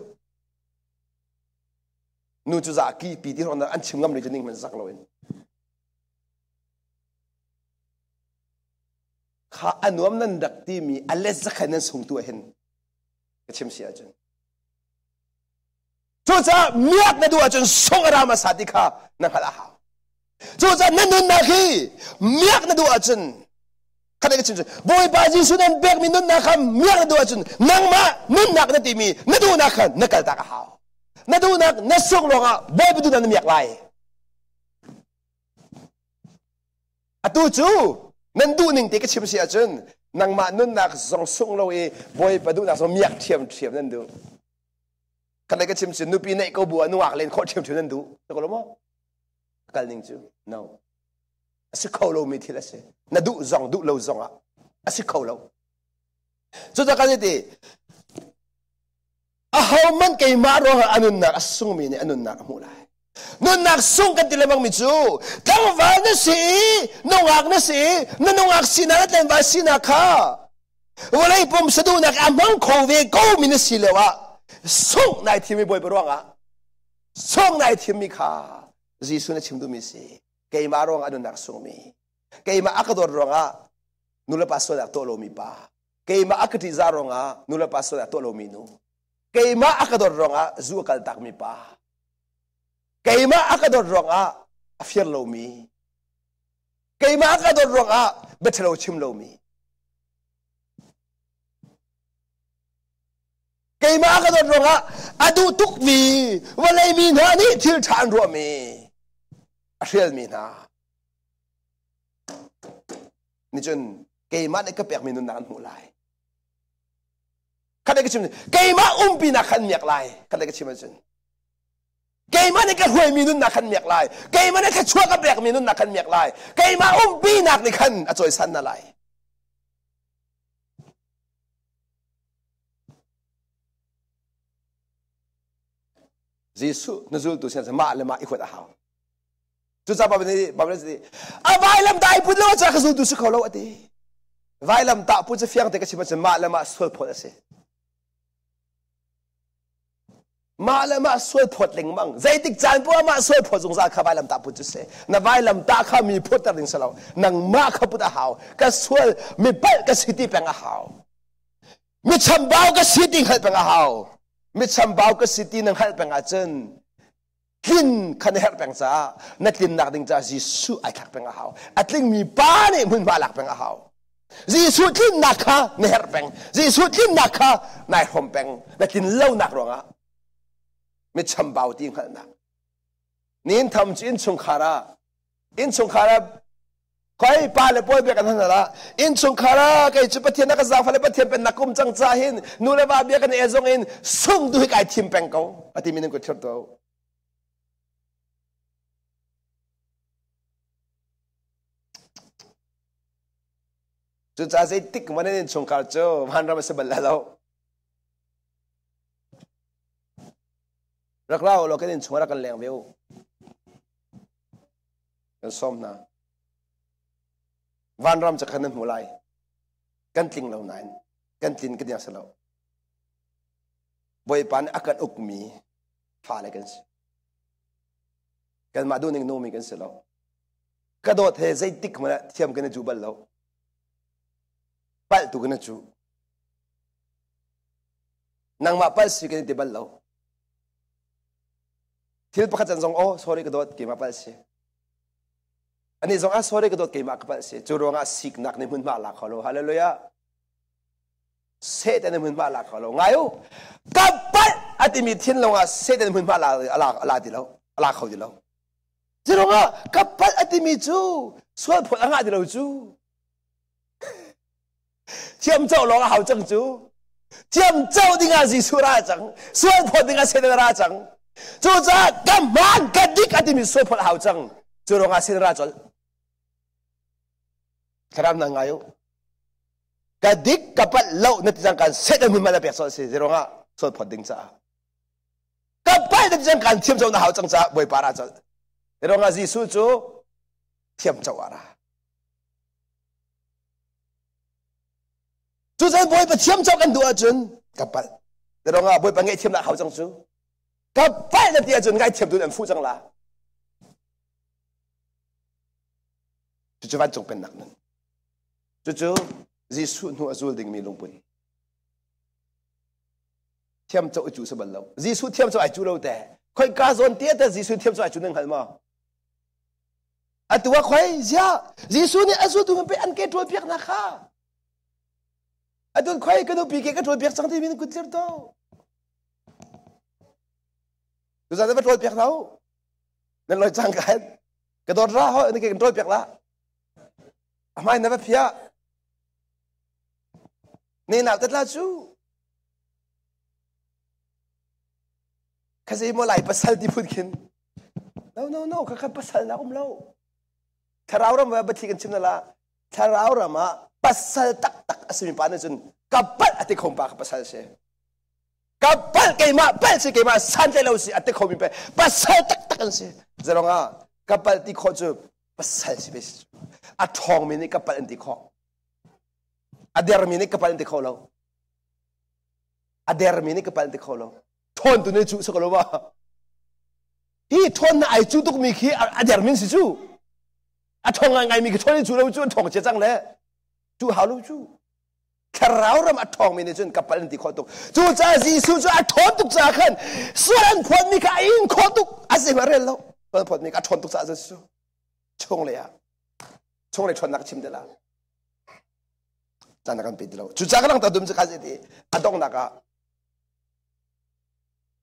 นูจุจากีปีที่เราอันชิมงำเลยจะนิ่งมันสักเลยข้าอันนู้นนั่นดักที่มีอะไรสักนั้นส่งตัวเห็นก็ชิมเสียจนจุจากเมียนั่นดูจนส่งรามาสัตย์ข้านั่งหาละหาจุจากนั่นนู่นนักฮีเมียนั่นดูจนข้าได้ก็ชิมจนบอยบาจีสุนันเบกมีนู่นนักคำเมียนั่นดูจนนั่งมานู่นนักนั่นที่มีนั่นดูนักขันนักกัลตากหานั่นดูนักนั่นส่งลงบ่อยไปดูนั่นมีอะไรอะตูจูนั่นดูหนึ่งที่ก็ชิมเสียจนนั่งมานั่นนักส่งลงบ่อยไปดูนักส่งมีอะไรเทียมนั่นดูขณะก็ชิมจนนูปีนี้ก็บัวนูอักเล่นโคตรเทียมนั่นดูตะกลมั้งกันหนึ่งจู no สิเขาเราไม่ทีละสินั่นดูซองดูเราซองสิเขาเราจุดจากกันที่เขามันเกี่ยมาโรหะอนุนักส่งมีเนี่ยอนุนักมูลายนุนักส่งกันที่เลมังมิจูทั้งวันนั่นสินุ่งอักนั่นสินุ่งอักสินาแล้วแต่วันสินาข้าวันนี้ผมสะดุนักอามังโควิดก็มีนั่นสิเลวะส่งนายทีมีบ่อยไปร้องส่งนายทีมีข้าจีสุนัขชิมดูมิสิเกี่ยมาโรงอนุนักส่งมีเกี่ยมาอักดอร้องนุลปัสสาวะตัวโลมีป้าเกี่ยมาอักติจาร้องนุลปัสสาวะตัวโลมีนูKema akador ronga zu kal tak mi pa. Kema akador ronga afir lo mi. Kema akador ronga betelo chim lo mi. Kema akador ronga adu tuk mi walai mi na ni thil than ro mi. Afir mi na. Ni chun kema ne ka pek mi nun nan hu lai. ข้าได้ก็ชิมเกย์มาปีนักขันเมียกลายข้าได้ก็ชิมจนเกย์มาเนี่ยก็ห่วยมีนุ่นนักขันเมียกลายเกย์มาเนี่ยก็ชั่วกับแบกมีนุ่นนักขันเมียกลายเกย์มาปีนักในขันอจอยสันนั่นไรยิสุนซูลตุเซนส์มาเลมาอีกคนละหาวจุดจับแบบนี้สิวายลำตายพูดแล้วจะกระสุนตุสุขเขาแล้วอดีวายลำตาพูดจะเฟียงแต่ก็ชิมจนมาเลมาสวยพอแล้วสิมาแล้วมาสวยพอดเล็งมั่งใจติดจานพวกมาสวยพอดสงสารข้าไปลำตาพุทธเสนาไปลำตาข้ามีพุทธเรื่องสลาวนังมาข้าพุทธหาวก็สวยมีเปิดก็สิทธิเป็นหาวมีชำบ่าวก็สิทธิให้เป็นหาวมีชำบ่าวก็สิทธินังให้เป็นอาจารย์กินขันให้เป็นจ้านักกินนักดิ่งจ้าจิสุไอ้ขักเป็นหาวอัดลิงมีป้าเนี่ยมันมาหลักเป็นหาวจิสุกินนักข้าในเหตุเป็นจิสุกินนักข้าในหอมเป็นนักกินเหล้านักหรอกไม่ชำบ่าวติ้งขนาดนี่ทำจินชงคาราคอยปาเลปอยเบียกันนั่นละอินชงคาราใครจะปะเทียนนักสังฟาเลปะเทียนเป็นนักกุมจังจ้าหินนูเลบาเบียกันเอซงอินส่งดูให้ใครทีมเป็นกงปฏิมินึงก็เชื่อตัวจุดจ้าใจติ๊กมันนี่ชงคาราโจมันเราไม่สบายแล้ว รักเราเราก็เดินชงรักกันแรงเวลกันซ้อมนะวันรำจะขันนั้นหัวไหลกันติงเราไหนกันตินกันยังสลาวบ่อยปันอาการอุกมีฟ้าอะไรกันสิกันมาดูหนึ่งโนมีกันสลาวกระโดดเฮใจติกมาเทียมกันจูบัลเราปัลตุกันจูนางมาปัลสิกันติบัลเราที่ประคัตจันทร์โอ้ sorry กระโดดกี่มาปัลสิอันนี้ทรงsorry กระโดดกี่มาปัลสิจูรวงสิกนักในมุนมาหลักเขาโลฮาเลลูยาเสด็จในมุนมาหลักเขาโลไงอยู่กับปัลอัติมีทิ้งลงเสด็จในมุนมาหลักอะไรดีแล้วอะไรเขาดีแล้วจูรวงกับปัลอัติมีจูส่วนผลอะไรดีแล้วจูเทียมเจ้าลงเขาจังจูเทียมเจ้าดิ้งสิสุราจังส่วนผลดิ้งเสด็จราจังจูจ้ากำมันกระดิกอัติมีส่วนผลเขาจังจูรวงเสด็จราจังครับนั่งไงอยู่กระดิกกับปัลเล่าในที่จังการเสด็จมุนมาแล้วเปียกสอดสิจูรวงส่วนผลดิ้งจ้ากับปัลในที่จังการเทียมเจ้าหน้าเขาจังจ้าบ่อยปาราจังจูรวงสิสุจูเทียมเจ้าอะไรจูใจบ่อยไปเทียมเจ้ากันดูอาจุนกับปัลแต่เราบ่อยไปไงเทียมละเขาจังจูกับปัลในที่อาจุนไงเทียมดูอันฟูจังละจู่วันจงเป็นหนักนั้นจู่ยิสุนัวจูลดิ่งมีลงปุ่นเทียมเจ้าจู่สบัลเรายิสุเทียมเจ้าไอจู่เราแต่คอยกาซอนเตี้ยแต่ยิสุเทียมเจ้าไอจู่นึงหันมาอัตัวคอยเจ้ายิสุเนี่ยอาจูตัวมันเป็นอันเกตัวเปียกนะคะadun khoi kanu pi ke ka thol piak sang ti min ku tler to tu za ba thol piak nau nan loi chang kan ka dor ra ho ni ke thol piak la amai na ba phia ni na tat la chu kasi mo lai pasal ti phut kin no ka pasal na kum lo tharau ram ba thi kan chim na la tharau rama pasal tak asmi panas jun kapal ati khompa ka pasal se kapal keima pel se keima santai lo si ati khomi pe pasal tak an se zeronga kapal ti kho chu pasal si bes a thong mi ni kapal an ti kho ader mi ni kapal an ti kho lo ader mi ni kapal an ti kho lo thon tu ne chu so ko lo ba hi thon na ai chu tuk mi khi ader min si chu a thong ngai mi ki thon ni chu lo chu thong che chang le chu hao lu chu kharau ram athong mi ne chun kapal ti kho tuk chu cha jisu chu athon tuk cha khan suan phon mi ka in kho tuk ase marel lo suan phon mi ka thon tuk cha chu chong le ya chong le thon nak chim de la chan kan pe di lo chu cha lang ta dum cha ka je ti adong na ka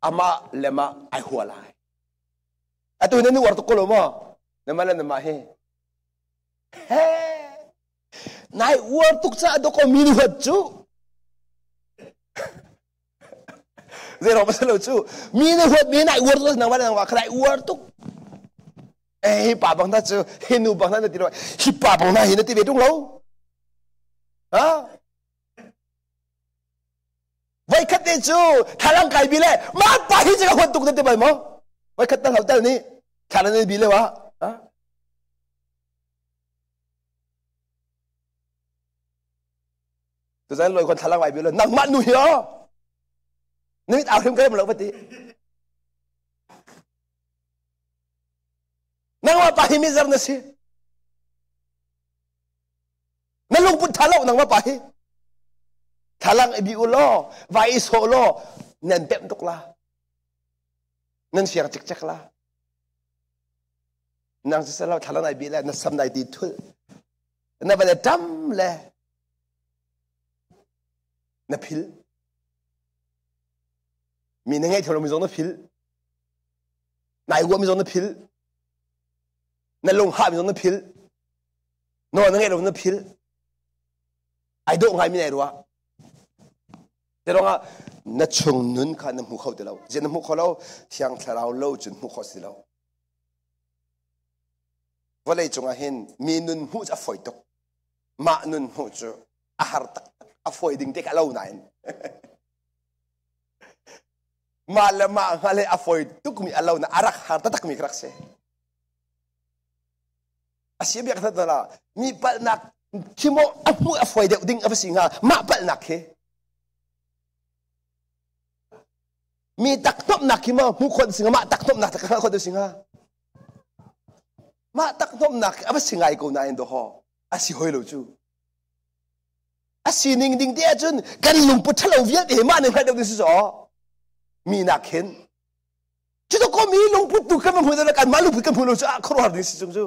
ama lema ai hua lai atu ne ni war to ko lo mo ne ma la ne ma he nai war tuk cha do ko min huat chu zero pasalo chu min huat min nai war tuk nang wa krai war tuk pa bang ta chu hinu bang na ti ro hi pa bang na hi na ti be tung lo ha vai khat de chu thalang kai bi le ma pa hi cha huat tuk de te bai mo vai khat ta hau tal ni thalang ni bi le wa haตัวนั้นลอยคนทะลักไปบิเลยนักมันหนุ่ยเหรอนี่เอาเรื่องกันมาแล้วปฏินักว่าไปมิจารณสินั่นลุงพุทธะเล่านักว่าไปทะลักไอบิอุลอไวโซโลนั่นเต็มตุกละนั่นเสียงจิกจักละนั่งจะเล่าทะลักไอบิแล้วนั่นสำได้ดีทุลนั่นเป็นจำเลยนับพิลมีนังไงที่เรามีสองนับพิลนายวัวมีสองนับพิลนายลงหามีสองนับพิลนอนนังไงเรานับพิลไอ้ดงไงมีไหนรู้วะแต่เราอะนัดชงนุนข้าน้ำหูเขาเดียวเจนน้ำหูเขาเราเที่ยงทะเลาเล่าจนหูเขาสิเราว่าเลยจงอาเห็นมีนุนหูจะฝอยตกมานุนหูจะอาหารตักอฟอยดิ้งเด็กเล่าไหน malama ngale avoid tuk mi alaw na arak har tatak mi krakse asia biak tatala mi pal nak kimo amu avoid ding abasinga ma pal nak he mi taknop nak kimo mu khod singa ma taknop nak tak khod singa ma taknop nak abasinga ko na indo ho asi hoilo chu asi ning ding dia chun kan lungput thalo viet he ma ne khai dau si so mi nak hen chu to ko mi lungput tu kan mu da kan malu kan mu lo cha khro har ni si chung chu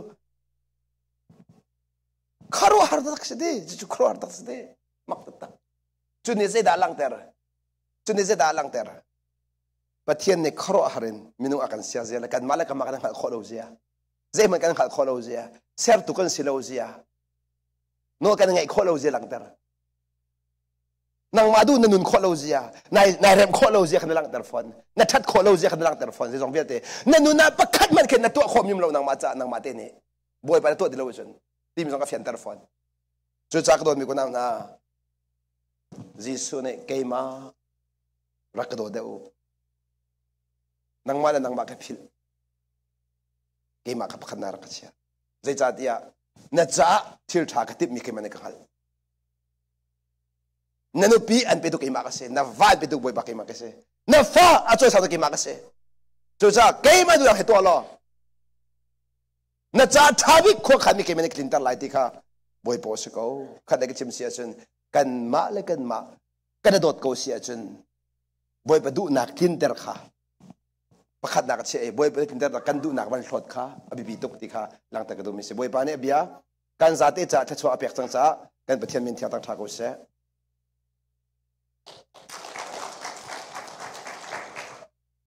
khro har tak se de chu khro har tak se de mak ta chu ne se da lang ter chu ne se da lang ter pathian ne khro harin minu akan sia zia kan mala kan makan kho lo zia zai man kan kho lo zia ser tu kan si lo zia no kan ngai kho lo zia lang ter nang madu nanun kho lo zia nai rem kho lo zia kan lang ter phone na that kho lo zia kan lang ter phone zong viate nanun na pakhat man ken na to khom yum lo nang ma cha nang ma te ni boy pa to di lo chun tim zong ka fian ter phone chu cha ka do mi ko na jisu ne keima rak do de u nang mana nang ma ka phil keima ka pakhat na rak cha zai cha dia na cha thil tha ka tip mi ke mane ka hal nanu pi an pe tu keima ka se na va pe tu boy ba keima ka se na fa a choi sa tu keima ka se chu cha keima du he to lo na cha thabi kho khan mi ke mane clinton lai ti kha boy po se ko kha de ke chim sia chun kan ma le kan ma kan dot ko sia chun boy pa du nak tin ter kha pakhat nak che boy pa tin ter kan du nak ban thlot kha abi bi tok ti kha lang ta ka du mi se boy pa ne bia kan za te cha thachwa apek chang cha kan pathian min thia tang tha ko se